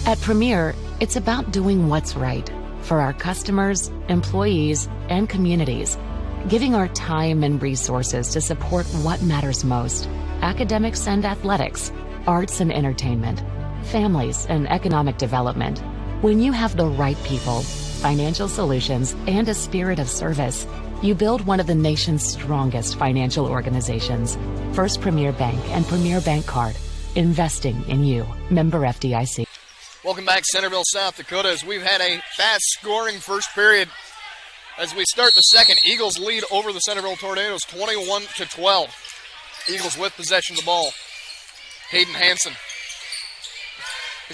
At Premier, it's about doing what's right for our customers, employees, and communities, giving our time and resources to support what matters most: academics and athletics, arts and entertainment, families and economic development. When you have the right people, financial solutions, and a spirit of service, you build one of the nation's strongest financial organizations. First Premier Bank and Premier Bank Card. Investing in you. Member FDIC. Welcome back, Centerville, South Dakota, as we've had a fast-scoring first period. As we start the second, Eagles lead over the Centerville Tornadoes, 21-12. Eagles with possession of the ball. Hayden Hansen.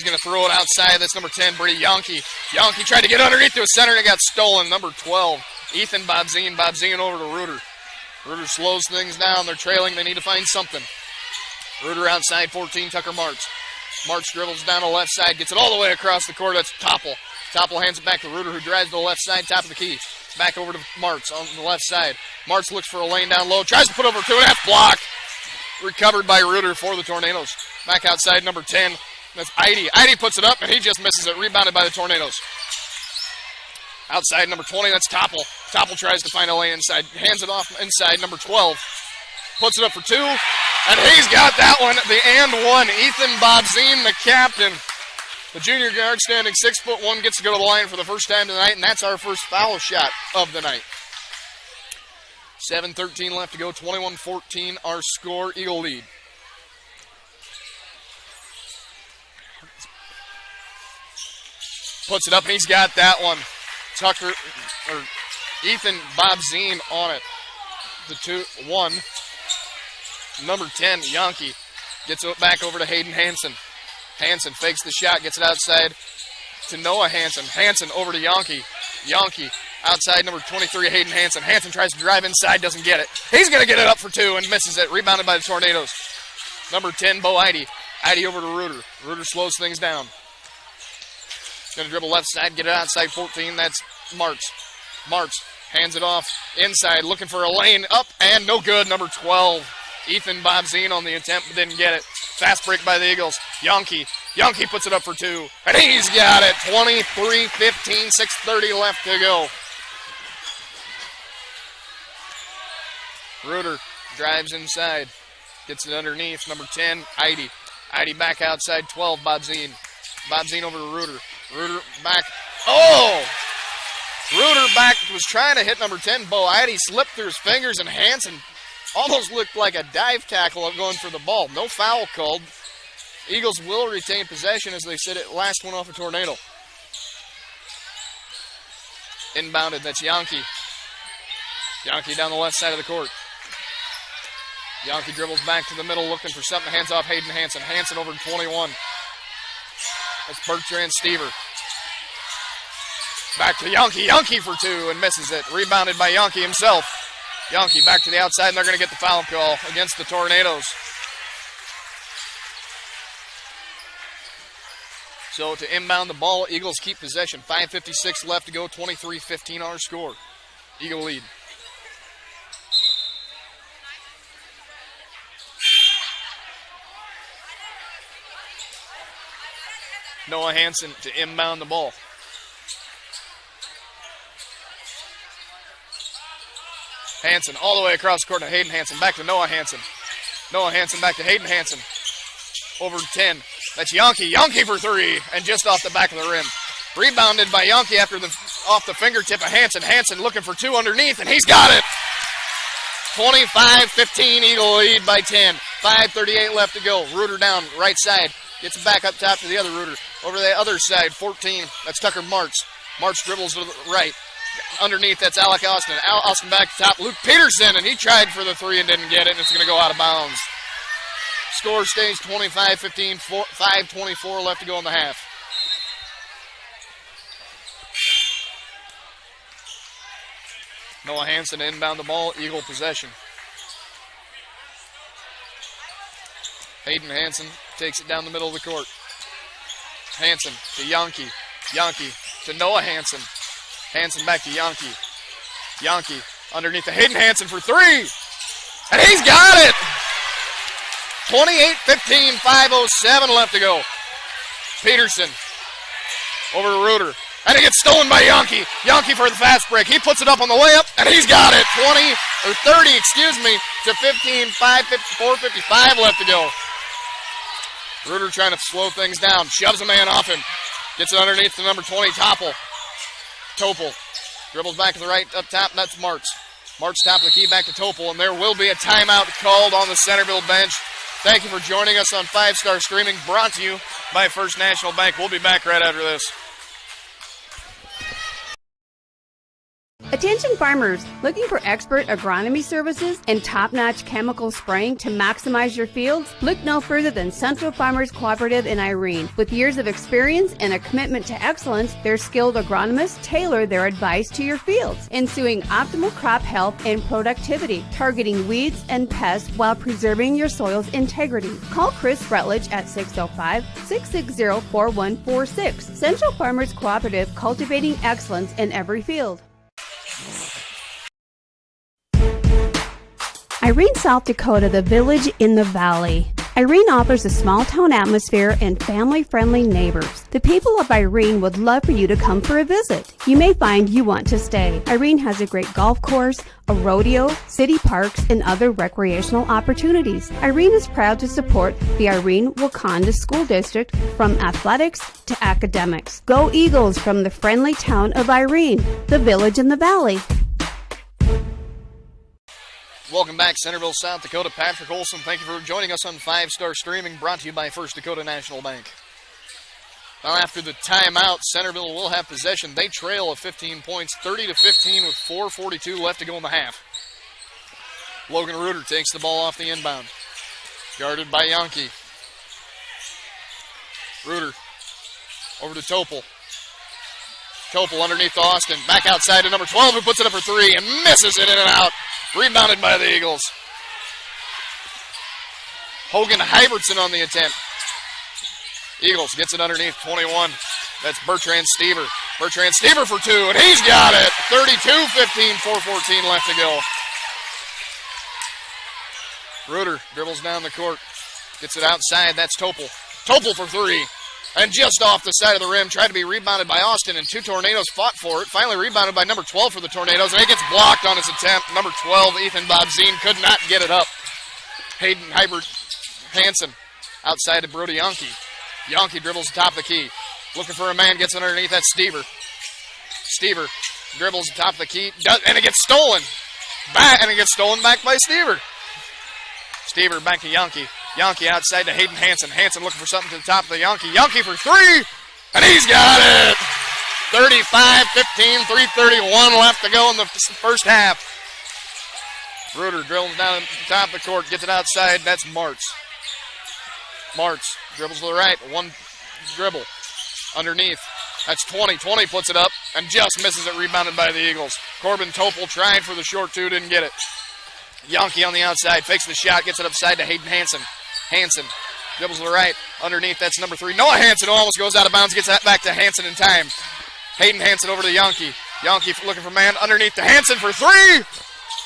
He's going to throw it outside. That's number 10, Brady Yonke. Yonke tried to get underneath to a center and it got stolen. Number 12, Ethan Bobzine. Bobzine over to Reuter. Reuter slows things down. They're trailing. They need to find something. Reuter outside 14, Tucker Marks. Marks dribbles down the left side, gets it all the way across the court. That's Topple. Topple hands it back to Reuter, who drives to the left side, top of the key. Back over to Marks on the left side. Marks looks for a lane down low, tries to put over 2.5, blocked. Recovered by Reuter for the Tornadoes. Back outside, number 10. That's Eide. Eide puts it up, and he just misses it. Rebounded by the Tornadoes. Outside, number 20, that's Topple. Topple tries to find a lane inside. Hands it off inside, number 12. Puts it up for 2. And he's got that one, the and one. Ethan Bobzine, the captain. The junior guard standing 6'1", gets to go to the line for the first time tonight, and that's our first foul shot of the night. 7:13 left to go, 21-14 our score, Eagle lead. Puts it up, and he's got that one. Ethan Bobzine on it. The 2-1. Number 10, Yonke, gets it back over to Hayden Hansen. Hansen fakes the shot, gets it outside to Noah Hansen. Hansen over to Yonke. Yonke outside, number 23, Hayden Hansen. Hansen tries to drive inside, doesn't get it. He's going to get it up for 2 and misses it. Rebounded by the Tornadoes. Number 10, Bo Eide. Eide over to Reuter. Reuter slows things down. Going to dribble left side, get it outside 14. That's Marks. Marks hands it off inside, looking for a lane up and no good. Number 12, Ethan Bobzine on the attempt, but didn't get it. Fast break by the Eagles. Yonke. Yonke puts it up for 2. And he's got it. 23-15, 6:30 left to go. Reuter drives inside. Gets it underneath. Number 10, Eide. Eide back outside 12, Bobzine. Bobzine over to Reuter. Reuter back. Oh! Reuter back was trying to hit number 10, Bo Eide. Slipped through his fingers, and Hansen almost looked like a dive tackle of going for the ball. No foul called. Eagles will retain possession as they sit it. Last one off a Tornado. Inbounded, that's Yonke. Yonke down the left side of the court. Yonke dribbles back to the middle looking for something. Hands off Hayden Hansen. Hansen over to 21. That's Bertrand Stever. Back to Yonke. Yonke for 2 and misses it. Rebounded by Yonke himself. Yonke back to the outside, and they're going to get the foul call against the Tornadoes. So to inbound the ball, Eagles keep possession. 5:56 left to go, 23-15 our score. Eagle lead. Noah Hansen to inbound the ball. Hansen all the way across the court to Hayden Hansen. Back to Noah Hansen. Noah Hansen back to Hayden Hansen. Over to 10. That's Yonke. Yonke for 3. And just off the back of the rim. Rebounded by Yonke after off the fingertip of Hansen. Hansen looking for 2 underneath, and he's got it. 25-15, Eagle lead by 10. 5:38 left to go. Reuter down, right side. Gets it back up top to the other Reuter. Over the other side, 14. That's Tucker Marks. Marks dribbles to the right. Underneath, that's Alec Austin. Austin back to top. Luke Peterson, and he tried for the 3 and didn't get it, and it's going to go out of bounds. Score stays 25-15, 5:24 left to go in the half. Noah Hansen to inbound the ball, Eagle possession. Hayden Hansen takes it down the middle of the court. Hansen to Yonke. Yonke to Noah Hansen. Hansen back to Yonke. Yonke underneath the Hayden Hansen for 3. And he's got it! 28-15, 5:07 left to go. Peterson over to Reuter. And it gets stolen by Yonke. Yonke for the fast break. He puts it up on the layup, and he's got it. 30 to 15, 4:55 left to go. Reuter trying to slow things down. Shoves a man off him. Gets it underneath to number 20, Topple. Topel dribbles back to the right up top, and that's Marks. Marks top of the key back to Topel, and there will be a timeout called on the Centerville bench. Thank you for joining us on 5-Star Streaming, brought to you by First National Bank. We'll be back right after this. Attention farmers, looking for expert agronomy services and top-notch chemical spraying to maximize your fields? Look no further than Central Farmers Cooperative in Irene. With years of experience and a commitment to excellence, their skilled agronomists tailor their advice to your fields, ensuing optimal crop health and productivity, targeting weeds and pests while preserving your soil's integrity. Call Chris Rutledge at 605-660-4146. Central Farmers Cooperative, cultivating excellence in every field. Irene, South Dakota, the village in the valley. Irene offers a small town atmosphere and family-friendly neighbors. The people of Irene would love for you to come for a visit. You may find you want to stay. Irene has a great golf course, a rodeo, city parks, and other recreational opportunities. Irene is proud to support the Irene-Wakonda School District from athletics to academics. Go Eagles from the friendly town of Irene, the village in the valley. Welcome back, Centerville, South Dakota. Patrick Olson, thank you for joining us on 5-Star Streaming, brought to you by First Dakota National Bank. Now, after the timeout, Centerville will have possession. They trail of 15 points, 30-15 with 4:42 left to go in the half. Logan Reuter takes the ball off the inbound. Guarded by Yankee. Reuter over to Topel. Topel underneath to Austin. Back outside to number 12, who puts it up for three and misses it in and out. Rebounded by the Eagles. Hogan Hybertson on the attempt. Eagles gets it underneath 21. That's Bertrand Stever. Bertrand Stever for two, and he's got it. 32-15, 4:14 left to go. Reuter dribbles down the court. Gets it outside. That's Topel. Topel for three. And just off the side of the rim, tried to be rebounded by Austin, and two Tornadoes fought for it. Finally rebounded by number 12 for the Tornadoes, and it gets blocked on his attempt. Number 12, Ethan Bobzine, could not get it up. Hayden Hybert Hansen outside to Brody Yankee. Yankee dribbles the top of the key. Looking for a man, gets it underneath. That's Stever. Stever dribbles the top of the key, and it gets stolen. And it gets stolen back by Stever. Stever back to Yankee. Yankee outside to Hayden Hansen. Hansen looking for something to the top of the Yankee. Yankee for three, and he's got it. 35-15, 3:31 left to go in the first half. Reuter drills down at the top of the court, gets it outside. That's Martz. Martz dribbles to the right. One dribble underneath. That's 20. 20 puts it up and just misses it, rebounded by the Eagles. Corbin Topel tried for the short two, didn't get it. Yankee on the outside, fakes the shot, gets it upside to Hayden Hansen. Hansen dribbles to the right, underneath, that's number 3. Noah Hansen almost goes out of bounds, gets that back to Hansen in time. Hayden Hansen over to Yankee. Yankee looking for man, underneath to Hansen for three,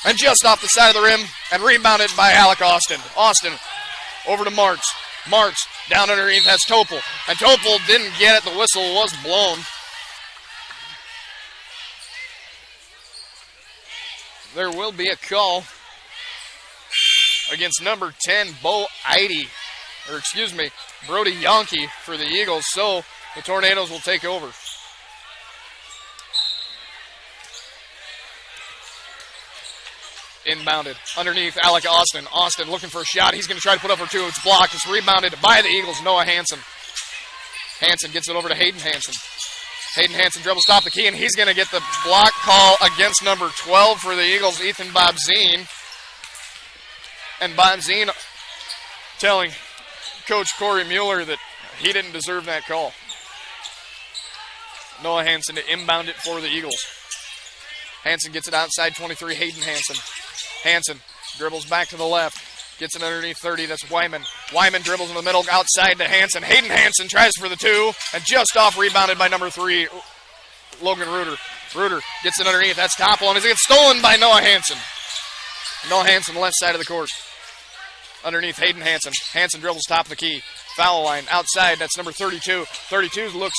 and just off the side of the rim, and rebounded by Alec Austin. Austin over to Martz. Martz down underneath, that's Topel. And Topel didn't get it, the whistle was blown. There will be a call against number 10, Brody Yankee for the Eagles, so the Tornadoes will take over. Inbounded underneath Alec Austin. Austin looking for a shot. He's going to try to put up for two. It's blocked. It's rebounded by the Eagles, Noah Hansen. Hansen gets it over to Hayden Hansen. Hayden Hansen dribbles top the key, and he's going to get the block call against number 12 for the Eagles, Ethan Bobzine. And Bobzine telling Coach Corey Mueller that he didn't deserve that call. Noah Hansen to inbound it for the Eagles. Hansen gets it outside 23, Hayden Hansen. Hansen dribbles back to the left. Gets it underneath 30, that's Wyman. Wyman dribbles in the middle, outside to Hansen. Hayden Hansen tries for the two, and just off rebounded by number 3, Logan Reuter. Reuter gets it underneath, that's Topel, and it gets stolen by Noah Hansen. Noah Hansen, left side of the court. Underneath Hayden Hansen. Hansen dribbles top of the key. Foul line, outside, that's number 32. 32 looks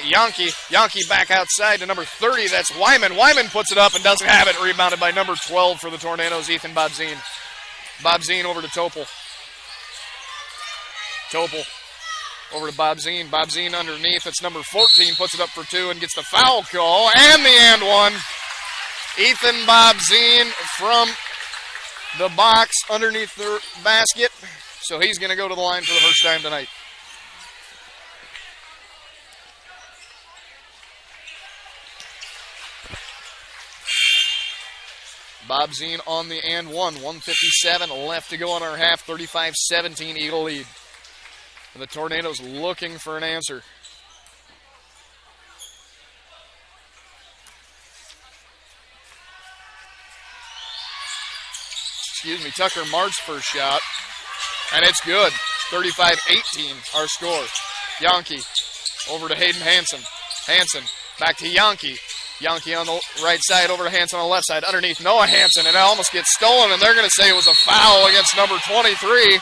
Yankee. Yankee back outside to number 30, that's Wyman. Wyman puts it up and doesn't have it, rebounded by number 12 for the Tornadoes, Ethan Bobzine. Bobzine over to Topel. Topel over to Bobzine. Bobzine underneath. That's number 14. Puts it up for two and gets the foul call. And the and one. Ethan Bobzine from the box underneath the basket. So he's going to go to the line for the first time tonight. Bob Zine on the and one. 1:57 left to go in our half. 35-17 Eagle lead. And the Tornadoes looking for an answer. Tucker Mart's first shot. And it's good. 35-18 our score. Yankee over to Hayden Hansen. Hansen back to Yankee. Yankee on the right side over to Hansen on the left side. Underneath Noah Hansen, and it almost gets stolen, and they're going to say it was a foul against number 23.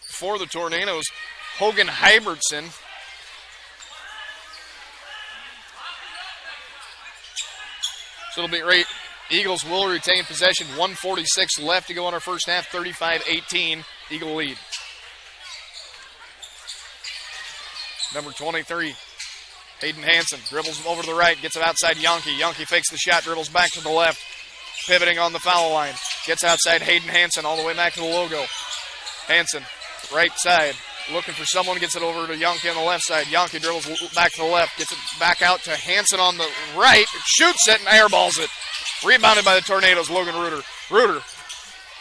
For the Tornadoes, Hogan Hybertson. So it'll be right. Eagles will retain possession. 1:46 left to go in our first half. 35-18, Eagle lead. Number 23, Hayden Hansen dribbles over to the right, gets it outside Yankee. Yankee fakes the shot, dribbles back to the left, pivoting on the foul line. Gets outside Hayden Hansen all the way back to the logo. Hansen, right side, looking for someone, gets it over to Yankee on the left side. Yankee dribbles back to the left, gets it back out to Hansen on the right, shoots it and airballs it. Rebounded by the Tornadoes, Logan Reuter. Reuter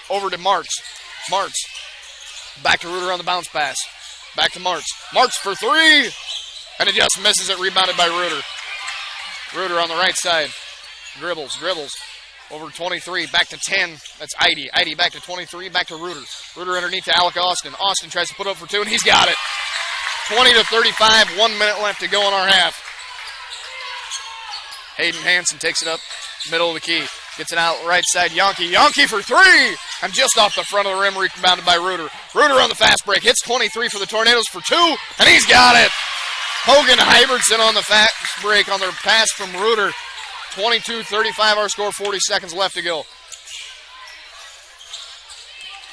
over to Martz. Martz back to Reuter on the bounce pass. Back to Martz. Martz for three, and it just misses it, rebounded by Reuter. Reuter on the right side. Dribbles. Over 23, back to 10. That's Idy. Idy back to 23, back to Reuter. Reuter underneath to Alec Austin. Austin tries to put up for two, and he's got it. 20-35, 1 minute left to go in our half. Hayden Hansen takes it up, middle of the key. Gets it out right side, Yankee. Yankee for three! And just off the front of the rim, rebounded by Reuter. Reuter on the fast break. Hits 23 for the Tornadoes for two, and he's got it. Hogan Hybertson on the fast break on their pass from Reuter. 22-35 our score, 40 seconds left to go.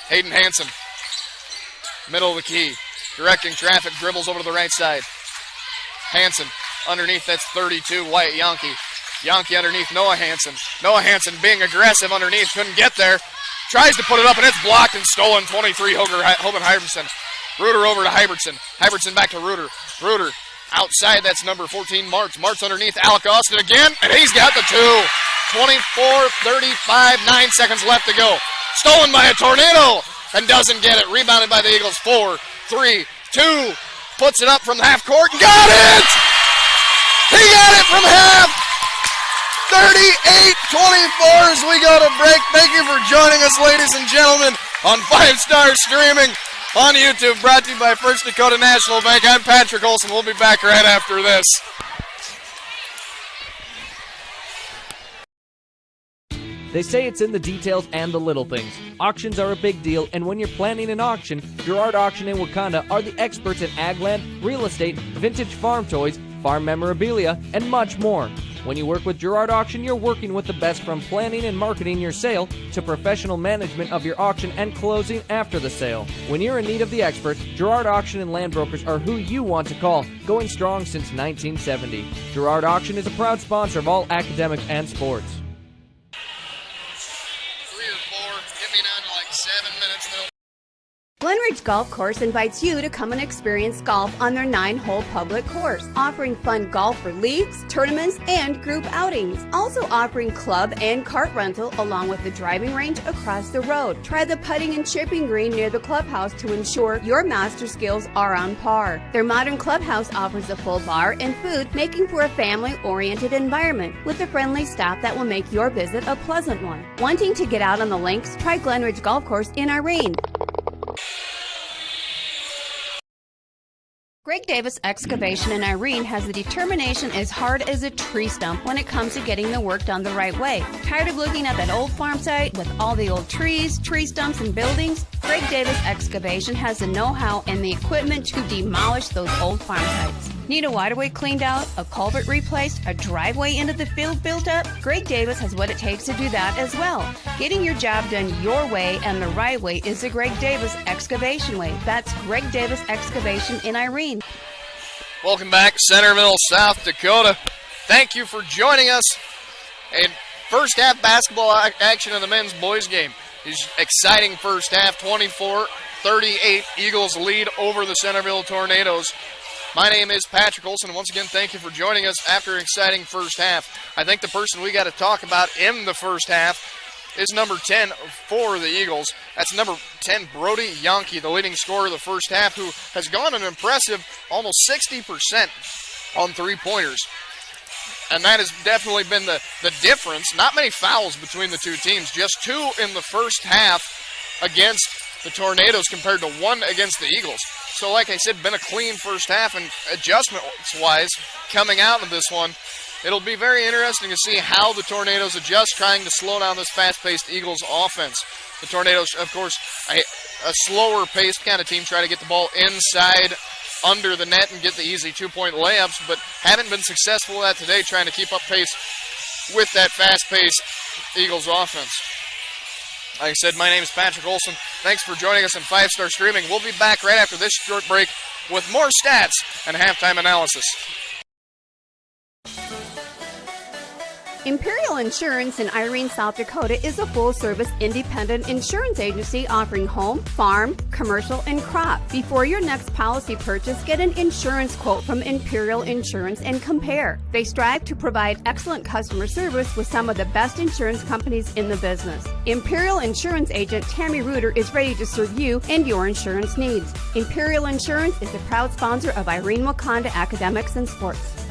Hayden Hansen, middle of the key. Directing traffic, dribbles over to the right side. Hansen, underneath, that's 32, Wyatt Yankee. Yankee underneath Noah Hansen. Noah Hansen being aggressive underneath, couldn't get there. Tries to put it up, and it's blocked and stolen. 23, Hogan Hybertson. Reuter over to Hybertson. Hybertson back to Reuter. Reuter outside, that's number 14, Martz. Martz underneath, Alec Austin again, and he's got the two. 24-35, 9 seconds left to go. Stolen by a Tornado, and doesn't get it. Rebounded by the Eagles. 4, 3, 2. Puts it up from the half court, and got it! He got it from half! 38-24 as we go to break. Thank you for joining us, ladies and gentlemen, on 5-Star Streaming on YouTube, brought to you by First Dakota National Bank. I'm Patrick Olson. We'll be back right after this. They say it's in the details and the little things. Auctions are a big deal, and when you're planning an auction, Girard Auction in Wakanda are the experts in ag land, real estate, vintage farm toys, farm memorabilia, and much more. When you work with Girard Auction, you're working with the best, from planning and marketing your sale to professional management of your auction and closing after the sale. When you're in need of the experts, Girard Auction and Land Brokers are who you want to call, going strong since 1970. Girard Auction is a proud sponsor of all academics and sports. 3 or 4, get me down to like 7 minutes now. Glenridge Golf Course invites you to come and experience golf on their 9-hole public course, offering fun golf for leagues, tournaments, and group outings. Also offering club and cart rental along with the driving range across the road. Try the putting and chipping green near the clubhouse to ensure your master skills are on par. Their modern clubhouse offers a full bar and food, making for a family-oriented environment with a friendly staff that will make your visit a pleasant one. Wanting to get out on the links? Try Glenridge Golf Course in Irene. Greg Davis Excavation in Irene has the determination as hard as a tree stump when it comes to getting the work done the right way. Tired of looking at that old farm site with all the old trees, tree stumps, and buildings? Greg Davis Excavation has the know-how and the equipment to demolish those old farm sites. Need a waterway cleaned out, a culvert replaced, a driveway into the field built up? Greg Davis has what it takes to do that as well. Getting your job done your way and the right way is the Greg Davis Excavation way. That's Greg Davis Excavation in Irene. Welcome back, Centerville, South Dakota. Thank you for joining us. And first half basketball action in the men's boys game is exciting. First half, 24-38, Eagles lead over the Centerville Tornadoes. My name is Patrick Olson. Once again, thank you for joining us after an exciting first half. I think the person we got to talk about in the first half is number 10 for the Eagles. That's number 10, Brody Yonke, the leading scorer of the first half, who has gone an impressive almost 60% on three-pointers. And that has definitely been the difference. Not many fouls between the two teams, just 2 in the first half against the Tornadoes compared to 1 against the Eagles. So like I said, been a clean first half, and adjustment-wise, coming out of this one, it'll be very interesting to see how the Tornadoes adjust, trying to slow down this fast-paced Eagles offense. The Tornadoes, of course, a slower-paced kind of team, try to get the ball inside under the net and get the easy two-point layups, but haven't been successful at that today, trying to keep up pace with that fast-paced Eagles offense. Like I said, my name is Patrick Olson. Thanks for joining us in 5-Star Streaming. We'll be back right after this short break with more stats and halftime analysis. Imperial Insurance in Irene, South Dakota is a full-service independent insurance agency offering home, farm, commercial, and crop. Before your next policy purchase, get an insurance quote from Imperial Insurance and compare. They strive to provide excellent customer service with some of the best insurance companies in the business. Imperial Insurance agent Tammy Reuter is ready to serve you and your insurance needs. Imperial Insurance is a proud sponsor of Irene-Wakonda Academics and Sports.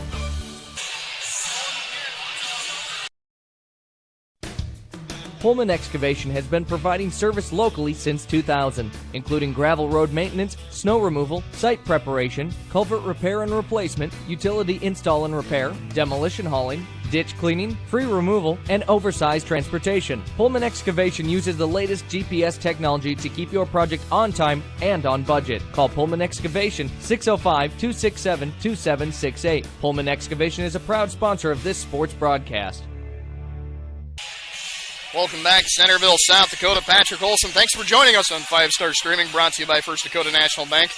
Pullman Excavation has been providing service locally since 2000, including gravel road maintenance, snow removal, site preparation, culvert repair and replacement, utility install and repair, demolition hauling, ditch cleaning, free removal, and oversized transportation. Pullman Excavation uses the latest GPS technology to keep your project on time and on budget. Call Pullman Excavation 605-267-2768. Pullman Excavation is a proud sponsor of this sports broadcast. Welcome back, Centerville, South Dakota. Patrick Olson, thanks for joining us on 5-Star Streaming, brought to you by First Dakota National Bank.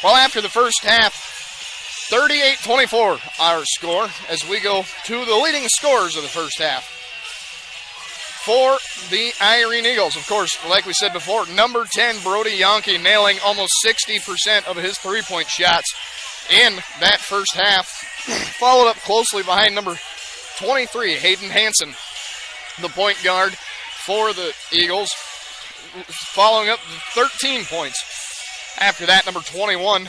Well, after the first half, 38-24 our score as we go to the leading scorers of the first half. For the Irene Eagles, of course, like we said before, number 10, Brody Yonke, nailing almost 60% of his three-point shots in that first half. Followed up closely behind number 23, Hayden Hansen, the point guard for the Eagles, following up 13 points. After that, number 21,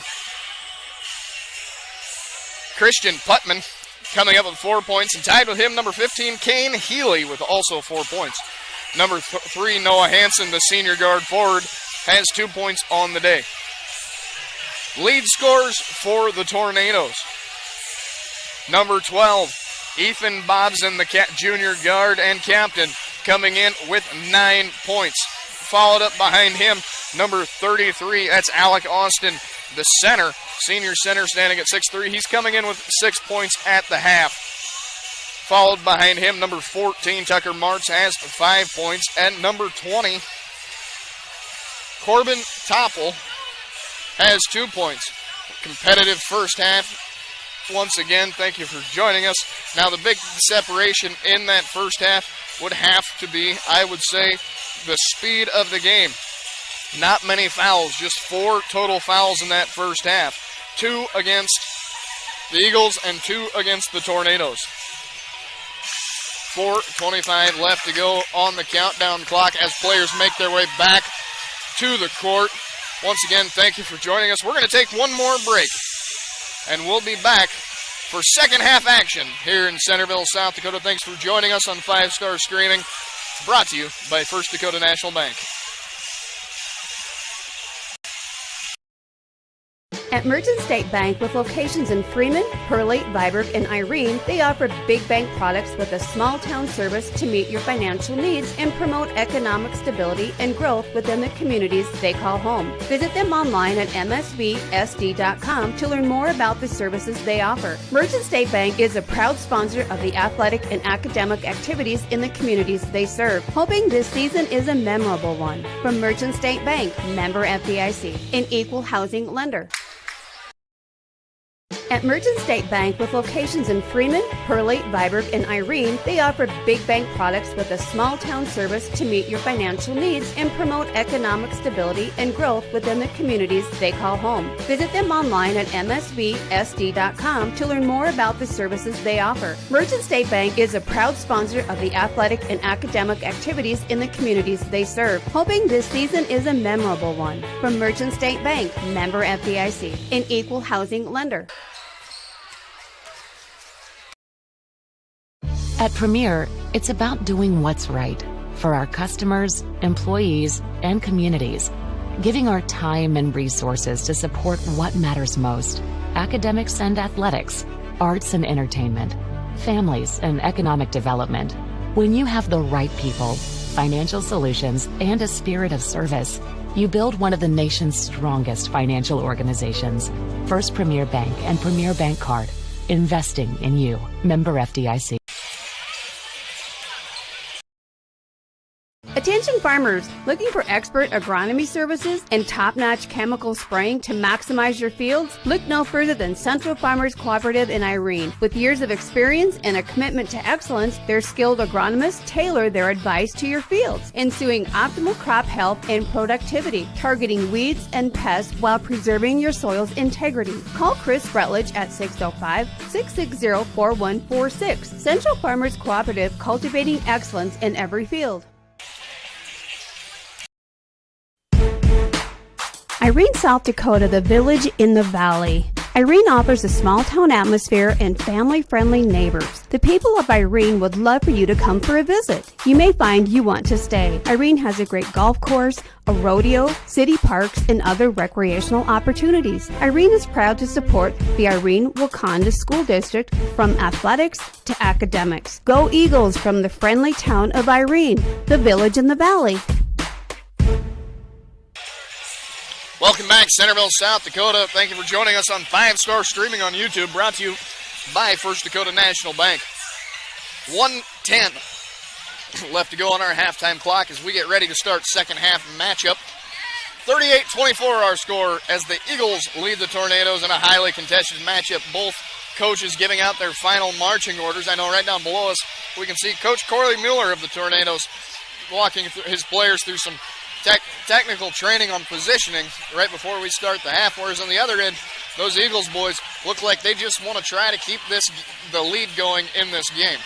Christian Putman, coming up with 4 points, and tied with him, number 15, Kane Healy, with also 4 points. Number 3, Noah Hansen, the senior guard forward, has 2 points on the day. Lead scorers for the Tornadoes. Number 12, Ethan Bobson, the junior guard and captain, coming in with 9 points. Followed up behind him, number 33, that's Alec Austin, the center, senior center, standing at 6'3". He's coming in with 6 points at the half. Followed behind him, number 14, Tucker Martz, has 5 points. And number 20, Corbin Topple, has 2 points. Competitive first half. Once again, thank you for joining us. Now, the big separation in that first half would have to be, I would say, the speed of the game. Not many fouls, just 4 total fouls in that first half. 2 against the Eagles and 2 against the Tornadoes. 4:25 left to go on the countdown clock as players make their way back to the court. Once again, thank you for joining us. We're going to take one more break, and we'll be back for second half action here in Centerville, South Dakota. Thanks for joining us on 5-Star Streaming, brought to you by First Dakota National Bank. At Merchant State Bank, with locations in Freeman, Hurley, Viborg, and Irene, they offer big bank products with a small-town service to meet your financial needs and promote economic stability and growth within the communities they call home. Visit them online at msvsd.com to learn more about the services they offer. Merchant State Bank is a proud sponsor of the athletic and academic activities in the communities they serve, hoping this season is a memorable one. From Merchant State Bank, member FDIC, an equal housing lender. At Merchant State Bank, with locations in Freeman, Hurley, Viborg, and Irene, they offer big bank products with a small town service to meet your financial needs and promote economic stability and growth within the communities they call home. Visit them online at msvsd.com to learn more about the services they offer. Merchant State Bank is a proud sponsor of the athletic and academic activities in the communities they serve, hoping this season is a memorable one. From Merchant State Bank, member FDIC, an equal housing lender. At Premier, it's about doing what's right for our customers, employees, and communities, giving our time and resources to support what matters most: academics and athletics, arts and entertainment, families and economic development. When you have the right people, financial solutions, and a spirit of service, you build one of the nation's strongest financial organizations. First Premier Bank and Premier Bank Card. Investing in you. Member FDIC. Attention farmers looking for expert agronomy services and top-notch chemical spraying to maximize your fields? Look no further than Central Farmers Cooperative in Irene. With years of experience and a commitment to excellence, their skilled agronomists tailor their advice to your fields, ensuing optimal crop health and productivity, targeting weeds and pests while preserving your soil's integrity. Call Chris Rutledge at 605-660-4146. Central Farmers Cooperative, cultivating excellence in every field. Irene, South Dakota, the village in the valley. Irene offers a small town atmosphere and family-friendly neighbors. The people of Irene would love for you to come for a visit. You may find you want to stay. Irene has a great golf course, a rodeo, city parks, and other recreational opportunities. Irene is proud to support the Irene-Wakonda School District from athletics to academics. Go Eagles from the friendly town of Irene, the village in the valley. Welcome back, Centerville, South Dakota. Thank you for joining us on 5-Star Streaming on YouTube, brought to you by First Dakota National Bank. 1:10 left to go on our halftime clock as we get ready to start second half matchup. 38-24 our score as the Eagles lead the Tornadoes in a highly contested matchup. Both coaches giving out their final marching orders. I know right down below us we can see Coach Corley Mueller of the Tornadoes walking his players through some technical training on positioning right before we start the half, whereas on the other end, those Eagles boys look like they just want to try to keep the lead going in this game.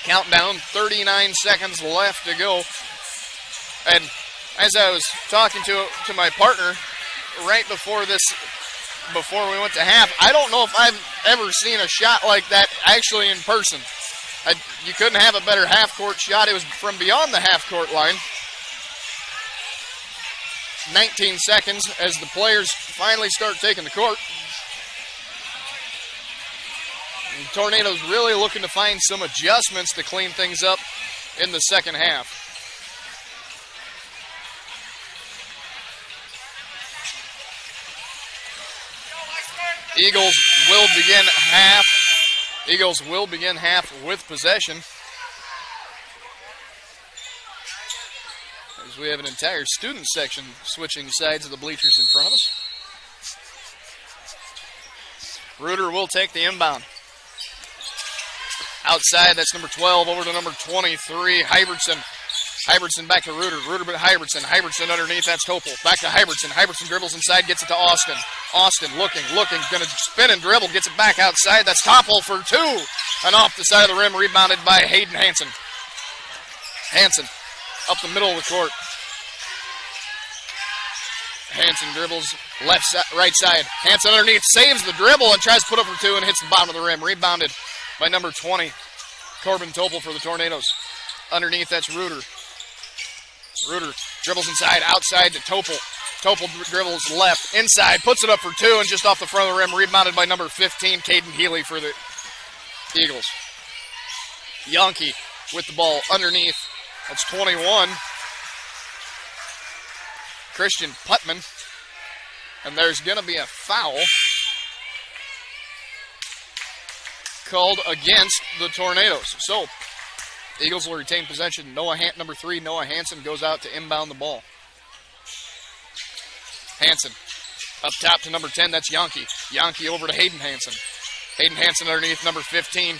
Countdown, 39 seconds left to go. And as I was talking to my partner right before we went to half, I don't know if I've ever seen a shot like that actually in person. You couldn't have a better half-court shot. It was from beyond the half-court line. 19 seconds as the players finally start taking the court. And the Tornadoes really looking to find some adjustments to clean things up in the second half. Eagles will begin half with possession. As we have an entire student section switching sides of the bleachers in front of us. Reuter will take the inbound. Outside, that's number 12 over to number 23, Hybertson. Hybertson back to Reuter. Reuter to Hybertson. Hybertson underneath, that's Topol. Back to Hybertson. Hybertson dribbles inside, gets it to Austin. Austin looking, going to spin and dribble, gets it back outside. That's Topol for two. And off the side of the rim, rebounded by Hayden Hansen. Hansen up the middle of the court. Hansen dribbles left side, right side. Hansen underneath, saves the dribble and tries to put up for two and hits the bottom of the rim. Rebounded by number 20, Corbin Topol for the Tornadoes. Underneath, that's Reuter. Reuter dribbles inside, outside to Topol. Topol dribbles left, inside, puts it up for two and just off the front of the rim. Rebounded by number 15, Caden Healy for the Eagles. Yonke with the ball underneath. That's 21. Christian Putman. And there's going to be a foul called against the Tornadoes. So, Eagles will retain possession. Number 3, Noah Hansen goes out to inbound the ball. Hansen Up top to number 10, that's Yankee. Yankee over to Hayden Hansen. Hayden Hansen underneath number 15.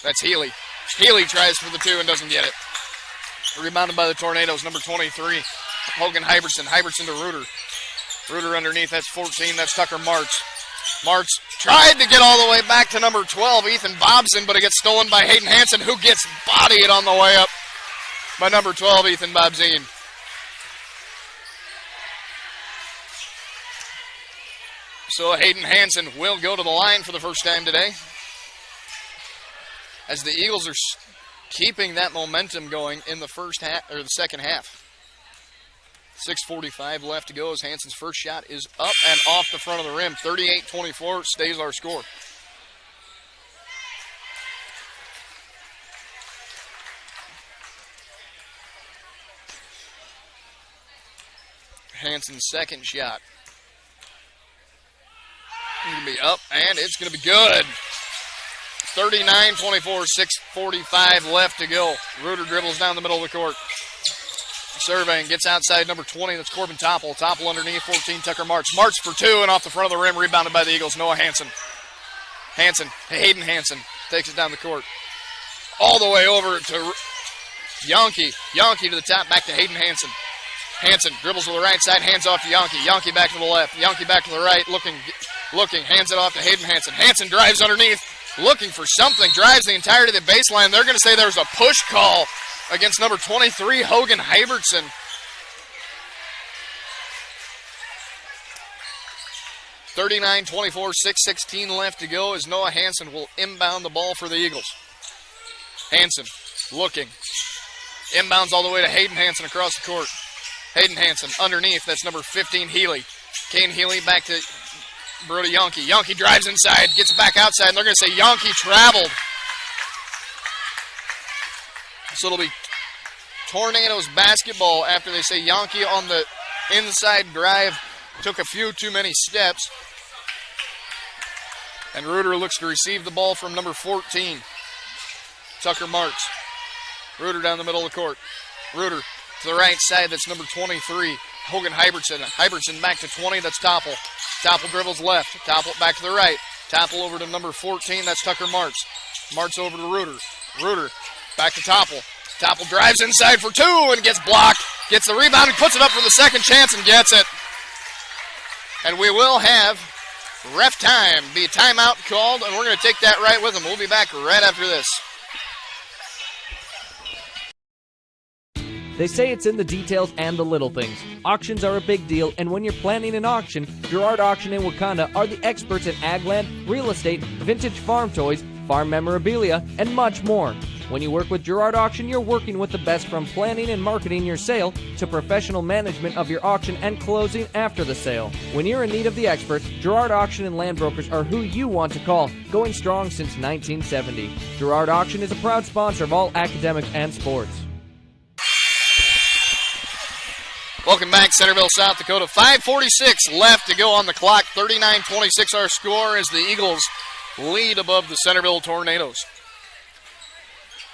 That's Healy. Healy tries for the 2 and doesn't get it. Rebounded by the Tornadoes, number 23. Hogan Hybertson. Hybertson to Reuter. Reuter underneath, that's 14. That's Tucker Martz. Martz tried to get all the way back to number 12, Ethan Bobson, but it gets stolen by Hayden Hansen, who gets bodied on the way up by number 12, Ethan Bobzine. So Hayden Hansen will go to the line for the first time today, as the Eagles are keeping that momentum going in the first half or the second half. 6:45 left to go as Hansen's first shot is up and off the front of the rim. 38-24 stays our score. Hansen's second shot. It's going to be up, and it's going to be good. 39-24, 6:45 left to go. Reuter dribbles down the middle of the court. Surveying, gets outside number 20, that's Corbin Topple. Topple underneath, 14, Tucker Martz. Martz for 2, and off the front of the rim, rebounded by the Eagles, Noah Hansen. Hansen, Hayden Hansen, takes it down the court. All the way over to Yankee. Yankee to the top, back to Hayden Hansen. Hansen dribbles to the right side, hands off to Yankee. Yankee back to the left. Yankee back to the right, looking, hands it off to Hayden Hansen. Hansen drives underneath, looking for something, drives the entirety of the baseline. They're going to say there's a push call against number 23, Hogan Hybertson. (39-24), 6:16 left to go as Noah Hansen will inbound the ball for the Eagles. Hansen looking. Inbounds all the way to Hayden Hansen across the court. Hayden Hansen underneath, that's number 15, Healy. Kane Healy back to Brody Yankee. Yankee drives inside, gets it back outside, and they're going to say Yankee traveled. So it'll be Tornadoes basketball after they say Yankee on the inside drive took a few too many steps. And Reuter looks to receive the ball from number 14, Tucker Martz. Reuter down the middle of the court. Reuter to the right side, that's number 23, Hogan Hybertson. Hybertson back to 20, that's Topple. Topple dribbles left. Topple back to the right. Topple over to number 14, that's Tucker Martz. Martz over to Reuter. Reuter back to Topple. Topple drives inside for 2 and gets blocked. Gets the rebound and puts it up for the second chance and gets it. And we will have ref time. Be a timeout called, and we're going to take that right with them. We'll be back right after this. They say it's in the details and the little things. Auctions are a big deal, and when you're planning an auction, Girard Auction in Wakanda are the experts in ag land, real estate, vintage farm toys, farm memorabilia, and much more. When you work with Girard Auction, you're working with the best, from planning and marketing your sale to professional management of your auction and closing after the sale. When you're in need of the experts, Girard Auction and Land Brokers are who you want to call, going strong since 1970. Girard Auction is a proud sponsor of all academics and sports. Welcome back, Centerville, South Dakota. 5:46 left to go on the clock. 39-26 our score as the Eagles lead above the Centerville Tornadoes.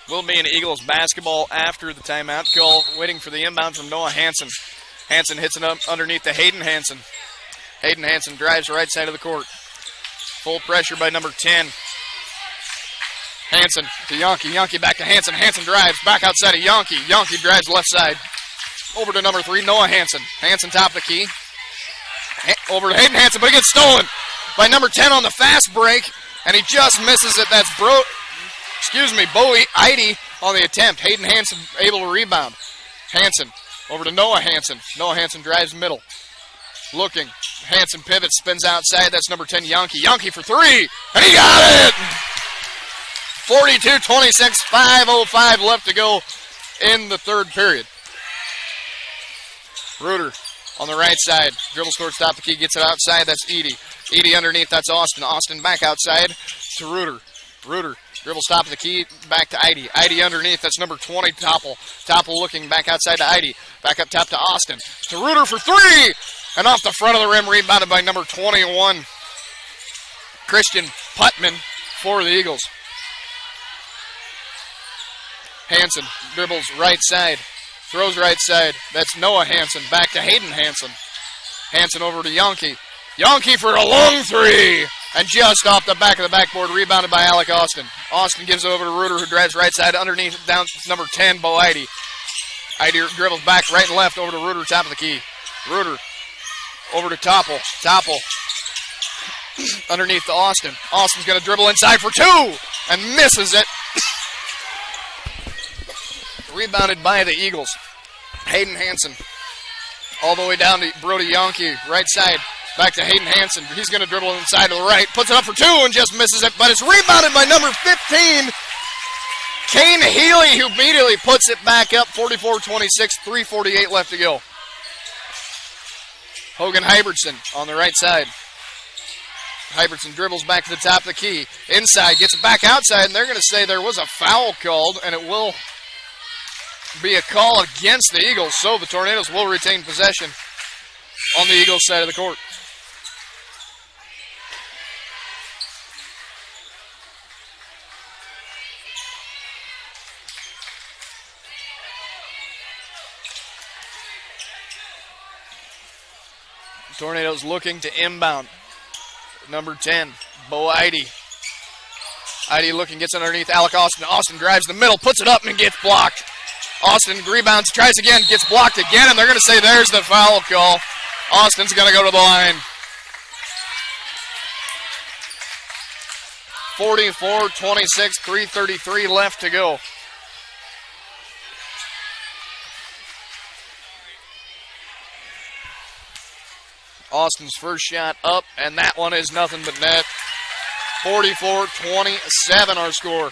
Will be an Eagles basketball after the timeout call, waiting for the inbound from Noah Hansen. Hansen hits it up underneath to Hayden Hansen. Hayden Hansen drives right side of the court. Full pressure by number 10. Hansen to Yankee. Yankee back to Hansen. Hansen drives back outside of Yankee. Yankee drives left side. Over to number 3, Noah Hansen. Hansen top of the key. Over to Hayden Hansen, but it gets stolen by number 10 on the fast break, and he just misses it. That's Bowie Eide on the attempt. Hayden Hansen able to rebound. Hansen over to Noah Hansen. Noah Hansen drives middle. Looking. Hansen pivots, spins outside. That's number 10, Yankee. Yankee for 3, and he got it! 42-26, 5:05 left to go in the third period. Reuter on the right side. Dribbles towards top of the key, gets it outside. That's Edie. Edie underneath, that's Austin. Austin back outside to Reuter. Reuter dribbles top of the key, back to Eide. Eide underneath, that's number 20, Topple. Topple looking back outside to Eide. Back up top to Austin. To Reuter for 3! And off the front of the rim, rebounded by number 21, Christian Putman for the Eagles. Hansen dribbles right side. Throws right side. That's Noah Hansen. Back to Hayden Hansen. Hansen over to Yankee. Yonke for a long three. And just off the back of the backboard, rebounded by Alec Austin. Austin gives it over to Reuter, who drives right side underneath down number 10, Bo Eide. Eide dribbles back right and left over to Reuter, top of the key. Reuter over to Topple. Topple underneath to Austin. Austin's going to dribble inside for two and misses it. Rebounded by the Eagles. Hayden Hansen all the way down to Brody Yonke, right side. Back to Hayden Hansen. He's going to dribble inside to the right. Puts it up for two and just misses it, but it's rebounded by number 15, Kane Healy, who immediately puts it back up. 44-26, 3:48 left to go. Hogan Hybertson on the right side. Hybertson dribbles back to the top of the key. Inside, gets it back outside, and they're going to say there was a foul called, and it will be a call against the Eagles, so the Tornadoes will retain possession on the Eagles side of the court. Tornadoes looking to inbound. Number 10, Bo Eide. Eide looking, gets underneath Alec Austin. Austin drives the middle, puts it up, and gets blocked. Austin rebounds, tries again, gets blocked again, and they're going to say there's the foul call. Austin's going to go to the line. 44-26, 3:33 left to go. Austin's first shot up, and that one is nothing but net. 44-27 our score.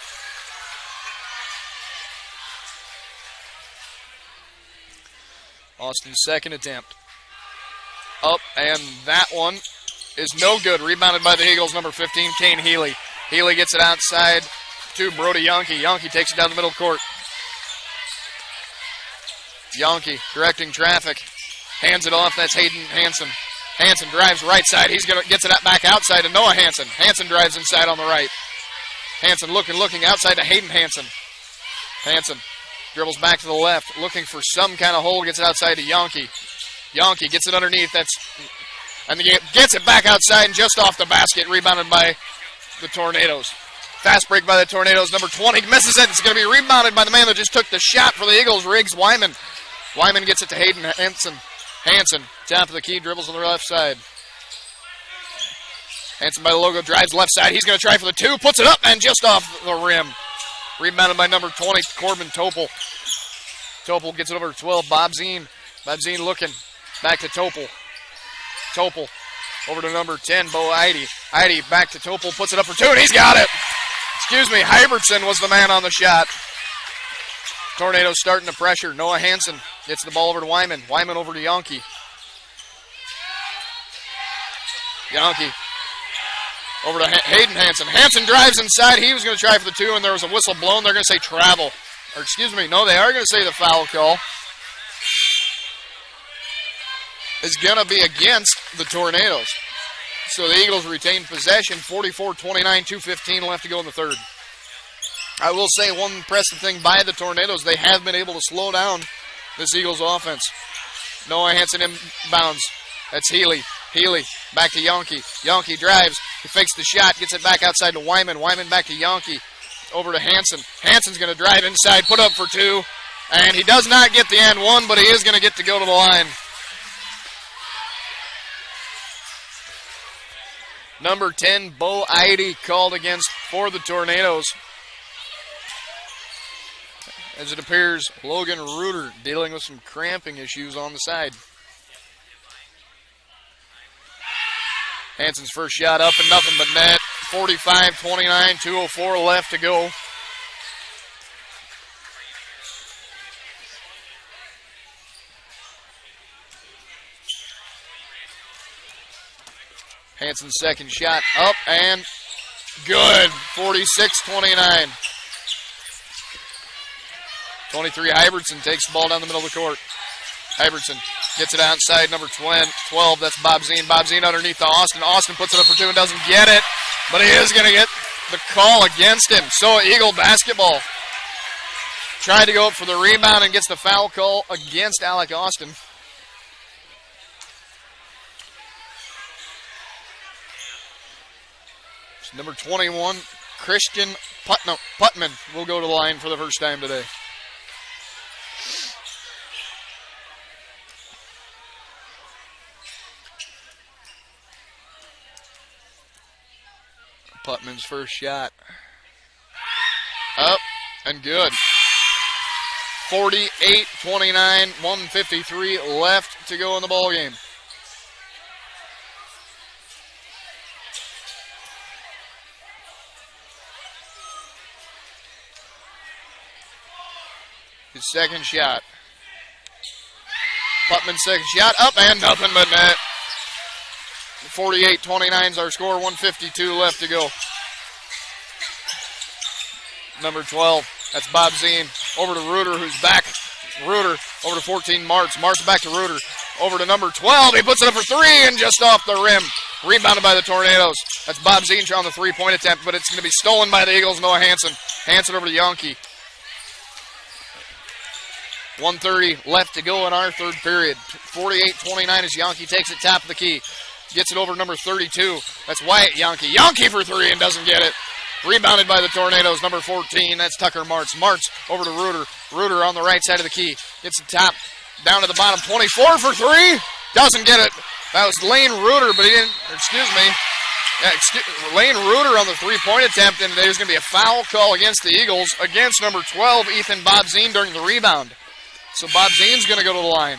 Austin's second attempt. Up, and that one is no good. Rebounded by the Eagles, number 15, Kane Healy. Healy gets it outside to Brody Yonke. Yonke takes it down the middle court. Yonke directing traffic. Hands it off, that's Hayden Hansen. Hansen drives right side. Gets it back outside to Noah Hansen. Hansen drives inside on the right. Hansen looking outside to Hayden Hansen. Hansen dribbles back to the left, looking for some kind of hole. Gets it outside to Yonke. Yonke gets it underneath. And gets it back outside and just off the basket. Rebounded by the Tornadoes. Fast break by the Tornadoes. Number 20 misses it. It's going to be rebounded by the man that just took the shot for the Eagles, Riggs Wyman. Wyman gets it to Hayden Hansen. Hansen, top of the key, dribbles on the left side. Hansen by the logo, drives left side. He's going to try for the two, puts it up, and just off the rim. Rebounded by number 20, Corbin Topel. Topel gets it over to 12, Bob Zine. Bob Zine looking, back to Topel. Topel over to number 10, Bo Eide. Eide back to Topel, puts it up for two, and he's got it. Excuse me, Hybertson was the man on the shot. Tornadoes starting to pressure. Noah Hansen gets the ball over to Wyman. Wyman over to Yonke. Yonke over to Hayden Hansen. Hansen drives inside. He was going to try for the two, and there was a whistle blown. They're going to say travel. Or excuse me, no, they are going to say the foul call is going to be against the Tornadoes. So the Eagles retain possession. 44-29, 2:15 left to go in the third. I will say one impressive thing by the Tornadoes, they have been able to slow down this Eagles offense. Noah Hansen inbounds. That's Healy. Healy back to Yonke. Yonke drives. He fakes the shot. Gets it back outside to Wyman. Wyman back to Yonke. Over to Hansen. Hansen's going to drive inside. Put up for two. And he does not get the and one, but he is going to get to go to the line. Number 10, Bo Eide, called against for the Tornadoes. As it appears, Logan Reuter dealing with some cramping issues on the side. Hansen's first shot up and nothing but net. 45-29, 2:04 left to go. Hansen's second shot up and good. 46-29. 23, Hybertson takes the ball down the middle of the court. Hybertson gets it outside, number 12, that's Bob Zine. Bob Zine underneath to Austin. Austin puts it up for two and doesn't get it, but he is going to get the call against him. So Eagle basketball. Tried to go up for the rebound and gets the foul call against Alec Austin. Number 21, Christian Putman will go to the line for the first time today. Putman's first shot. Up and good. 48-29, 1:53 left to go in the ball game. His second shot. Putman's second shot, up and nothing but net. 48-29 is our score, 1:52 left to go. Number 12, that's Bob Zine. Over to Reuter, who's back. Reuter over to 14, Martz. Martz back to Reuter. Over to number 12, he puts it up for three and just off the rim. Rebounded by the Tornadoes. That's Bob Zine on the three-point attempt, but it's going to be stolen by the Eagles, Noah Hansen. Hansen over to Yonke. 1:30 left to go in our third period. 48-29 as Yonke takes it top of the key. Gets it over number 32. That's Wyatt Yonke. Yonke for three and doesn't get it. Rebounded by the Tornadoes, number 14. That's Tucker Martz. Martz over to Reuter. Reuter on the right side of the key. Gets the top down to the bottom. 24 for three. Doesn't get it. That was Lane Reuter, but he didn't, Lane Reuter on the three-point attempt, and there's going to be a foul call against the Eagles against number 12, Ethan Bob Zine, during the rebound. So Bob Zine's going to go to the line.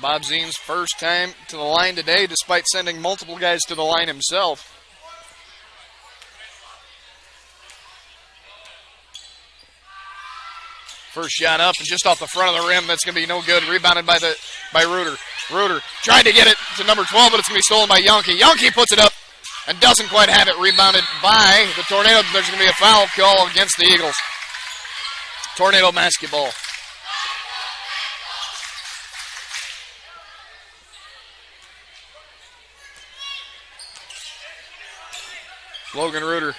Bob Zine's first time to the line today, despite sending multiple guys to the line himself. First shot up and just off the front of the rim. That's going to be no good. Rebounded by Reuter. Reuter tried to get it to number 12, but it's going to be stolen by Yonke. Yonke puts it up and doesn't quite have it. Rebounded by the Tornadoes. There's going to be a foul call against the Eagles. Tornado basketball. Logan Reuter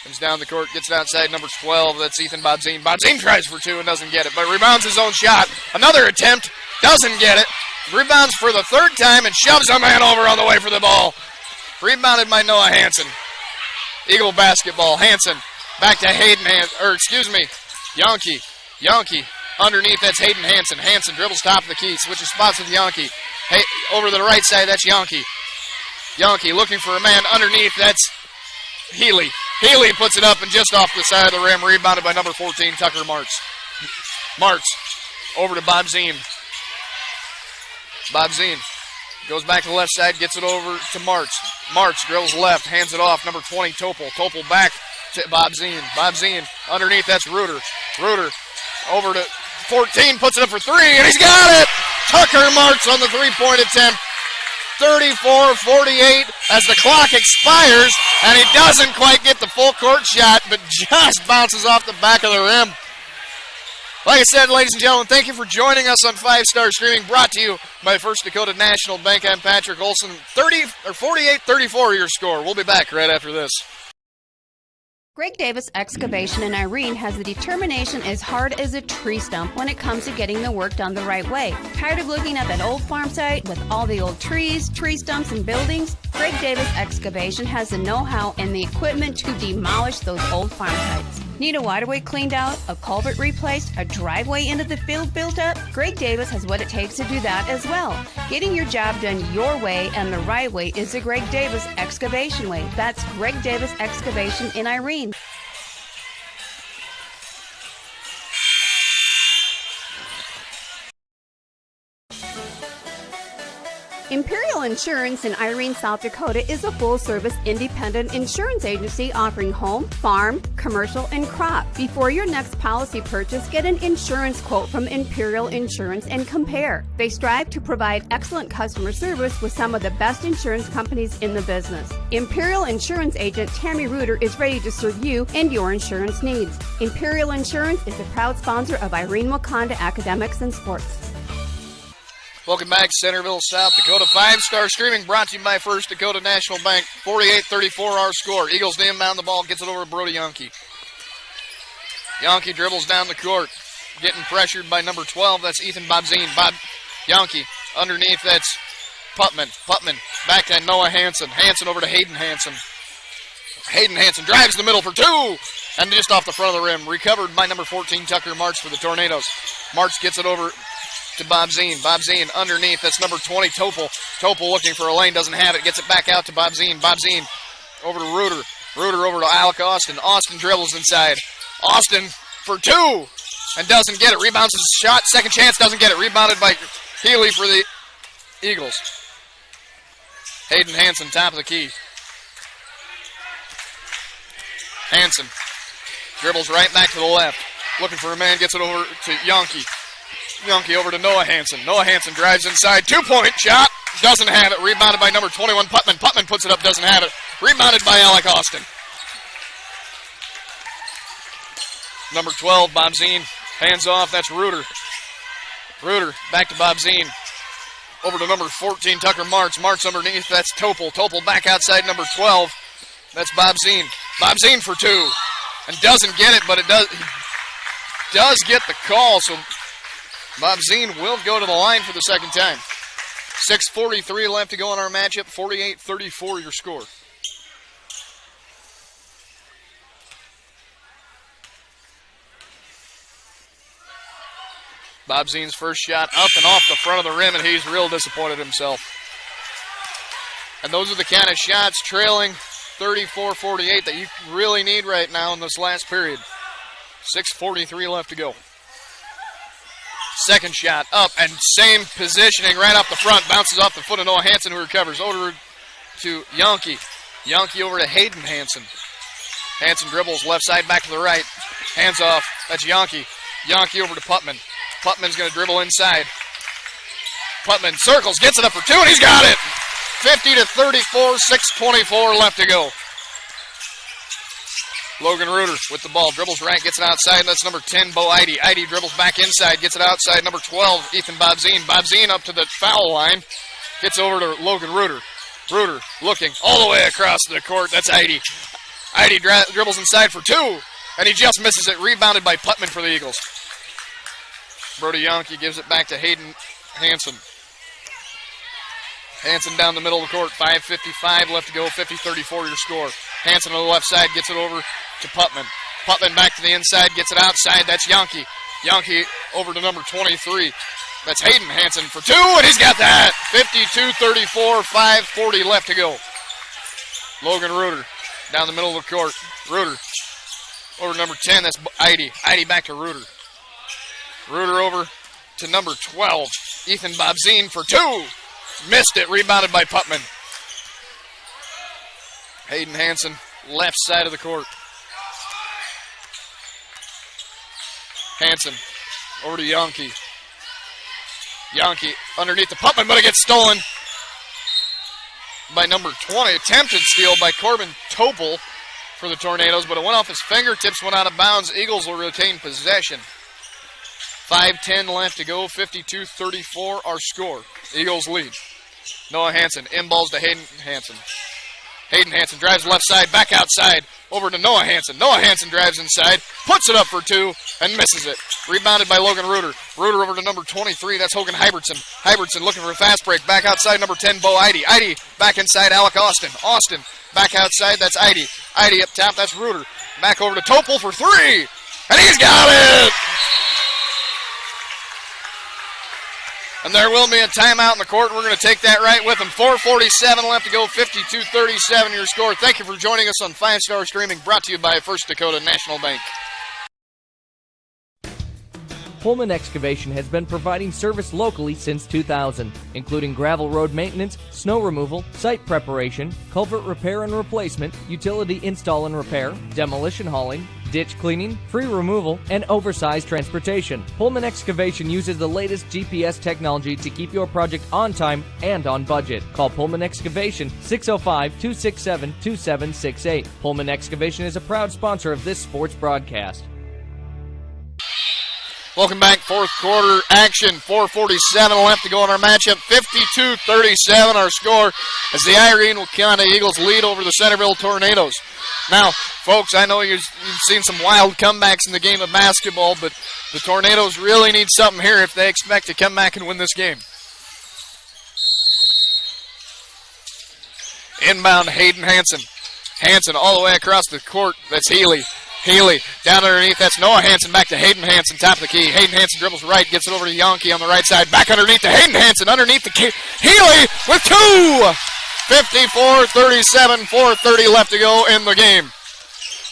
comes down the court, gets it outside, number 12. That's Ethan Bob Zine. Bob Zine tries for two and doesn't get it, but rebounds his own shot. Another attempt, doesn't get it. Rebounds for the third time and shoves a man over on the way for the ball. Rebounded by Noah Hansen. Eagle basketball. Hansen back to Yonke. Yonke underneath, that's Hayden Hansen. Hansen dribbles top of the key, switches spots with Yonke. Hey, over to the right side, that's Yonke. Yonke looking for a man underneath, that's Healy. Healy puts it up and just off the side of the rim, rebounded by number 14, Tucker Martz. Martz over to Bob Zine. Bob Zine goes back to the left side, gets it over to Martz. Martz drills left, hands it off, number 20, Topol. Topol back to Bob Zine. Bob Zine underneath, that's Reuter. Reuter over to 14, puts it up for three, and he's got it! Tucker Martz on the three-point attempt. 34-48 as the clock expires, and he doesn't quite get the full court shot, but just bounces off the back of the rim. Like I said, ladies and gentlemen, thank you for joining us on 5-Star Streaming, brought to you by First Dakota National Bank. I'm Patrick Olson. 48-34 your score. We'll be back right after this. Greg Davis Excavation in Irene has the determination as hard as a tree stump when it comes to getting the work done the right way. Tired of looking at that old farm site with all the old trees, tree stumps, and buildings? Greg Davis Excavation has the know-how and the equipment to demolish those old farm sites. Need a waterway cleaned out, a culvert replaced, a driveway into the field built up? Greg Davis has what it takes to do that as well. Getting your job done your way and the right way is the Greg Davis Excavation way. That's Greg Davis Excavation in Irene. Imperial Insurance in Irene, South Dakota is a full-service independent insurance agency offering home, farm, commercial, and crop. Before your next policy purchase, get an insurance quote from Imperial Insurance and compare. They strive to provide excellent customer service with some of the best insurance companies in the business. Imperial Insurance agent Tammy Reuter is ready to serve you and your insurance needs. Imperial Insurance is a proud sponsor of Irene-Wakonda Academics and Sports. Welcome back, Centerville, South Dakota. 5-Star Streaming brought to you by First Dakota National Bank. 48-34 our score. Eagles to inbound the ball, gets it over to Brody Yonke. Yankee dribbles down the court. Getting pressured by number 12. That's Ethan Bobzine. Yankee underneath. That's Putman. Putman back to Noah Hansen. Hansen over to Hayden Hansen. Hayden Hansen drives the middle for two. And just off the front of the rim. Recovered by number 14, Tucker March for the Tornadoes. March gets it over to Bobzine. Bobzine underneath. That's number 20, Topol. Topol looking for a lane. Doesn't have it. Gets it back out to Bobzine. Bobzine over to Reuter. Reuter over to Alec Austin. Austin dribbles inside. Austin for two. And doesn't get it. Rebounds his shot. Second chance. Doesn't get it. Rebounded by Healy for the Eagles. Hayden Hansen, top of the key. Hansen dribbles right back to the left. Looking for a man. Gets it over to Yankee. Yankee over to Noah Hansen. Noah Hansen drives inside. 2-point shot. Doesn't have it. Rebounded by number 21, Putman. Putman puts it up. Doesn't have it. Rebounded by Alec Austin. Number 12, Bobzine. Hands off. That's Reuter. Reuter back to Bobzine. Over to number 14, Tucker Martz. Martz underneath. That's Topol. Topol back outside number 12. That's Bobzine. Bobzine for two. And doesn't get it, but it does get the call. So Bobzine will go to the line for the second time. 6:43 left to go in our matchup. 48-34 your score. Bobzine's first shot up and off the front of the rim, and he's real disappointed himself. And those are the kind of shots trailing 34-48 that you really need right now in this last period. 6:43 left to go. Second shot up and same positioning right up the front. Bounces off the foot of Noah Hansen, who recovers. Over to Yankee. Yankee over to Hayden Hansen. Hansen dribbles left side back to the right. Hands off. That's Yankee. Yankee over to Putman. Putman's going to dribble inside. Putman circles, gets it up for two, and he's got it! 50-34, 6:24 left to go. Logan Reuter with the ball, dribbles right, gets it outside, and that's number 10, Bo Eide. Eide dribbles back inside, gets it outside, number 12, Ethan Bobzine. Bobzine up to the foul line, gets over to Logan Reuter. Reuter looking all the way across the court, that's Eide. Eide dribbles inside for two, and he just misses it, rebounded by Putman for the Eagles. Brody Yankee gives it back to Hayden Hansen. Hansen down the middle of the court, 5:55 left to go, 50-34 your score. Hansen on the left side gets it over to Putman. Putman back to the inside, gets it outside, that's Yankee. Yankee over to number 23. That's Hayden Hansen for two, and he's got that! 52-34, 5:40 left to go. Logan Reuter down the middle of the court. Reuter over to number 10, that's Eide. Eide back to Reuter. Reuter over to number 12, Ethan Bobzine for two. Missed it, rebounded by Putman. Hayden Hansen, left side of the court. Hansen over to Yankee. Yankee underneath the Putman, but it gets stolen by number 20. Attempted steal by Corbin Topol for the Tornadoes, but it went off his fingertips, went out of bounds. Eagles will retain possession. 5:10 left to go, 52-34 our score. Eagles lead. Noah Hansen inballs to Hayden Hansen. Hayden Hansen drives left side, back outside, over to Noah Hansen. Noah Hansen drives inside, puts it up for two, and misses it. Rebounded by Logan Reuter. Reuter over to number 23, that's Hogan Hybertson. Hybertson looking for a fast break, back outside number 10, Bo Eide. Eide back inside, Alec Austin. Austin back outside, that's Eide. Eide up top, that's Reuter. Back over to Topol for three, and he's got it! And there will be a timeout in the court. We're going to take that right with them. 4:47 left to go, 52-37 your score. Thank you for joining us on 5-Star Streaming, brought to you by First Dakota National Bank. Pullman Excavation has been providing service locally since 2000, including gravel road maintenance, snow removal, site preparation, culvert repair and replacement, utility install and repair, demolition hauling, ditch cleaning, free removal, and oversized transportation. Pullman Excavation uses the latest GPS technology to keep your project on time and on budget. Call Pullman Excavation 605-267-2768. Pullman Excavation is a proud sponsor of this sports broadcast. Welcome back, fourth quarter action. 4:47 left to go in our matchup. 52-37 our score as the Irene-Wakonda Eagles lead over the Centerville Tornadoes. Now, folks, I know you've seen some wild comebacks in the game of basketball, but the Tornadoes really need something here if they expect to come back and win this game. Inbound, Hayden Hansen. Hansen all the way across the court. That's Healy. Healy down underneath. That's Noah Hansen back to Hayden Hansen. Top of the key. Hayden Hansen dribbles right. Gets it over to Yonke on the right side. Back underneath to Hayden Hansen. Underneath the key. Healy with two. 54-37. 4:30 left to go in the game.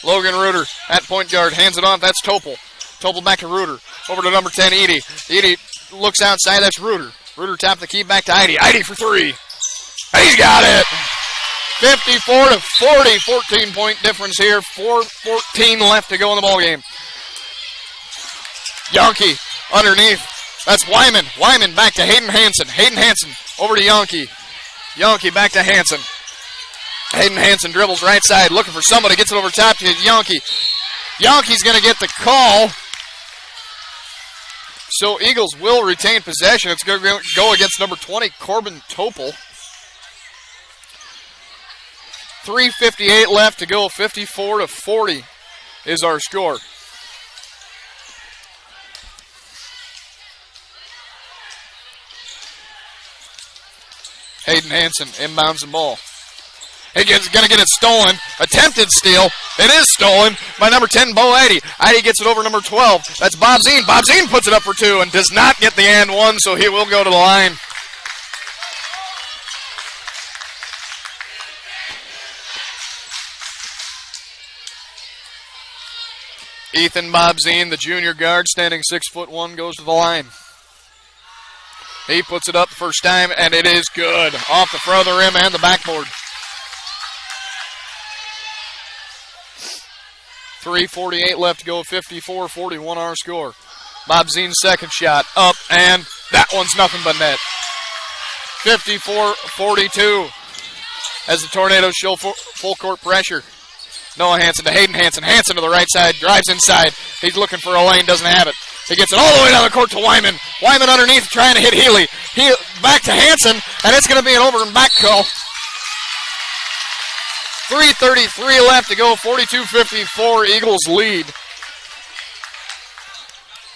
Logan Reuter at point guard. Hands it off. That's Topol. Topol back to Reuter. Over to number 10, Edie. Edie looks outside. That's Reuter. Reuter top of the key back to Edie. Edie for three. He's got it. 54-40, 14-point difference here. 4:14 left to go in the ballgame. Yonke underneath. That's Wyman. Wyman back to Hayden Hansen. Hayden Hansen over to Yonke. Yonke back to Hansen. Hayden Hansen dribbles right side, looking for somebody. Gets it over top to Yonke. Yonke's going to get the call. So Eagles will retain possession. It's going to go against number 20, Corbin Topol. 3:58 left to go. 54-40 is our score. Hayden Hansen inbounds the ball. He's going to get it stolen. Attempted steal. It is stolen by number 10, Bo Eddy. Eddy gets it over number 12. That's Bob Zine. Bob Zine puts it up for two and does not get the and one, so he will go to the line. Ethan Bobzine, the junior guard, standing 6'1", goes to the line. He puts it up the first time, and it is good. Off the front of the rim and the backboard. 3:48 left to go, 54-41 our score. Bobzine's second shot, up, and that one's nothing but net. 54-42 as the Tornadoes show full court pressure. Noah Hansen to Hayden Hansen. Hansen to the right side, drives inside. He's looking for a lane, doesn't have it. He gets it all the way down the court to Wyman. Wyman underneath trying to hit Healy. Back to Hansen, and it's going to be an over and back call. 3:33 left to go, 42-54, Eagles lead.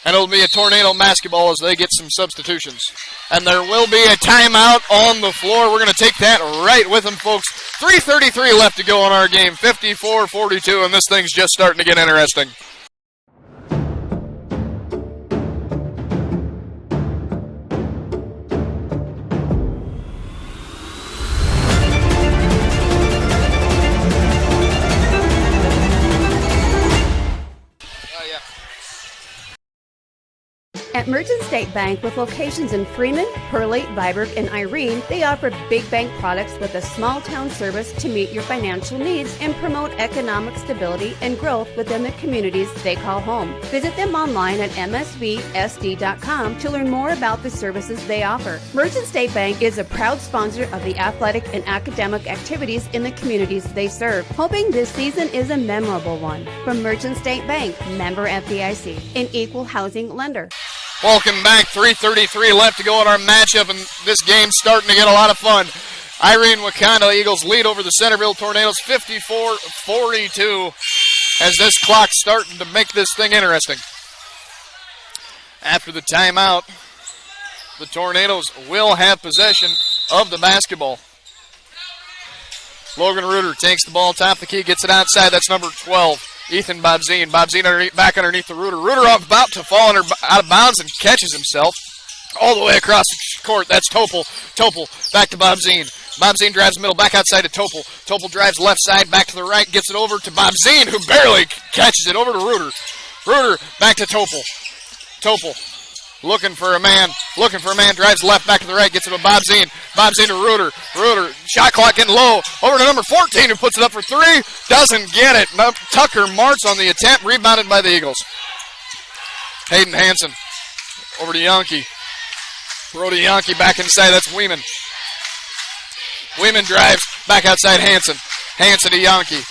And it'll be a Tornado basketball as they get some substitutions. And there will be a timeout on the floor. We're going to take that right with them, folks. 3:33 left to go in our game, 54-42, and this thing's just starting to get interesting. At Merchant State Bank, with locations in Freeman, Hurley, Viborg, and Irene, they offer big bank products with a small-town service to meet your financial needs and promote economic stability and growth within the communities they call home. Visit them online at msvsd.com to learn more about the services they offer. Merchant State Bank is a proud sponsor of the athletic and academic activities in the communities they serve, hoping this season is a memorable one. From Merchant State Bank, member FDIC, an equal housing lender. Welcome back. 3:33 left to go in our matchup, and this game's starting to get a lot of fun. Irene-Wakonda Eagles lead over the Centerville Tornadoes 54-42 as this clock's starting to make this thing interesting. After the timeout, the Tornadoes will have possession of the basketball. Logan Reuter takes the ball, top of the key, gets it outside. That's number 12. Ethan Bobzine. Bobzine back underneath the Reuter. Reuter about to fall out of bounds and catches himself all the way across the court. That's Topol. Topol back to Bobzine. Bobzine drives middle, back outside to Topol. Topol drives left side, back to the right, gets it over to Bobzine, who barely catches it over to Reuter. Reuter back to Topol. Topol looking for a man, drives left, back to the right, gets it to Bobzine. Bobzine to Reuter. Reuter, shot clock getting low. Over to number 14, who puts it up for three. Doesn't get it. Tucker Martz on the attempt, rebounded by the Eagles. Hayden Hansen over to Yonke. Brody Yonke back inside, that's Weeman. Weeman drives, back outside Hansen. Hansen to Yonke.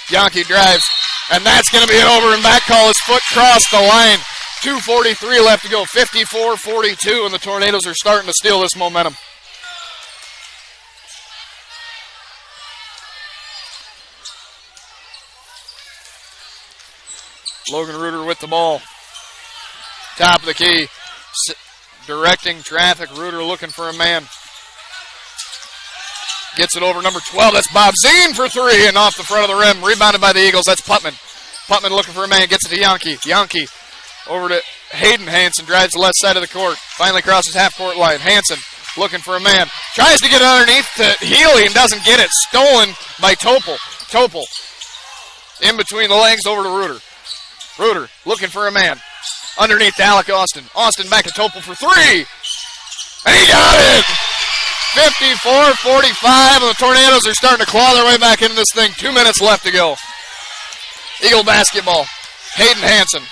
Yonke drives, and that's going to be an over and back call. His foot crossed the line. 2:43 left to go, 54-42, and the Tornadoes are starting to steal this momentum. Logan Reuter with the ball. Top of the key. Directing traffic. Reuter looking for a man. Gets it over number 12. That's Bob Zine for three and off the front of the rim. Rebounded by the Eagles. That's Putman. Putman looking for a man. Gets it to Yankee. Yankee over to Hayden Hansen. Drives the left side of the court. Finally crosses half-court line. Hansen looking for a man. Tries to get it underneath to Healy and doesn't get it. Stolen by Topol. Topol in between the legs over to Reuter. Reuter looking for a man. Underneath to Alec Austin. Austin back to Topol for three. And he got it! 54-45, and the Tornadoes are starting to claw their way back into this thing. 2 minutes left to go. Eagle basketball. Hayden Hansen.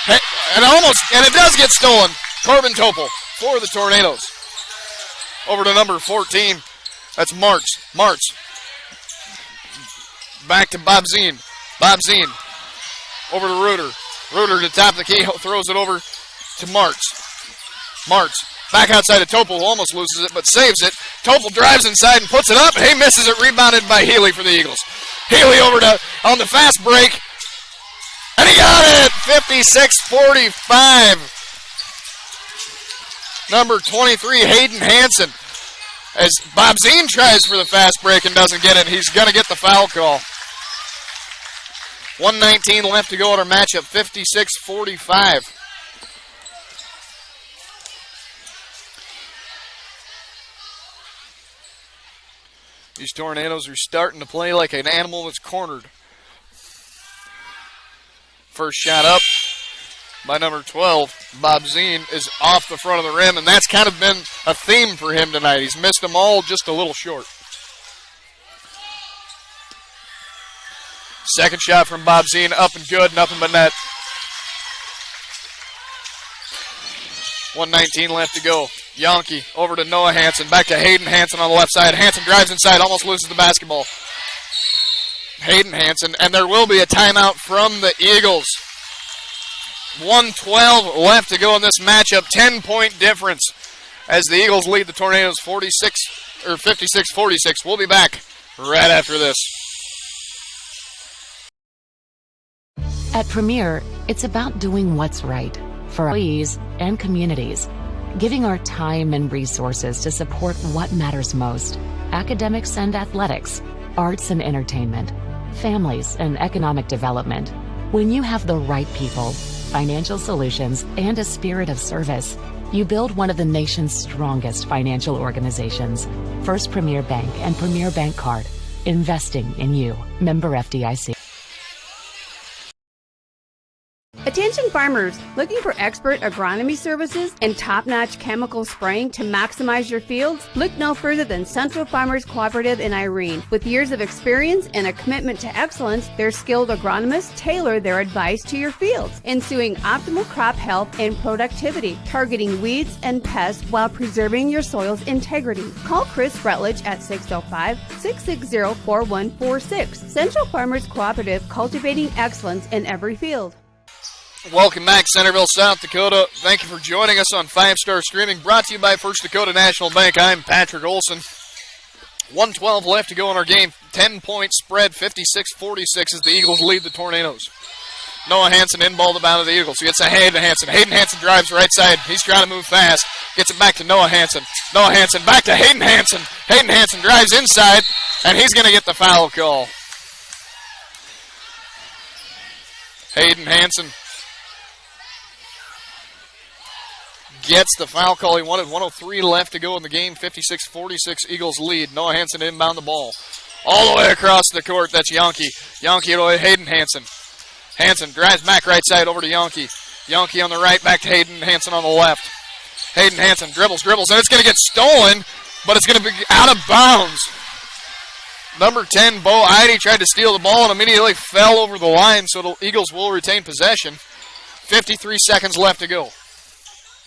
And it does get stolen. Corbin Topol for the Tornadoes. Over to number 14. That's Martz. Martz. Back to Bob Zine. Bob Zine. Over to Reuter. Reuter to top of the key, throws it over to Martz. Martz back outside of Topol, almost loses it, but saves it. Topol drives inside and puts it up. He misses it, rebounded by Healy for the Eagles. Healy over to on the fast break, and he got it. 56-45. Number 23, Hayden Hansen. As Bob Zine tries for the fast break and doesn't get it, he's going to get the foul call. 1:19 left to go in our matchup, 56-45. These Tornadoes are starting to play like an animal that's cornered. First shot up by number 12, Bob Zine, is off the front of the rim, and that's kind of been a theme for him tonight. He's missed them all just a little short. Second shot from Bob Zine, up and good, nothing but net. 1:19 left to go. Yankee over to Noah Hansen, back to Hayden Hansen on the left side. Hansen drives inside, almost loses the basketball. Hayden Hansen, and there will be a timeout from the Eagles. 1:12 left to go in this matchup, 10-point difference as the Eagles lead the Tornadoes 56-46. We'll be back right after this. At Premier, it's about doing what's right for our employees and communities, giving our time and resources to support what matters most: academics and athletics, arts and entertainment, families and economic development. When you have the right people, financial solutions, and a spirit of service, you build one of the nation's strongest financial organizations. First Premier Bank and Premier Bank Card. Investing in you. Member FDIC. Attention farmers, looking for expert agronomy services and top-notch chemical spraying to maximize your fields? Look no further than Central Farmers Cooperative in Irene. With years of experience and a commitment to excellence, their skilled agronomists tailor their advice to your fields, ensuing optimal crop health and productivity, targeting weeds and pests while preserving your soil's integrity. Call Chris Rutledge at 605-660-4146. Central Farmers Cooperative, cultivating excellence in every field. Welcome back, Centerville, South Dakota. Thank you for joining us on 5-Star Streaming, brought to you by First Dakota National Bank. I'm Patrick Olson. 1:12 left to go in our game. 10-point spread, 56-46 as the Eagles lead the Tornadoes. Noah Hansen in-ball the bound of the Eagles. He gets a Hayden Hansen. Hayden Hansen drives right side. He's trying to move fast. Gets it back to Noah Hansen. Noah Hansen back to Hayden Hansen. Hayden Hansen drives inside, and he's going to get the foul call. Hayden Hansen gets the foul call he wanted. 1:03 left to go in the game. 56-46 Eagles lead. Noah Hansen inbound the ball. All the way across the court. That's Yankee. Yankee to Hayden Hansen. Hansen drives back right side over to Yankee. Yankee on the right, back to Hayden Hansen on the left. Hayden Hansen dribbles, and it's going to get stolen, but it's going to be out of bounds. Number 10, Bo Eide, tried to steal the ball and immediately fell over the line, so the Eagles will retain possession. 53 seconds left to go.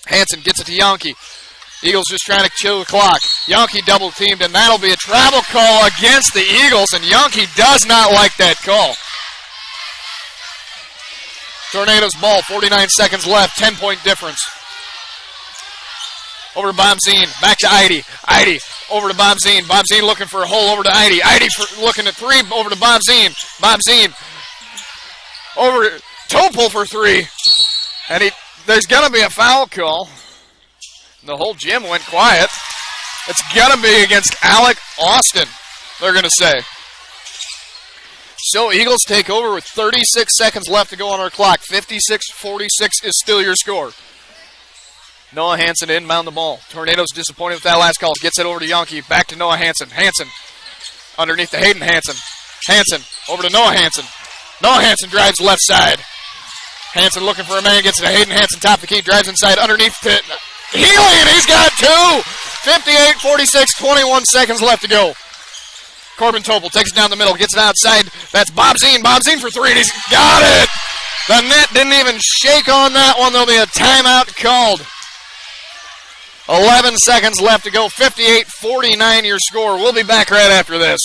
Hansen gets it to Yankee. Eagles just trying to kill the clock. Yankee double teamed, and that'll be a travel call against the Eagles, and Yankee does not like that call. Tornadoes ball, 49 seconds left, 10-point difference. Over to Bombzine, back to Eide. Eide over to Bombzine. Bombzine looking for a hole over to Eide. Eide looking at three, over to Bombzine. Bombzine over Topol for three. And there's going to be a foul call. The whole gym went quiet. It's going to be against Alec Austin, they're going to say. So Eagles take over with 36 seconds left to go on our clock. 56-46 is still your score. Noah Hansen inbound the ball. Tornadoes disappointed with that last call. Gets it over to Yonke. Back to Noah Hansen. Hansen underneath to Hayden Hansen. Hansen over to Noah Hansen. Noah Hansen drives left side. Hansen looking for a man. Gets it to Hayden Hansen. Top of the key. Drives inside underneath to Healy, and he's got two. 58-46, 21 seconds left to go. Corbin Topol takes it down the middle, gets it outside. That's Bombzine. Bombzine for three, and he's got it. The net didn't even shake on that one. There'll be a timeout called. 11 seconds left to go. 58-49 your score. We'll be back right after this.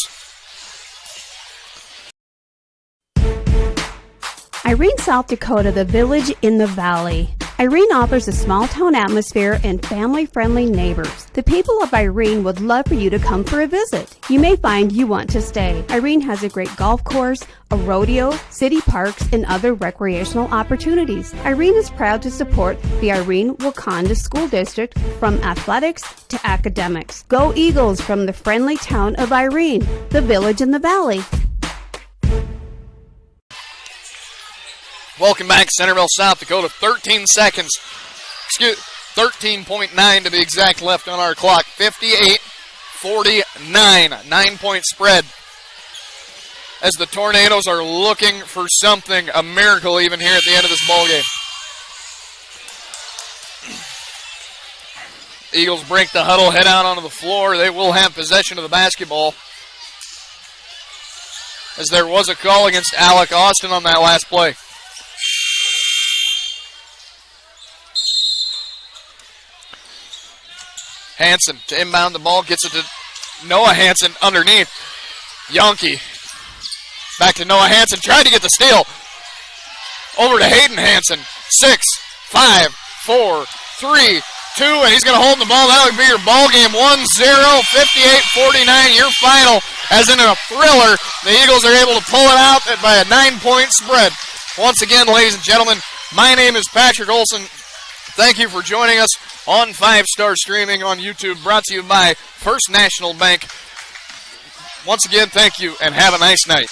Irene, South Dakota, the village in the valley. Irene offers a small-town atmosphere and family-friendly neighbors. The people of Irene would love for you to come for a visit. You may find you want to stay. Irene has a great golf course, a rodeo, city parks, and other recreational opportunities. Irene is proud to support the Irene-Wakonda School District from athletics to academics. Go Eagles from the friendly town of Irene, the village in the valley. Welcome back, Centerville, South Dakota. 13 seconds. 13.9 to be exact left on our clock. 58-49. 9-point spread. As the Tornadoes are looking for something, a miracle even here at the end of this ball game. Eagles break the huddle, head out onto the floor. They will have possession of the basketball, as there was a call against Alec Austin on that last play. Hansen to inbound the ball, gets it to Noah Hansen underneath. Yonke back to Noah Hansen, tried to get the steal. Over to Hayden Hansen. 6, 5, 4, 3, 2, and he's going to hold the ball. That would be your ball game. 1-0, 58-49, your final. As in a thriller, the Eagles are able to pull it out by a 9-point spread. Once again, ladies and gentlemen, my name is Patrick Olson. Thank you for joining us on 5 Star Streaming on YouTube, brought to you by First National Bank. Once again, thank you, and have a nice night.